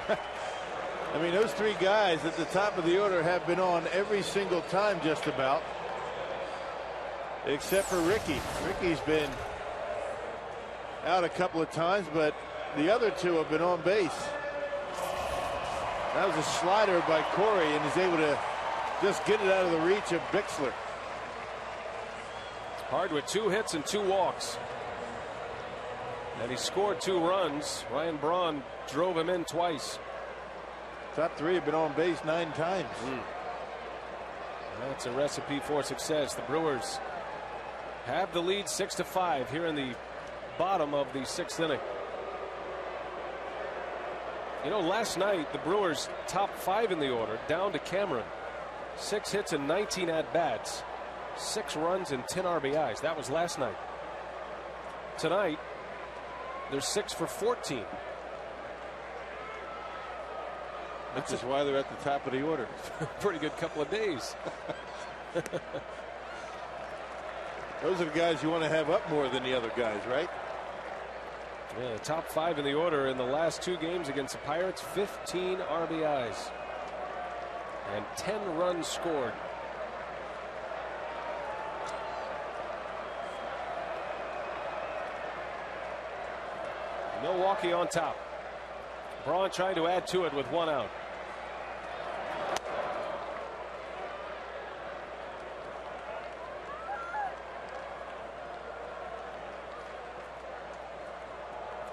B: I mean, those 3 guys at the top of the order have been on every single time just about, except for Ricky. Ricky's been out a couple of times, but the other 2 have been on base. That was a slider by Corey, and he's able to just get it out of the reach of Bixler.
A: Hard with 2 hits and 2 walks. And he scored 2 runs. Ryan Braun drove him in twice.
B: Top 3 have been on base 9 times.
A: That's a recipe for success. The Brewers have the lead 6-5 here in the bottom of the 6th inning. You know, last night the Brewers top 5 in the order down to Cameron. 6 hits and 19 at-bats. 6 runs and 10 RBIs. That was last night. Tonight, they're 6 for 14.
B: Which is why they're at the top of the order.
A: Pretty good couple of days.
B: Those are the guys you want to have up more than the other guys, right?
A: Yeah, the top 5 in the order in the last 2 games against the Pirates. 15 RBIs and 10 runs scored. Milwaukee on top. Braun trying to add to it with 1 out.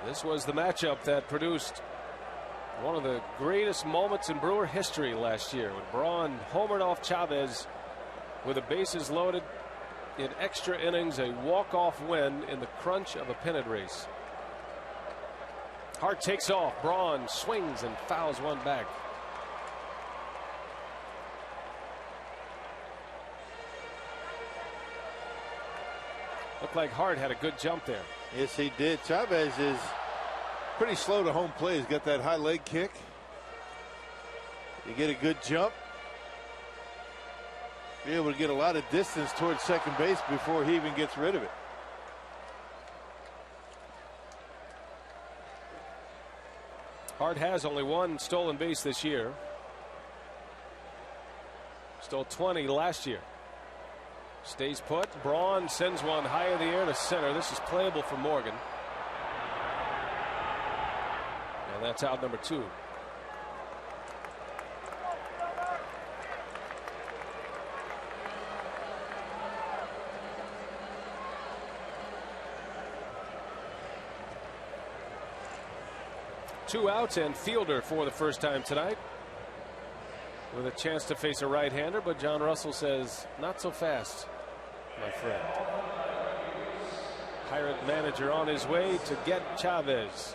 A: This was the matchup that produced one of the greatest moments in Brewer history last year when Braun homered off Chavez with the bases loaded in extra innings, a walk-off win in the crunch of a pennant race. Hart takes off. Braun swings and fouls one back. Looked like Hart had a good jump there.
B: Yes, he did. Chavez is pretty slow to home plate. He's got that high leg kick. You get a good jump. Be able to get a lot of distance towards second base before he even gets rid of it.
A: Hart has only one stolen base this year. Stole 20 last year. Stays put. Braun sends one high in the air to center. This is playable for Morgan. And that's out number 2. Two outs and Fielder for the first time tonight, with a chance to face a right-hander, but John Russell says not so fast, my friend. Pirate manager on his way to get Chavez.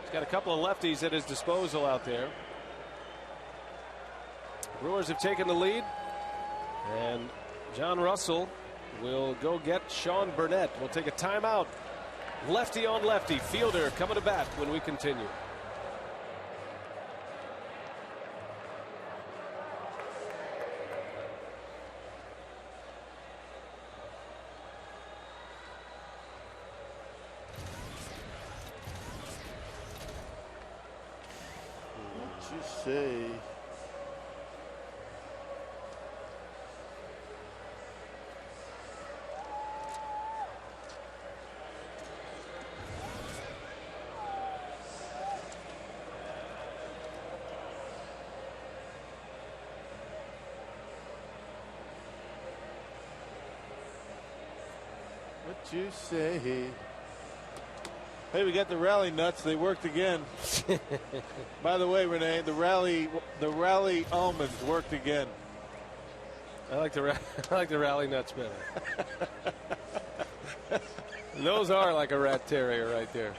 A: He's got a couple of lefties at his disposal out there. Brewers have taken the lead, and John Russell will go get Sean Burnett. We'll take a timeout. Lefty on lefty. Fielder coming to bat when we continue.
B: What'd you say? What you say? Hey, we got the rally nuts. They worked again. By the way, Renee, the rally almonds worked again.
A: I like the rally nuts better. Those are like a rat terrier right there.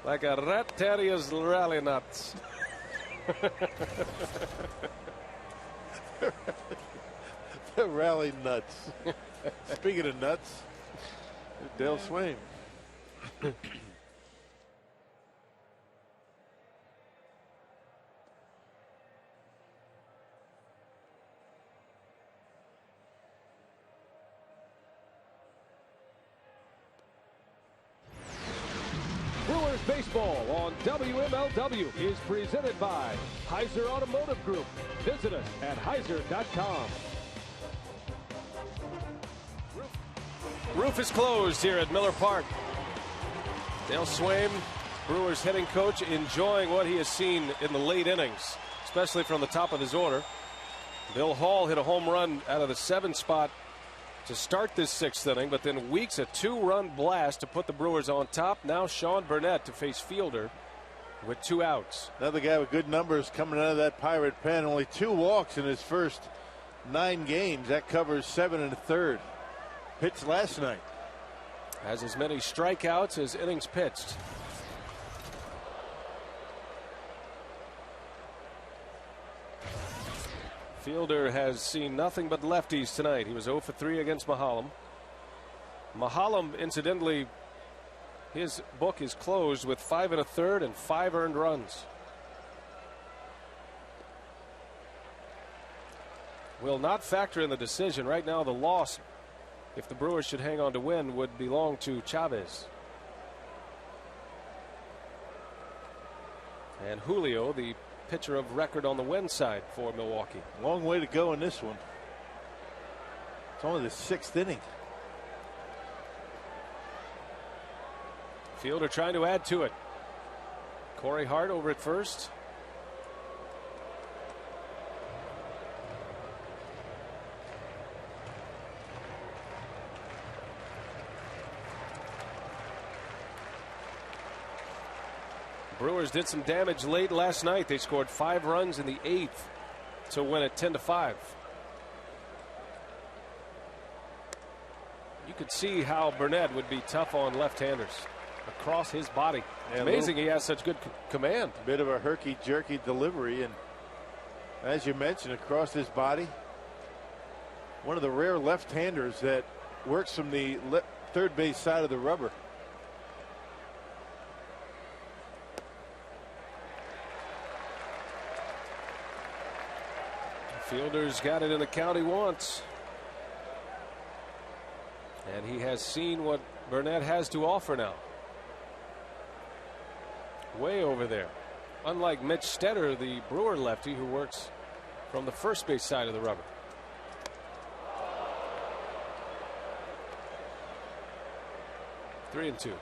A: Like a rat terrier's rally nuts.
B: The rally nuts. Speaking of nuts, Dale Swain.
D: Brewers baseball on WMLW is presented by Heiser Automotive Group. Visit us at heiser.com.
A: Roof is closed here at Miller Park. Dale Swain, Brewers hitting coach, enjoying what he has seen in the late innings, especially from the top of his order. Bill Hall hit a home run out of the 7th spot to start this 6th inning, but then Weeks a 2-run blast to put the Brewers on top. Now Sean Burnett to face Fielder with 2 outs.
B: Another guy with good numbers coming out of that Pirate pen. Only 2 walks in his first 9 games. That covers 7 1/3. Pitched last night.
A: Has as many strikeouts as innings pitched. Fielder has seen nothing but lefties tonight. He was 0 for 3 against Mahalem. Mahalem, incidentally, his book is closed with 5 1/3 and 5 earned runs. Will not factor in the decision. Right now, the loss, if the Brewers should hang on to win, would belong to Chavez. And Julio, the pitcher of record on the win side for Milwaukee.
B: Long way to go in this one. It's only the 6th inning.
A: Fielder trying to add to it. Corey Hart over at first. Brewers did some damage late last night. They scored 5 runs in the 8th to win it 10-5. You could see how Burnett would be tough on left-handers across his body.
B: Yeah,
A: amazing he has such good command.
B: Bit of a herky-jerky delivery, and as you mentioned, across his body. One of the rare left-handers that works from the third base side of the rubber.
A: Fielder's got it in the count he wants. And he has seen what Burnett has to offer now. Way over there. Unlike Mitch Stetter, the Brewer lefty who works from the first base side of the rubber. Three and 2.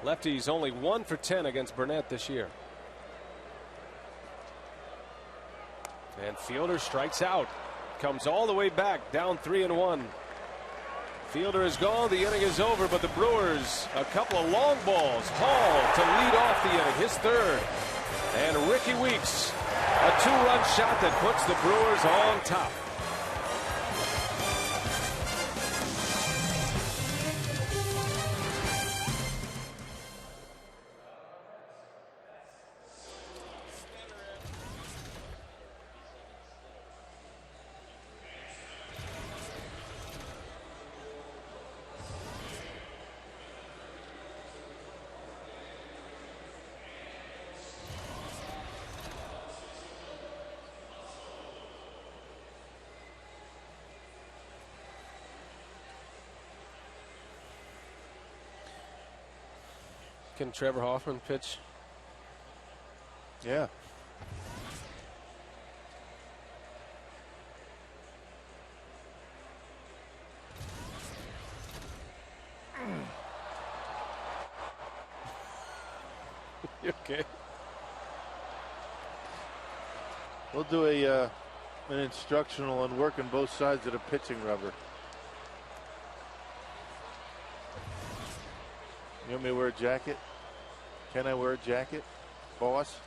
A: Lefty's only 1 for 10 against Burnett this year. And Fielder strikes out. Comes all the way back, down 3-1. Fielder is gone. The inning is over, but the Brewers, a couple of long balls. Hall to lead off the inning, his third. And Ricky Weeks, a 2-run shot that puts the Brewers on top. Can Trevor Hoffman pitch?
B: Yeah.
A: You okay?
B: We'll do an instructional on working both sides of the pitching rubber. You want me to wear a jacket? Can I wear a jacket, boss?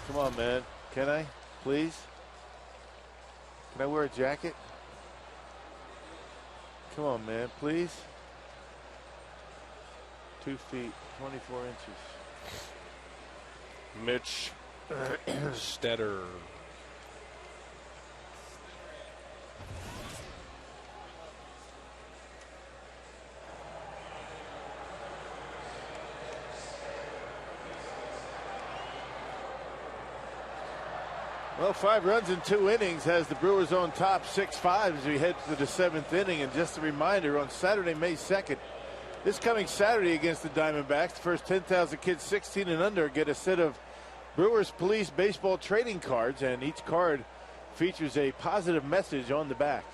B: Come on, man. Can I? Please? Can I wear a jacket? Come on, man. Please? 2 feet, 24 inches.
A: Mitch Stetter.
B: Well, 5 runs in 2 innings has the Brewers on top 6-5 as we head to the 7th inning. And just a reminder, on Saturday, May 2nd, this coming Saturday against the Diamondbacks, the first 10,000 kids 16 and under get a set of Brewers Police baseball trading cards, and each card features a positive message on the back.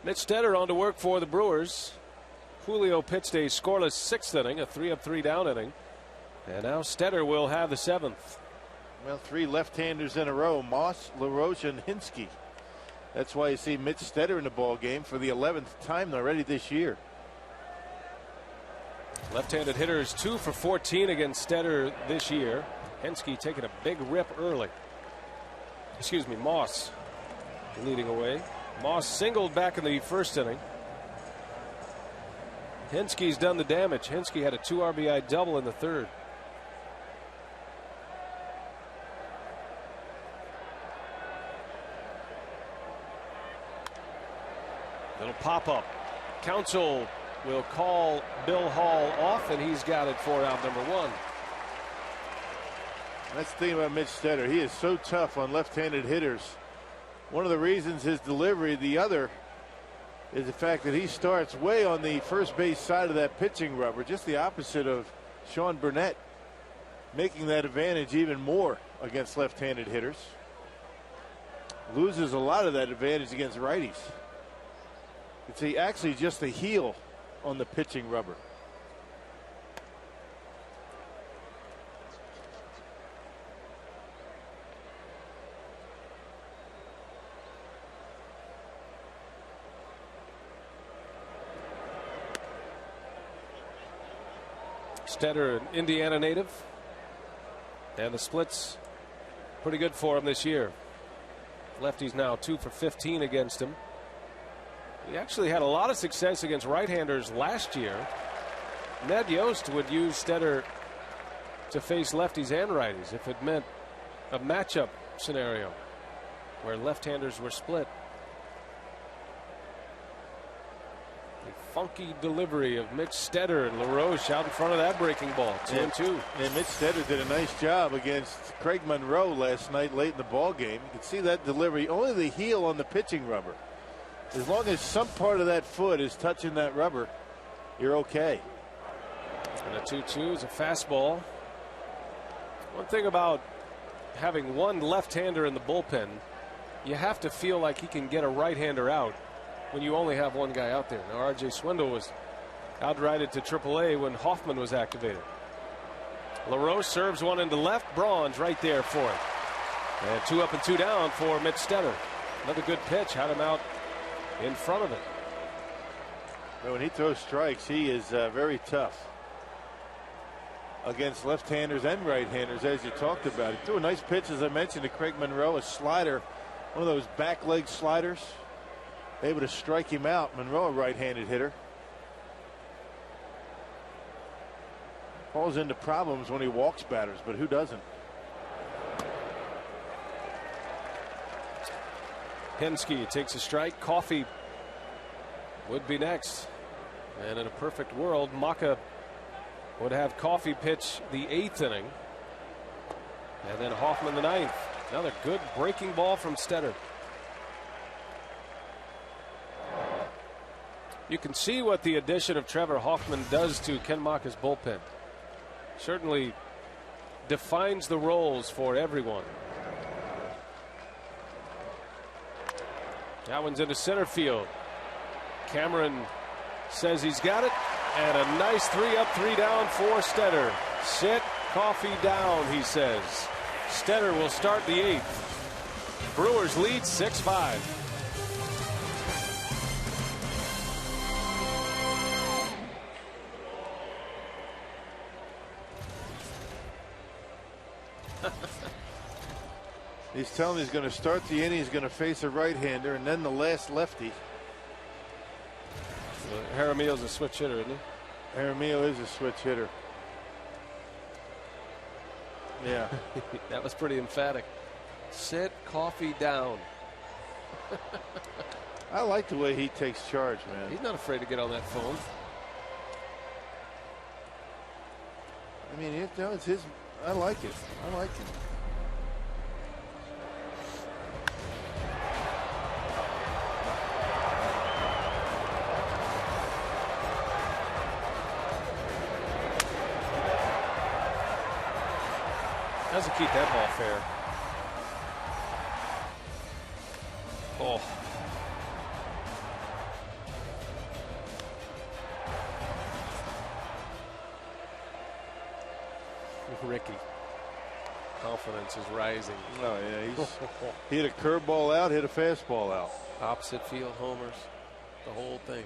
A: Mitch Stetter on to work for the Brewers. Julio pitched a scoreless 6th inning, a 3-up, 3-down inning. And now Stetter will have the 7th.
B: Well, 3 left-handers in a row, Moss, LaRoche, and Hinsky. That's why you see Mitch Stetter in the ball game for the 11th time already this year.
A: Left-handed hitters 2 for 14 against Stetter this year. Hinsky taking a big rip early. Excuse me, Moss leading away. Moss singled back in the 1st inning. Hinsky's done the damage. Hinsky had a 2 RBI double in the 3rd. Little pop-up. Counsell will call Bill Hall off, and he's got it for out number 1.
B: That's the thing about Mitch Stetter. He is so tough on left-handed hitters. One of the reasons his delivery, the other, is the fact that he starts way on the first base side of that pitching rubber, just the opposite of Sean Burnett, making that advantage even more against left-handed hitters. Loses a lot of that advantage against righties. It's actually just a heel on the pitching rubber.
A: Stetter, an Indiana native, and the splits pretty good for him this year. Lefty's now 2 for 15 against him. He actually had a lot of success against right-handers last year. Ned Yost would use Stetter to face lefties and righties if it meant a matchup scenario where left-handers were split. The funky delivery of Mitch Stetter, and LaRoche out in front of that breaking ball. 2-2.
B: And Mitch Stetter did a nice job against Craig Monroe last night late in the ball game. You can see that delivery, only the heel on the pitching rubber. As long as some part of that foot is touching that rubber, you're okay.
A: And a 2-2 is a fastball. One thing about having one left-hander in the bullpen, you have to feel like he can get a right-hander out when you only have one guy out there. Now, R.J. Swindle was outrighted to AAA when Hoffman was activated. LaRoche serves one into left. Braun's right there for it. And 2 up and 2 down for Mitch Stetter. Another good pitch. Had him out in front of it.
B: But when he throws strikes, he is very tough against left-handers and right-handers, as you talked about. He threw a nice pitch, as I mentioned, to Craig Monroe, a slider, one of those back leg sliders. Able to strike him out. Monroe, a right-handed hitter. Falls into problems when he walks batters, but who doesn't?
A: Henske takes a strike. Coffey would be next. And in a perfect world, Maka would have Coffey pitch the 8th inning. And then Hoffman the 9th. Another good breaking ball from Stetter. You can see what the addition of Trevor Hoffman does to Ken Maka's bullpen. Certainly defines the roles for everyone. That one's into center field. Cameron says he's got it, and a nice 3 up, 3 down for Stetter. Sit Coffey down, he says. Stetter will start the 8th. Brewers lead 6-5.
B: He's telling he's going to start the inning. He's going to face a right-hander and then the last lefty.
A: Jaramillo's a switch hitter, isn't he?
B: Jaramillo is a switch hitter. Yeah.
A: That was pretty emphatic. Sit Coffey down.
B: I like the way he takes charge, man.
A: He's not afraid to get on that phone.
B: I mean, it's his. I like it. I like it.
A: Doesn't keep that ball fair. Oh. Ricky. Confidence is rising.
B: Oh, yeah. He hit a curveball out, hit a fastball out.
A: Opposite field homers. The whole thing.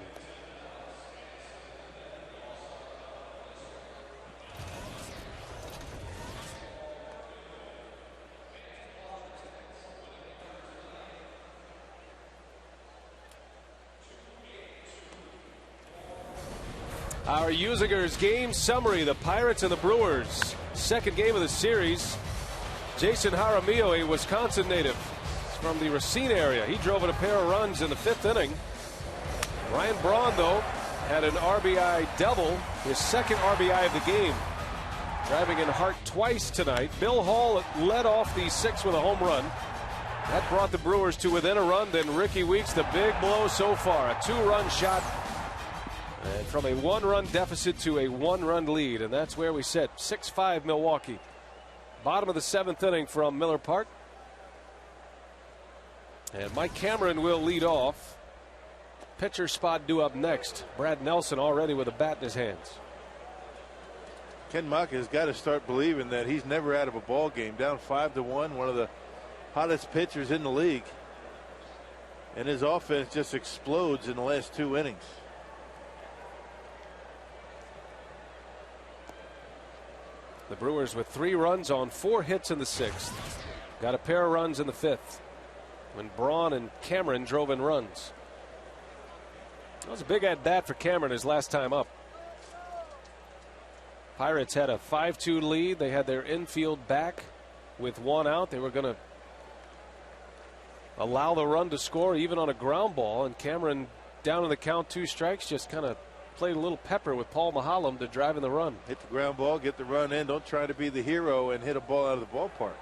A: Our Usigers game summary. The Pirates and the Brewers. Second game of the series. Jason Jaramillo, a Wisconsin native from the Racine area. He drove in a pair of runs in the 5th inning. Ryan Braun, though, had an RBI double, his second RBI of the game. Driving in Hart twice tonight. Bill Hall led off the 6th with a home run. That brought the Brewers to within a run. Then Ricky Weeks, the big blow so far. A 2-run shot. And from a 1-run deficit to a 1-run lead. And that's where we sit. 6-5 Milwaukee. Bottom of the 7th inning from Miller Park. And Mike Cameron will lead off. Pitcher spot due up next. Brad Nelson already with a bat in his hands.
B: Ken Maka has got to start believing that he's never out of a ball game. Down 5-1, one of the hottest pitchers in the league. And his offense just explodes in the last 2 innings.
A: The Brewers with 3 runs on 4 hits in the 6th. Got a pair of runs in the 5th when Braun and Cameron drove in runs. That was a big at bat for Cameron his last time up. Pirates had a 5-2 lead. They had their infield back with 1 out. They were going to allow the run to score even on a ground ball, and Cameron, down in the count, 2 strikes, just kind of played a little pepper with Paul Mahalem to drive in the run.
B: Hit the ground ball, get the run in. Don't try to be the hero and hit a ball out of the ballpark.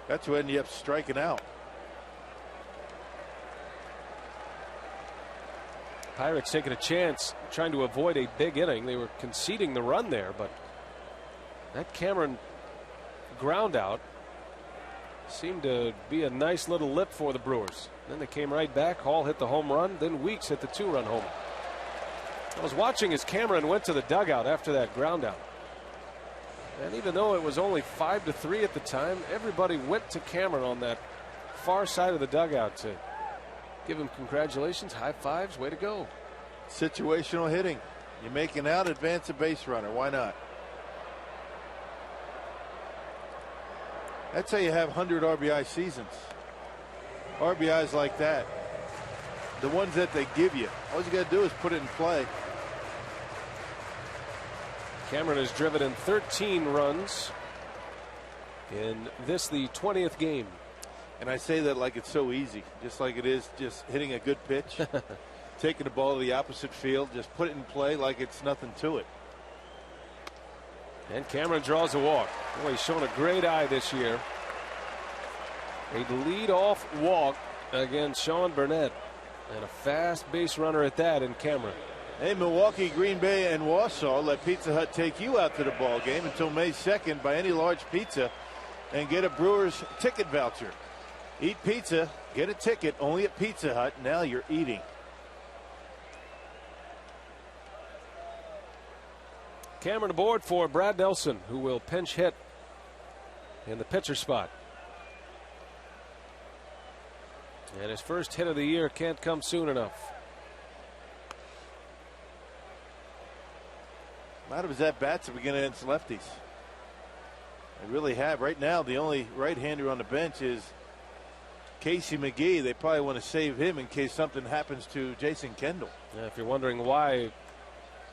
B: That's when you end up striking out.
A: Pirates taking a chance, trying to avoid a big inning. They were conceding the run there, but that Cameron ground out seemed to be a nice little lip for the Brewers. Then they came right back. Hall hit the home run. Then Weeks hit the 2-run homer. I was watching as Cameron went to the dugout after that ground out. And even though it was only 5-3 at the time, everybody went to Cameron on that far side of the dugout to give him congratulations, high fives, way to go.
B: Situational hitting. You make an out, advance a base runner. Why not? That's how you have 100 RBI seasons. RBIs like that. The ones that they give you. All you got to do is put it in play.
A: Cameron has driven in 13 runs in this, the 20th game.
B: And I say that like it's so easy, just like it is just hitting a good pitch, taking the ball to the opposite field, just put it in play like it's nothing to it.
A: And Cameron draws a walk. Boy, he's shown a great eye this year. A lead-off walk against Sean Burnett, and a fast base runner at that in Cameron.
B: Hey, Milwaukee, Green Bay, and Wausau, let Pizza Hut take you out to the ball game until May 2nd. Buy any large pizza and get a Brewers ticket voucher. Eat pizza, get a ticket only at Pizza Hut. Now you're eating.
A: Cameron aboard for Brad Nelson, who will pinch hit in the pitcher spot. And his first hit of the year can't come soon enough.
B: A lot of his at-bats have been against lefties. They really have. Right now, the only right-hander on the bench is Casey McGee. They probably want to save him in case something happens to Jason Kendall.
A: Yeah, if you're wondering why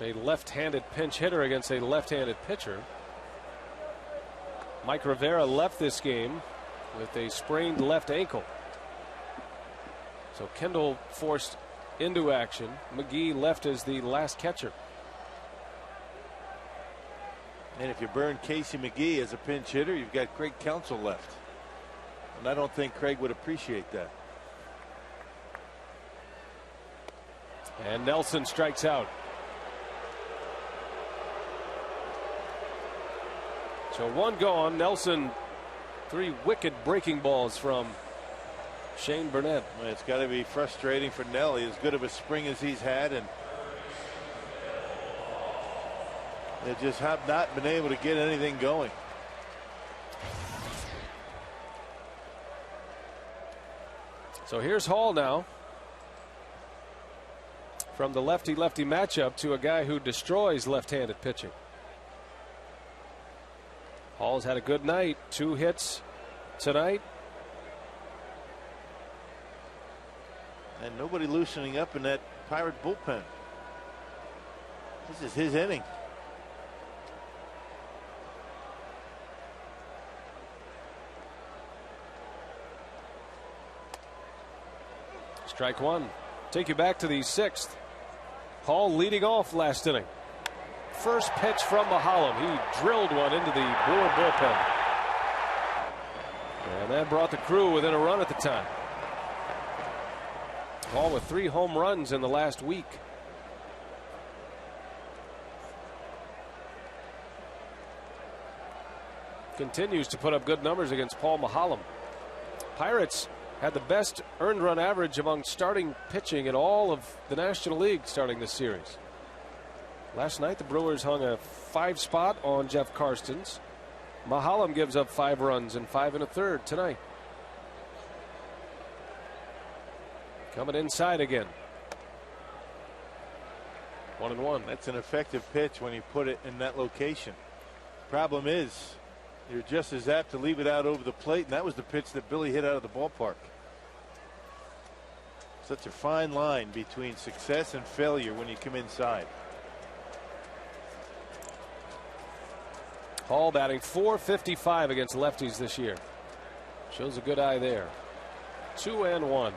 A: a left-handed pinch hitter against a left-handed pitcher, Mike Rivera left this game with a sprained left ankle. So Kendall forced into action. McGee left as the last catcher.
B: And if you burn Casey McGee as a pinch hitter, you've got Craig Counsell left. And I don't think Craig would appreciate that.
A: And Nelson strikes out. So 1 gone. Nelson, 3 wicked breaking balls from Shane Burnett.
B: Well, it's got to be frustrating for Nelly, as good of a spring as he's had, and they just have not been able to get anything going.
A: So here's Hall now, from the lefty-lefty matchup to a guy who destroys left-handed pitching. Hall's had a good night, 2 hits tonight.
B: And nobody loosening up in that Pirate bullpen. This is his inning.
A: Strike 1. Take you back to the 6th. Hall leading off last inning. First pitch from Mahalem. He drilled one into the Brewer bullpen. And that brought the Crew within a run at the time. Hall with 3 home runs in the last week. Continues to put up good numbers against Paul Mahalem. Pirates had the best earned run average among starting pitching in all of the National League starting this series. Last night the Brewers hung a 5 spot on Jeff Karstens. Mahalem gives up 5 runs in 5 1/3 tonight. Coming inside again. 1-1.
B: That's an effective pitch when you put it in that location. Problem is, you're just as apt to leave it out over the plate, and that was the pitch that Billy hit out of the ballpark. Such a fine line between success and failure when you come inside.
A: Hall batting .455 against lefties this year. Shows a good eye there. 2-1.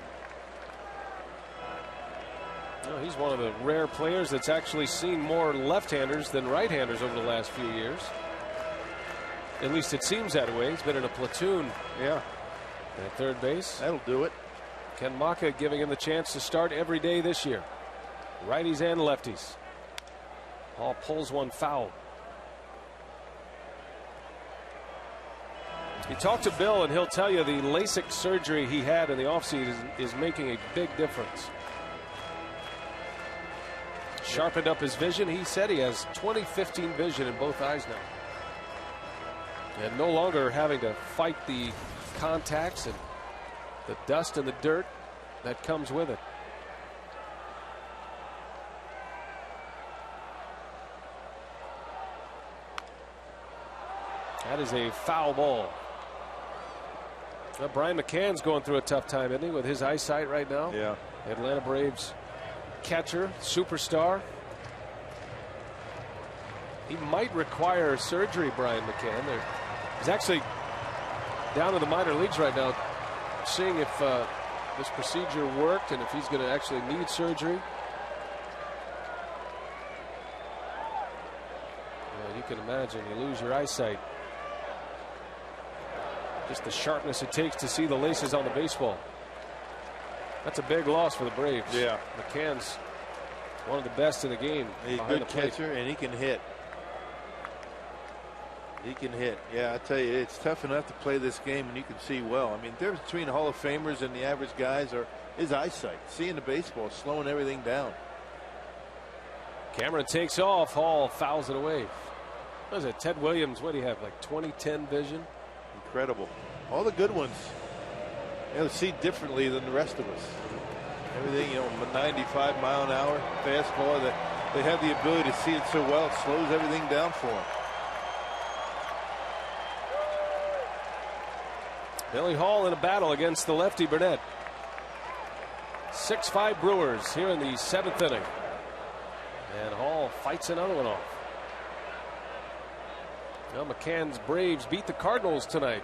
A: Well, he's one of the rare players that's actually seen more left-handers than right-handers over the last few years. At least it seems that way. He's been in a platoon.
B: Yeah.
A: At third base.
B: That'll do it.
A: Ken Maka giving him the chance to start every day this year. Righties and lefties. Hall pulls one foul. You talk to Bill and he'll tell you the LASIK surgery he had in the offseason is making a big difference. Sharpened up his vision. He said he has 20/15 vision in both eyes now. And no longer having to fight the contacts and the dust and the dirt that comes with it. That is a foul ball. Well, Brian McCann's going through a tough time, isn't he, with his eyesight right now?
B: Yeah.
A: Atlanta Braves catcher, superstar. He might require surgery, Brian McCann. He's actually down in the minor leagues right now, seeing if this procedure worked and if he's going to actually need surgery. Well, you can imagine you lose your eyesight. Just the sharpness it takes to see the laces on the baseball. That's a big loss for the Braves.
B: Yeah.
A: McCann's one of the best in the game.
B: He's a good catcher and he can hit. He can hit. Yeah, I tell you, it's tough enough to play this game and you can see well. I mean, the difference between Hall of Famers and the average guys are his eyesight. Seeing the baseball, slowing everything down.
A: Cameron takes off. Hall fouls it away. What is it? Ted Williams, what do you have, like 20/10 vision?
B: Incredible. All the good ones, they'll see differently than the rest of us. Everything, 95 mile an hour fastball, that they have the ability to see it so well, it slows everything down for them.
A: Billy Hall in a battle against the lefty Burnett. 6-5 Brewers here in the 7th inning. And Hall fights another one off. Well, McCann's Braves beat the Cardinals tonight.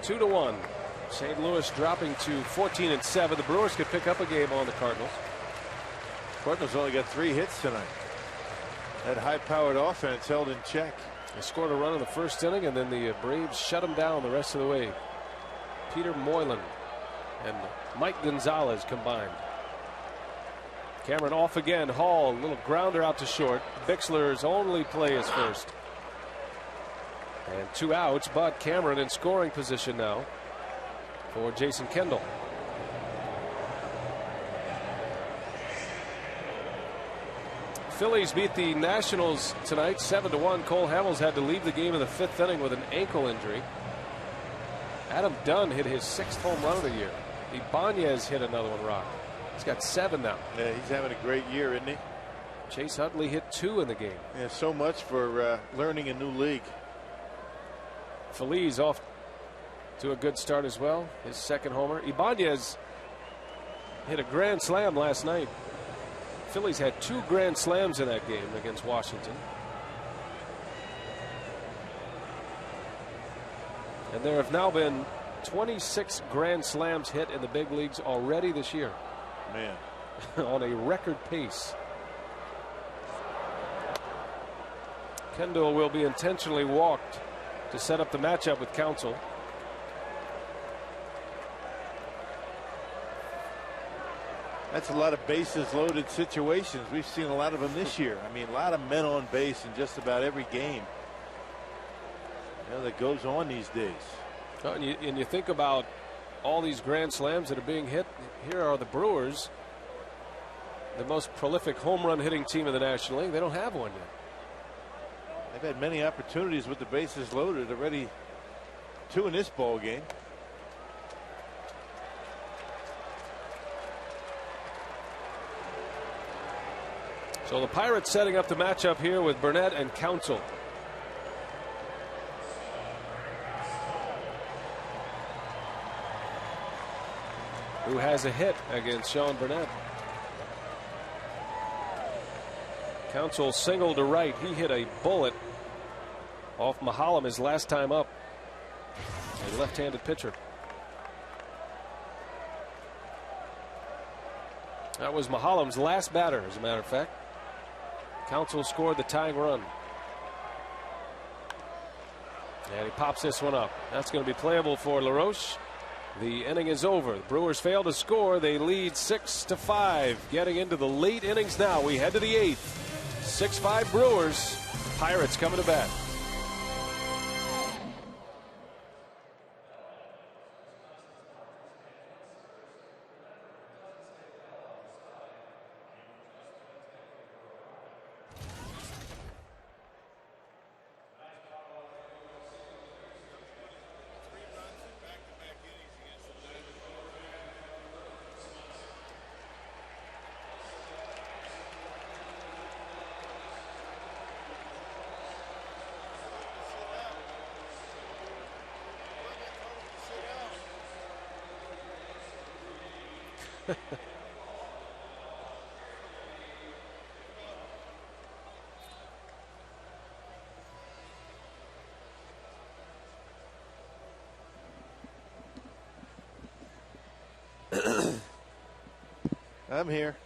A: 2-1. St. Louis dropping to 14-7. The Brewers could pick up a game on the Cardinals.
B: Cardinals only got 3 hits tonight. That high-powered offense held in check.
A: They scored a run in the first inning, and then the Braves shut them down the rest of the way. Peter Moylan and Mike Gonzalez combined. Cameron off again. Hall, little grounder out to short. Bixler's only play is first. And 2 outs, but Cameron in scoring position now for Jason Kendall. Phillies beat the Nationals tonight 7-1. Cole Hamels had to leave the game in the 5th inning with an ankle injury. Adam Dunn hit his 6th home run of the year. Ibanez hit another one, Rock. He's got 7 now.
B: Yeah, he's having a great year, isn't he?
A: Chase Utley hit 2 in the game.
B: Yeah, so much for learning a new league.
A: Feliz off to a good start as well. His 2nd homer. Ibanez hit a grand slam last night. Phillies had 2 grand slams in that game against Washington. And there have now been 26 grand slams hit in the big leagues already this year.
B: Man.
A: On a record pace. Kendall will be intentionally walked to set up the matchup with Counsell.
B: That's a lot of bases loaded situations. We've seen a lot of them this year. I mean, a lot of men on base in just about every game that goes on these days.
A: And you think about all these grand slams that are being hit. Here are the Brewers, the most prolific home run hitting team in the National League. They don't have one yet.
B: They've had many opportunities with the bases loaded already. 2 in this ball game.
A: So the Pirates setting up the matchup here with Burnett and Counsell. who has a hit against Sean Burnett. Counsell single to right. He hit a bullet off Mahalem his last time up. A left-handed pitcher. That was Mahalem's last batter, as a matter of fact. Counsell scored the tying run. And he pops this one up. That's going to be playable for LaRoche. The inning is over. The Brewers fail to score. They lead 6-5. Getting into the late innings now. We head to the 8th. 6-5 Brewers. Pirates coming to bat.
B: I'm here.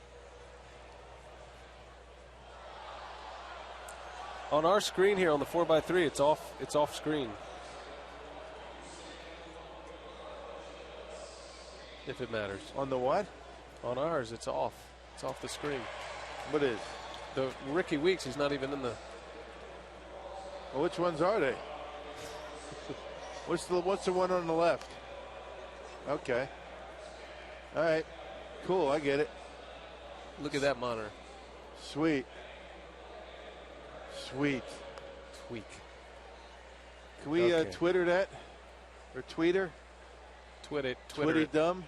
A: On our screen here on the 4x3, it's off. It's off screen. If it matters.
B: On the what?
A: On ours, it's off. It's off the screen.
B: What is?
A: The Ricky Weeks is not even in the.
B: Well, which ones are they? What's the one on the left? Okay. All right. Cool. I get it.
A: Look at that monitor.
B: Sweet. Sweet.
A: Tweak.
B: Can we Twitter that? Or tweeter?
A: Twitter
B: Twitty
A: it.
B: dumb.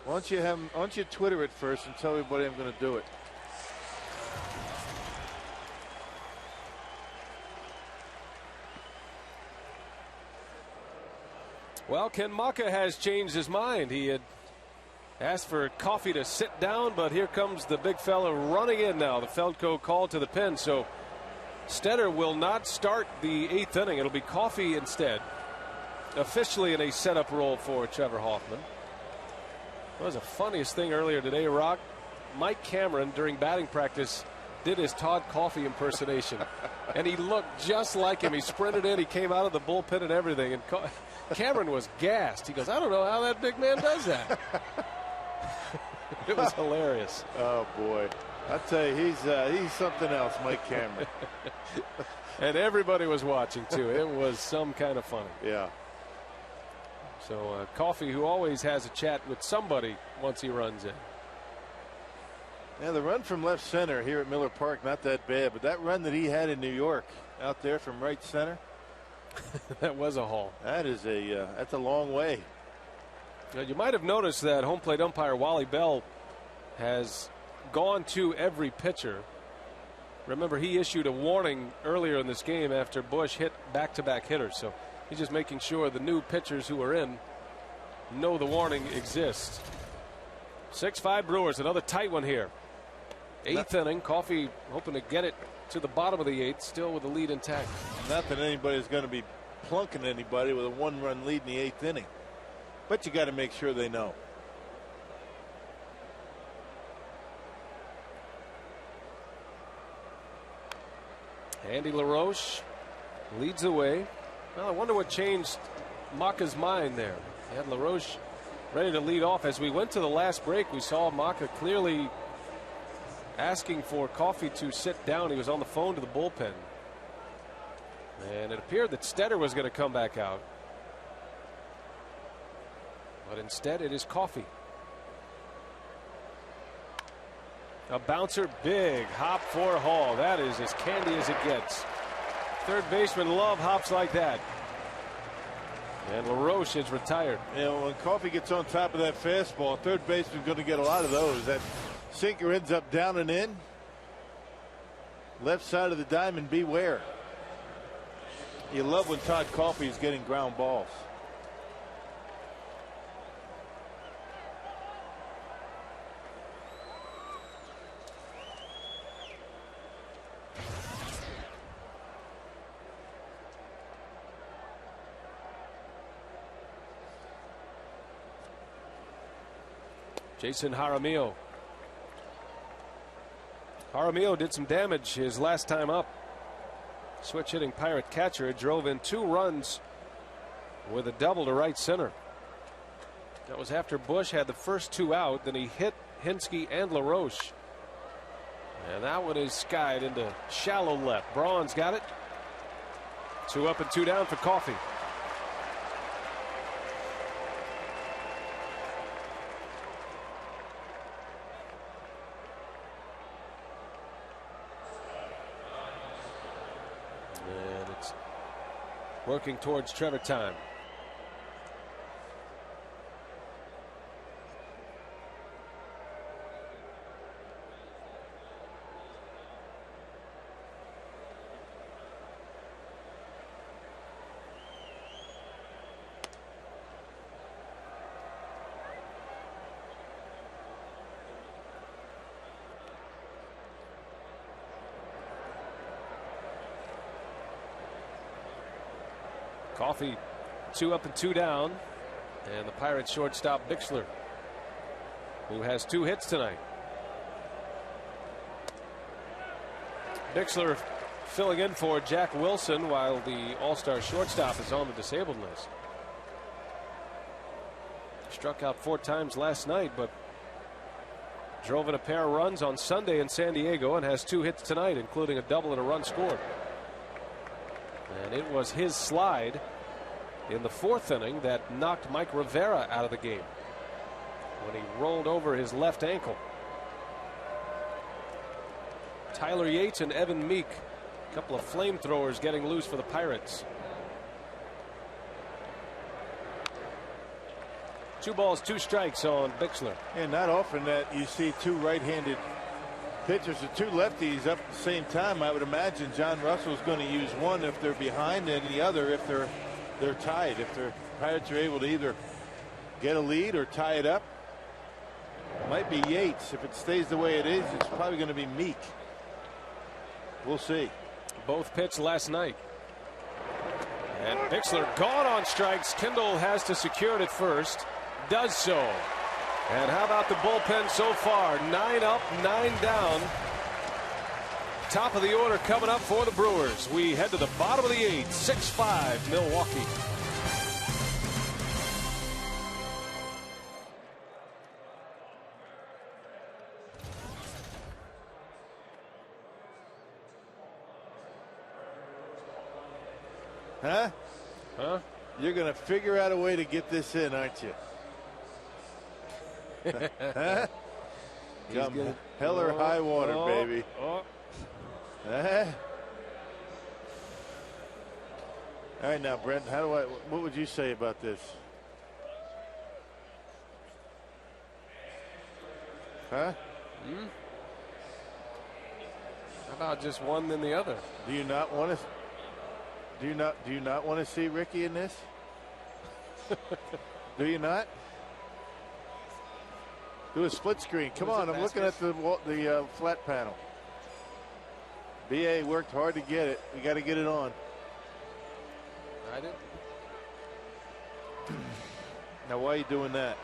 B: Why don't you Twitter it first and tell everybody I'm going to do it.
A: Well, Ken Maka has changed his mind. He had asked for Coffey to sit down, but here comes the big fella running in now. The Feldco call to the pen. So Stetter will not start the 8th inning. It'll be Coffey instead. Officially in a setup role for Trevor Hoffman. That was the funniest thing earlier today, Rock. Mike Cameron, during batting practice, did his Todd Coffey impersonation. And he looked just like him. He sprinted in. He came out of the bullpen and everything. And Cameron was gassed. He goes, I don't know how that big man does that. It was hilarious.
B: Oh, boy. I tell you, he's something else, Mike Cameron.
A: And everybody was watching, too. It was some kind of funny.
B: Yeah.
A: So Coffey, who always has a chat with somebody once he runs in.
B: Yeah, the run from left center here at Miller Park, not that bad. But that run that he had in New York out there from right center.
A: That was a haul.
B: That's a long way.
A: Now, you might have noticed that home plate umpire Wally Bell has gone to every pitcher. Remember, he issued a warning earlier in this game after Bush hit back-to-back hitters. So he's just making sure the new pitchers who are in know the warning exists. 6-5 Brewers, another tight one here. 8th inning. Coffey hoping to get it to the bottom of the 8th, still with the lead intact.
B: Not that anybody's going to be plunking anybody with a 1-run lead in the 8th inning. But you got to make sure they know.
A: Andy LaRoche leads the way. Well, I wonder what changed Maka's mind there. He had LaRoche ready to lead off. As we went to the last break, we saw Maka clearly asking for Coffey to sit down. He was on the phone to the bullpen. And it appeared that Stetter was going to come back out. But instead, it is Coffey. A bouncer, big hop for Hall. That is as candy as it gets. Third baseman love hops like that. And LaRoche is retired.
B: You know, when Coffey gets on top of that fastball, third baseman's going to get a lot of those. That sinker ends up down and in. Left side of the diamond, beware. You love when Todd Coffey is getting ground balls.
A: Jason Jaramillo. Jaramillo did some damage his last time up. Switch hitting Pirate catcher. It drove in 2 runs with a double to right center. That was after Bush had the first 2 out. Then he hit Hinske and LaRoche. And that one is skied into shallow left. Braun's got it. 2 up and 2 down for Coffey. And it's working towards Trevor time. Coffey 2 up and 2 down, and the Pirates shortstop Bixler, who has 2 hits tonight. Bixler filling in for Jack Wilson while the all-star shortstop is on the disabled list. Struck out 4 times last night, but drove in a pair of runs on Sunday in San Diego and has 2 hits tonight, including a double and a run scored. And it was his slide in the 4th inning that knocked Mike Rivera out of the game when he rolled over his left ankle. Tyler Yates and Evan Meek, a couple of flamethrowers getting loose for the Pirates. 2 balls, 2 strikes on Bixler.
B: And not often that you see 2 right-handed pitchers or 2 lefties up at the same time. I would imagine John Russell's going to use one if they're behind and the other if they're tied. If the Pirates are able to either get a lead or tie it up. It might be Yates. If it stays the way it is, it's probably going to be Meek. We'll see.
A: Both pitched last night. And Bixler gone on strikes. Kendall has to secure it at first. Does so. And how about the bullpen so far? 9 up, 9 down. Top of the order coming up for the Brewers. We head to the bottom of the 8th. 6-5 Milwaukee.
B: Huh? You're going to figure out a way to get this in, aren't you? Huh? Come hell or high water, baby. All right, now, Brent, what would you say about this? Huh?
A: How about just one than the other?
B: Do you not want to? Do you not want to see Ricky in this? Do you not? Do a split screen. Come on, I'm looking at the flat panel. BA worked hard to get it. We got to get it on.
A: I did.
B: Now, why are you doing that?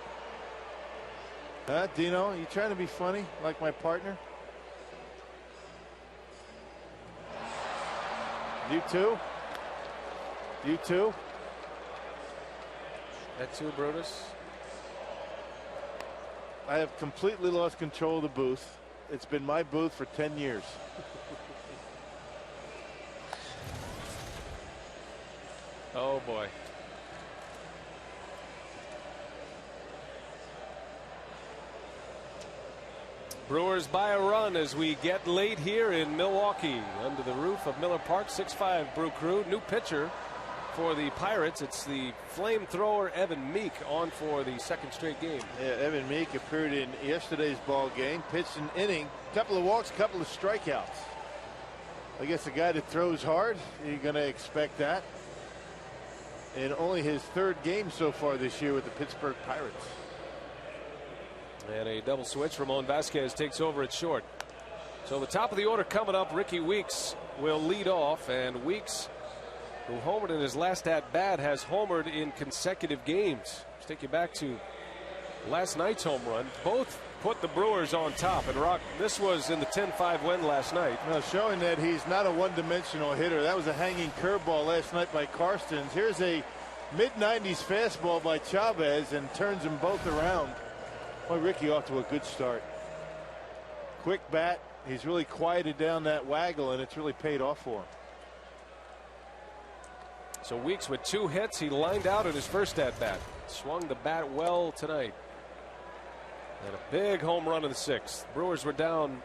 B: Huh, Dino? Are you trying to be funny like my partner? You too? You too?
A: That too, Brutus?
B: I have completely lost control of the booth. It's been my booth for 10 years.
A: Oh, boy. Brewers by a run as we get late here in Milwaukee under the roof of Miller Park. 6-5 Brew Crew. New pitcher for the Pirates. It's the flamethrower Evan Meek on for the 2nd straight game.
B: Yeah, Evan Meek appeared in yesterday's ball game, pitched an inning, couple of walks, couple of strikeouts. I guess a guy that throws hard, you're going to expect that. And only his 3rd game so far this year with the Pittsburgh Pirates.
A: And a double switch. Ramon Vasquez takes over at short. So the top of the order coming up. Ricky Weeks will lead off, and Weeks, who homered in his last at bat, has homered in consecutive games. Let's take you back to last night's home run. Both put the Brewers on top. And Rock, this was in the 10-5 win last night.
B: Well, showing that he's not a one-dimensional hitter. That was a hanging curveball last night by Karstens. Here's a mid-90s fastball by Chavez and turns them both around. Boy, Ricky off to a good start. Quick bat. He's really quieted down that waggle, and it's really paid off for him.
A: So Weeks with 2 hits. He lined out in his first at-bat. Swung the bat well tonight. And a big home run in the 6th. Brewers were down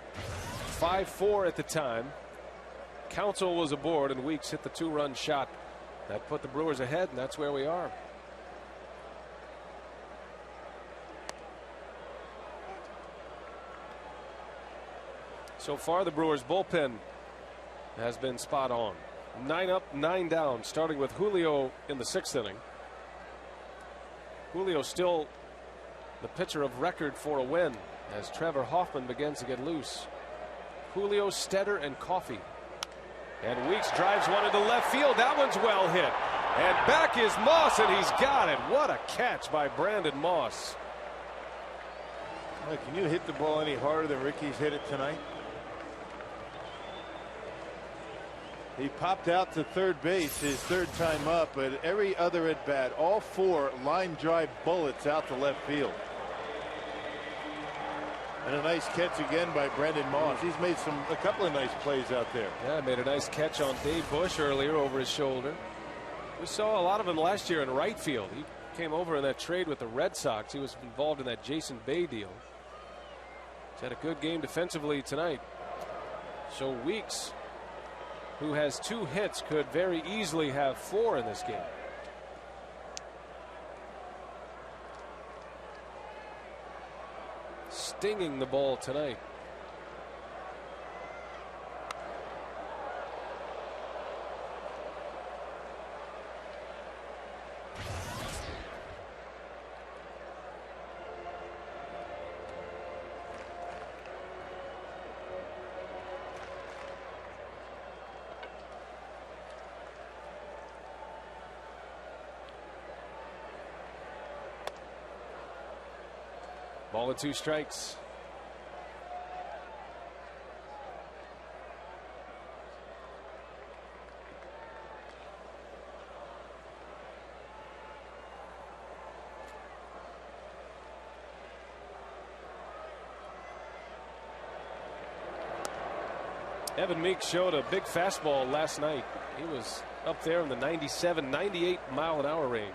A: 5-4 at the time. Counsell was aboard, and Weeks hit the 2-run shot that put the Brewers ahead, and that's where we are. So far, the Brewers bullpen has been spot on. 9 up, 9 down, starting with Julio in the 6th inning. Julio still the pitcher of record for a win as Trevor Hoffman begins to get loose. Julio, Stetter, and Coffey. And Weeks drives one into left field. That one's well hit. And back is Moss, and he's got it. What a catch by Brandon Moss.
B: Can you hit the ball any harder than Ricky's hit it tonight? He popped out to third base his 3rd time up, but every other at bat, all 4 line drive bullets out to left field. And a nice catch again by Brandon Moss. He's made a couple of nice plays out there.
A: Yeah, made a nice catch on Dave Bush earlier over his shoulder. We saw a lot of him last year in right field. He came over in that trade with the Red Sox. He was involved in that Jason Bay deal. He's had a good game defensively tonight. So Weeks, who has 2 hits, could very easily have 4 in this game. Stinging the ball tonight. Ball and 2 strikes. Evan Meeks showed a big fastball last night. He was up there in the 97, 98 mile an hour range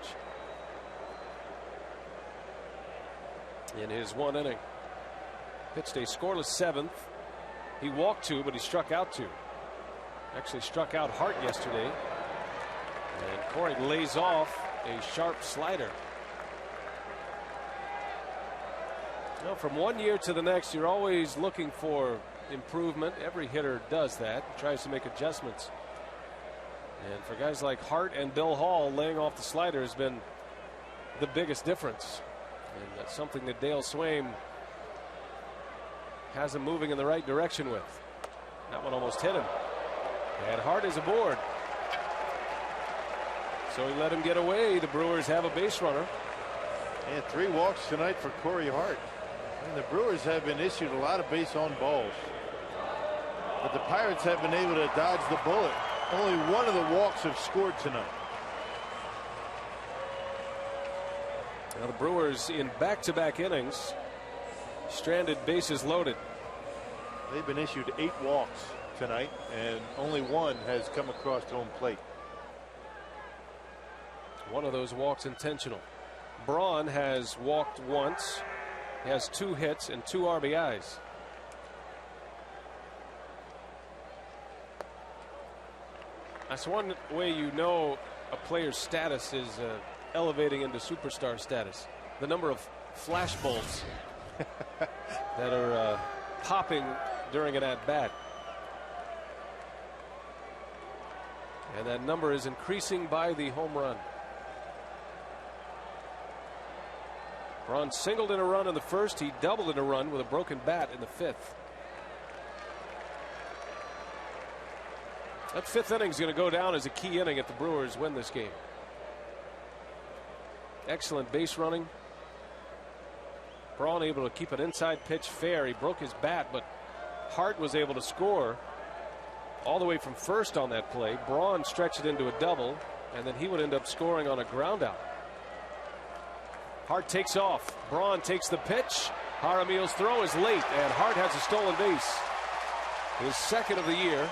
A: in his 1 inning. Pitched a scoreless 7th. He walked 2, but he struck out 2. Actually struck out Hart yesterday. And Corey lays off a sharp slider. You know, from one year to the next, you're always looking for improvement. Every hitter does that, tries to make adjustments. And for guys like Hart and Bill Hall, laying off the slider has been the biggest difference. And that's something that Dale Swaim has him moving in the right direction with. That one almost hit him. And Hart is aboard. So he let him get away. The Brewers have a base runner.
B: And 3 walks tonight for Corey Hart. And the Brewers have been issued a lot of base on balls. But the Pirates have been able to dodge the bullet. Only 1 of the walks have scored tonight.
A: Now the Brewers in back-to-back innings, stranded, bases loaded.
B: They've been issued 8 walks tonight, and only 1 has come across home plate.
A: One of those walks intentional. Braun has walked once. He has 2 hits and 2 RBIs. That's one way you know a player's status is elevating into superstar status. The number of flashbulbs that are popping during an at-bat. And that number is increasing by the home run. Braun singled in a run in the 1st. He doubled in a run with a broken bat in the 5th. That 5th inning is going to go down as a key inning if the Brewers win this game. Excellent base running. Braun able to keep an inside pitch fair. He broke his bat, but Hart was able to score all the way from first on that play. Braun stretched it into a double, and then he would end up scoring on a ground out. Hart takes off. Braun takes the pitch. Jaramil's throw is late, and Hart has a stolen base. His second of the year.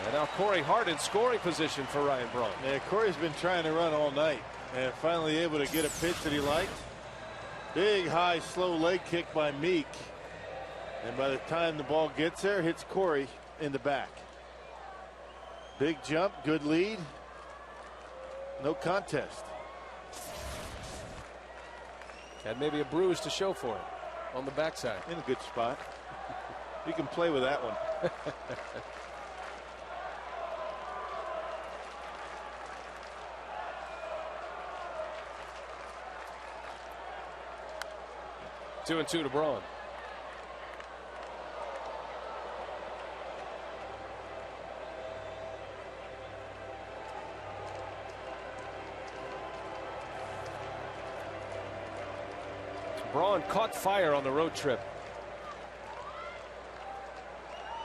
A: And now Corey Hart in scoring position for Ryan Braun.
B: Yeah, Corey's been trying to run all night and finally able to get a pitch that he liked. Big, high, slow leg kick by Meek. And by the time the ball gets there, hits Corey in the back. Big jump, good lead. No contest.
A: And maybe a bruise to show for it on the backside.
B: In a good spot. You can play with that one.
A: 2-2 to Braun. Braun caught fire on the road trip.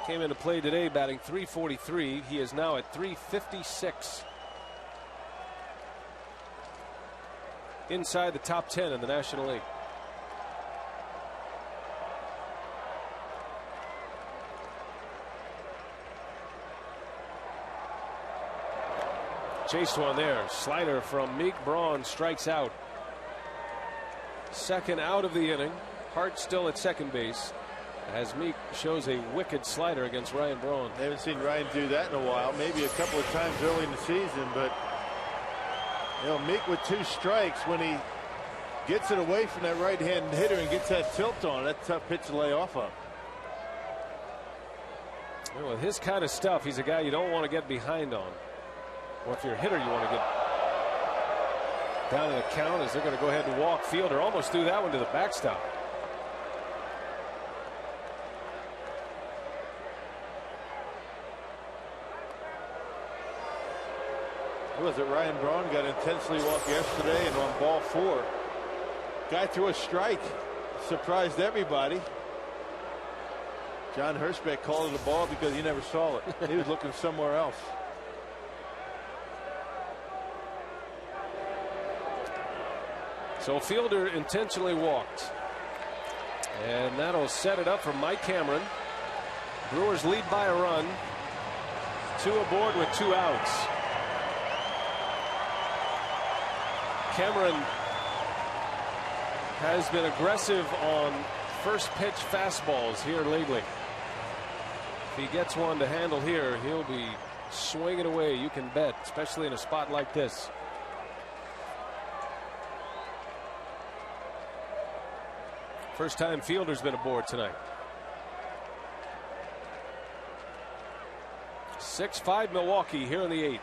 A: Came into play today batting .343. He is now at .356. Inside the top 10 in the National League. Chased one there. Slider from Meek. Braun strikes out. Second out of the inning. Hart still at second base as Meek shows a wicked slider against Ryan Braun.
B: I haven't seen Ryan do that in a while. Maybe a couple of times early in the season, but you know, Meek with 2 strikes, when he gets it away from that right-hand hitter and gets that tilt on, that's a tough pitch to lay off of.
A: Well, with his kind of stuff, he's a guy you don't want to get behind on. Or if you're a hitter, you want to get down in the count as they're going to go ahead and walk. Fielder almost threw that one to the backstop.
B: Was it Ryan Braun got intensely walked yesterday, and on ball 4, guy threw a strike, surprised everybody. John Hirschbeck called it a ball because he never saw it. He was looking somewhere else.
A: So Fielder intentionally walked, and that'll set it up for Mike Cameron. Brewers lead by a run. 2 aboard with 2 outs. Cameron has been aggressive on first pitch fastballs here lately. If he gets one to handle here, he'll be swinging away, you can bet, especially in a spot like this. First time Fielder's been aboard tonight. 6-5 Milwaukee here in the 8th.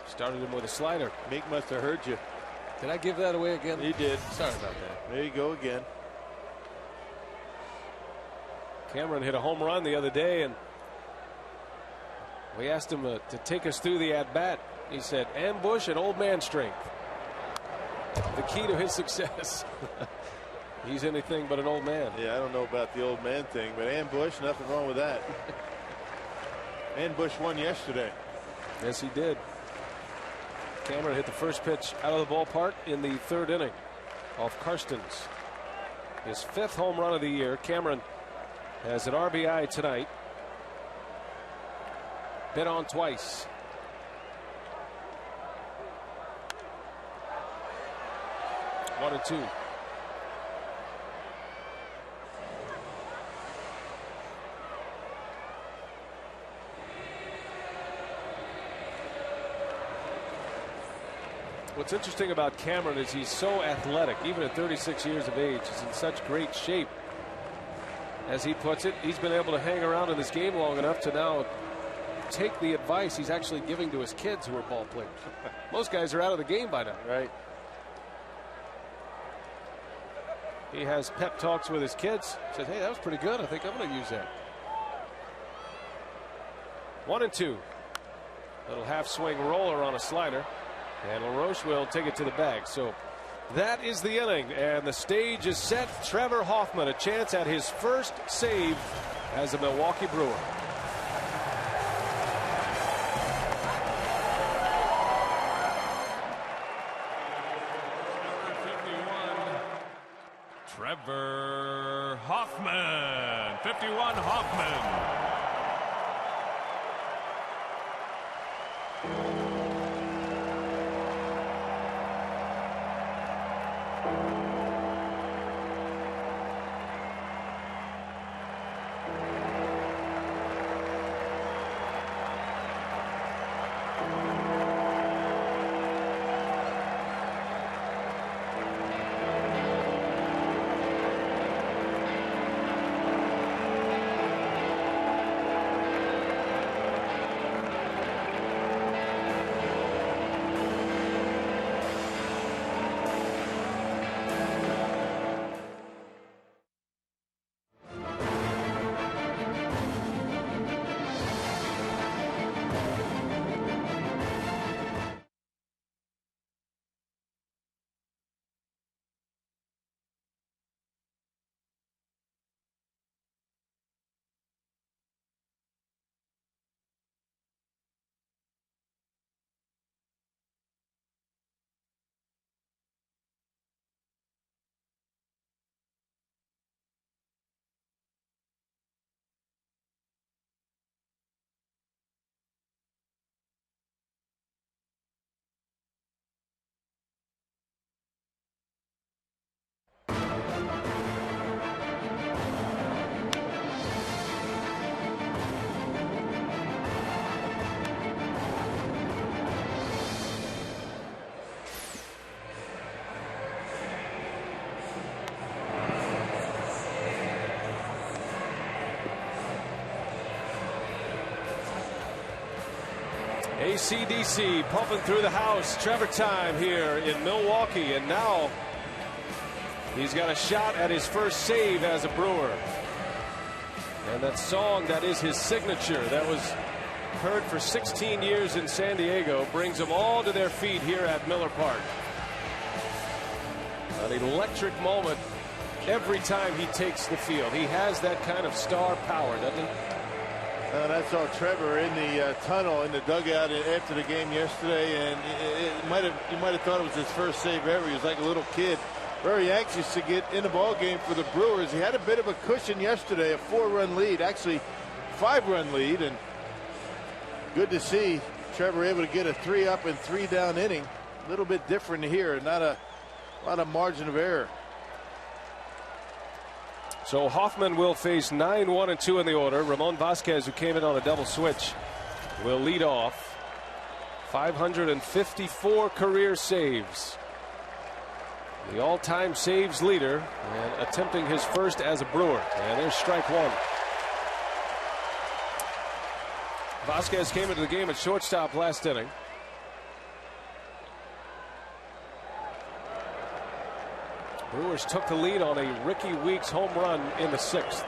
A: Started him with a slider.
B: Meek must have heard you.
A: Did I give that away again?
B: He did.
A: Sorry about that.
B: There you go again.
A: Cameron hit a home run the other day, and we asked him to take us through the at-bat. He said, ambush and old man strength. The key to his success. He's anything but an old man.
B: Yeah, I don't know about the old man thing, but ambush, nothing wrong with that. Ambush won yesterday.
A: Yes, he did. Cameron hit the first pitch out of the ballpark in the 3rd inning off Karstens. His 5th home run of the year. Cameron has an RBI tonight. Bit on twice. One and 2. What's interesting about Cameron is he's so athletic, even at 36 years of age. He's in such great shape. As he puts it, he's been able to hang around in this game long enough to now take the advice he's actually giving to his kids who are ball players. Most guys are out of the game by now.
B: Right.
A: He has pep talks with his kids. Says, hey, that was pretty good. I think I'm going to use that. 1 and 2. Little half swing roller on a slider. And LaRoche will take it to the bag. So That is the inning, and the stage is set. Trevor Hoffman, a chance at his first save as a Milwaukee Brewer.
E: Trevor Hoffman, 51 Hoffman. AC/DC pumping through the house. Trevor time here in Milwaukee, and now he's got a shot at his first save as a Brewer. And that song that is his signature, that was heard for 16 years in San Diego, brings them all to their feet here at Miller Park. An electric moment every time he takes the field. He has that kind of star power, doesn't he?
B: I saw Trevor in the tunnel in the dugout after the game yesterday, and you might have thought it was his first save ever. He was like a little kid, very anxious to get in the ball game for the Brewers. He had a bit of a cushion yesterday, a 4-run lead, actually 5-run lead, and good to see Trevor able to get a 3-up and 3-down inning. A little bit different here, not a lot of margin of error.
A: So Hoffman will face 9, 1, and 2 in the order. Ramon Vasquez, who came in on a double switch, will lead off. 554 career saves. The all-time saves leader, and attempting his first as a Brewer. And there's strike one. Vasquez came into the game at shortstop last inning. Brewers took the lead on a Ricky Weeks home run in the 6th.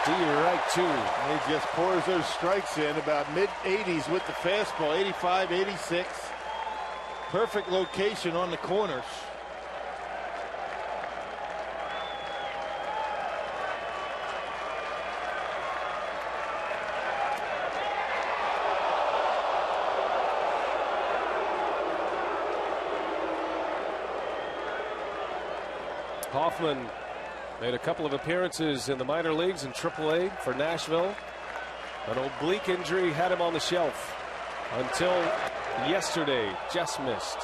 A: Steve right two.
B: He just pours those strikes in, about mid-80s with the fastball, 85, 86. Perfect location on the corners.
A: Hoffman made a couple of appearances in the minor leagues in AAA for Nashville. An oblique injury had him on the shelf until yesterday. Just missed.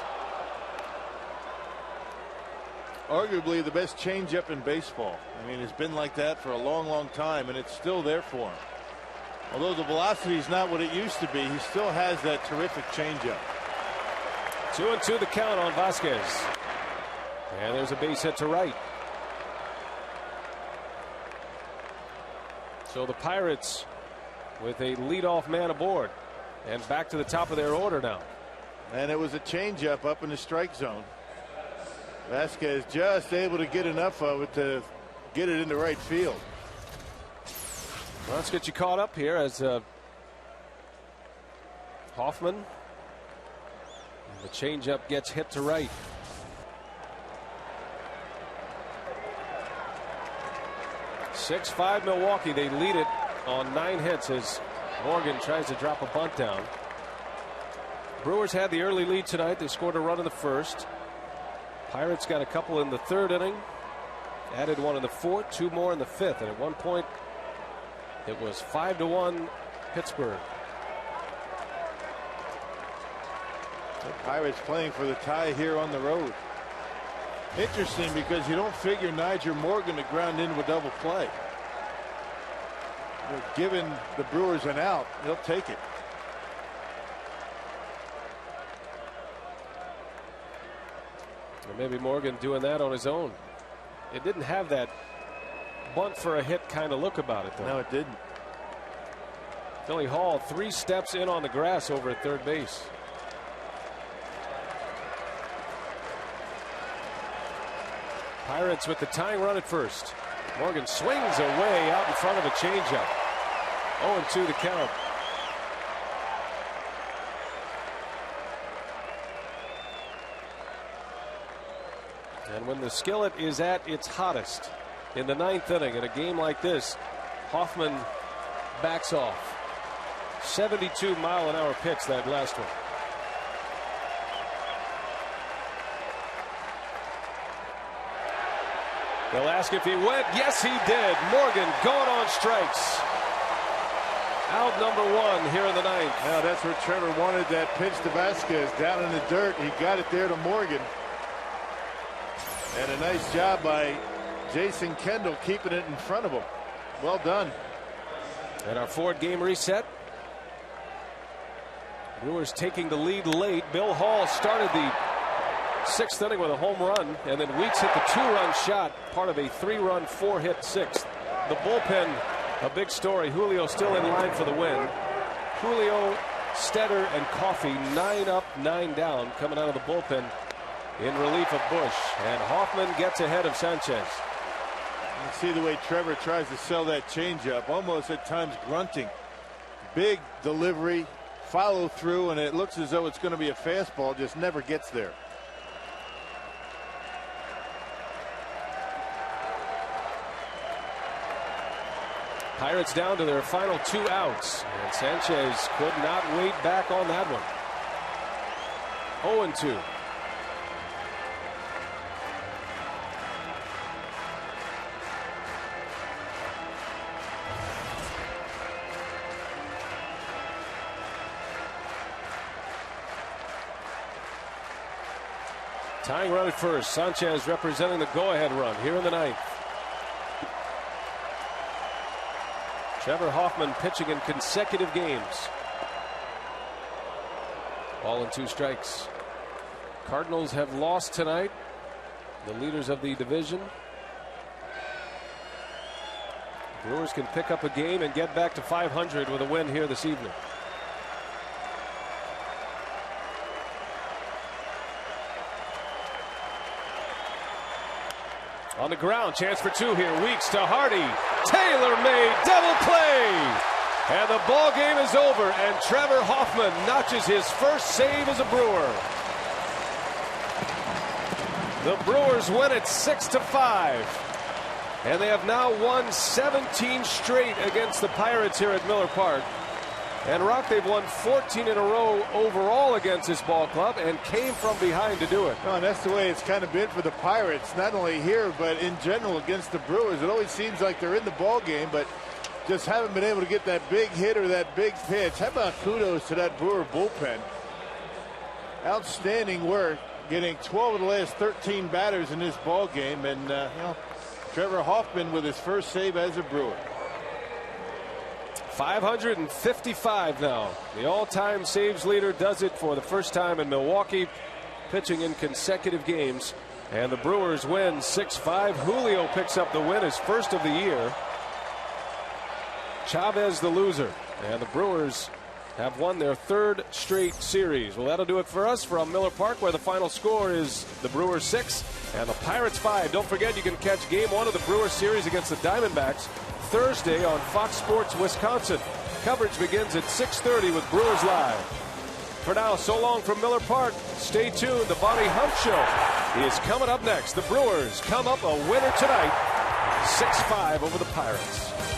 B: Arguably the best changeup in baseball. I mean, it's been like that for a long, long time, and it's still there for him. Although the velocity is not what it used to be, he still has that terrific changeup.
A: 2-2 the count on Vasquez. And there's a base hit to right. So the Pirates with a leadoff man aboard and back to the top of their order now.
B: And it was a changeup up in the strike zone. Vasquez just able to get enough of it to get it into right field.
A: Well, let's get you caught up here as Hoffman The changeup gets hit to right. "6-5 Milwaukee. They lead it on 9 hits as Morgan tries to drop a bunt down. Brewers had the early lead tonight. They scored a run in the first. Pirates got a couple in the 3rd inning. Added one in the 4th, 2 more in the 5th. And at one point, it was 5-1 Pittsburgh.
B: The Pirates playing for the tie here on the road. Interesting, because you don't figure Nyjer Morgan to ground into a double play. But given the Brewers an out, he'll take it.
A: Or maybe Morgan doing that on his own. It didn't have that bunt for a hit kind of look about it, though.
B: No, it didn't.
A: Billy Hall 3 steps in on the grass over at third base. Pirates with the tying run at first. Morgan swings away out in front of a changeup. 0-2 the count. And when the skillet is at its hottest in the 9th inning in a game like this, Hoffman backs off. 72-mile-an-hour pitch, that last one. They'll ask if he went. Yes, he did. Morgan going on strikes. Out number 1 here in the 9th.
B: Now that's where Trevor wanted that pitch to Vasquez down in the dirt. He got it there to Morgan. And a nice job by Jason Kendall keeping it in front of him. Well done.
A: And our 4th game reset. Brewers taking the lead late. Bill Hall started the 6th inning with a home run, and then Weeks hit the 2-run shot, part of a 3-run, 4-hit 6th. The bullpen, a big story. Julio still in line for the win. Julio, Stetter, and Coffey 9 up, 9 down, coming out of the bullpen in relief of Bush. And Hoffman gets ahead of Sanchez.
B: You see the way Trevor tries to sell that changeup, almost at times grunting. Big delivery, follow through, and it looks as though it's going to be a fastball, just never gets there.
A: Pirates down to their final 2 outs, and Sanchez could not wait back on that one. 0-2. Tying run at first. Sanchez representing the go-ahead run here in the 9th. Trevor Hoffman pitching in consecutive games. Ball and 2 strikes. Cardinals have lost tonight. The leaders of the division. Brewers can pick up a game and get back to 500 with a win here this evening. On the ground, chance for 2 here. Weeks to Hardy. Taylor-made double play. And the ball game is over, and Trevor Hoffman notches his first save as a Brewer. The Brewers win it 6-5. And they have now won 17 straight against the Pirates here at Miller Park. And Rock, they've won 14 in a row overall against this ball club and came from behind to do it.
B: Oh, and that's the way it's kind of been for the Pirates, not only here but in general against the Brewers. It always seems like they're in the ball game, but just haven't been able to get that big hit or that big pitch. How about kudos to that Brewer bullpen? Outstanding work, getting 12 of the last 13 batters in this ball game, and you know, Trevor Hoffman with his first save as a Brewer.
A: 555 now. The all-time saves leader does it for the first time in Milwaukee, pitching in consecutive games. And the Brewers win 6-5. Julio picks up the win, his first of the year. Chavez the loser. And the Brewers have won their 3rd straight series. Well, that'll do it for us from Miller Park, where the final score is the Brewers 6 and the Pirates 5. Don't forget, you can catch Game 1 of the Brewers series against the Diamondbacks Thursday on Fox Sports Wisconsin. Coverage begins at 6:30 with Brewers Live.
E: For now, so long from Miller Park. Stay tuned. The Bonnie Hunt Show is coming up next. The Brewers come up a winner tonight, 6-5 over the Pirates.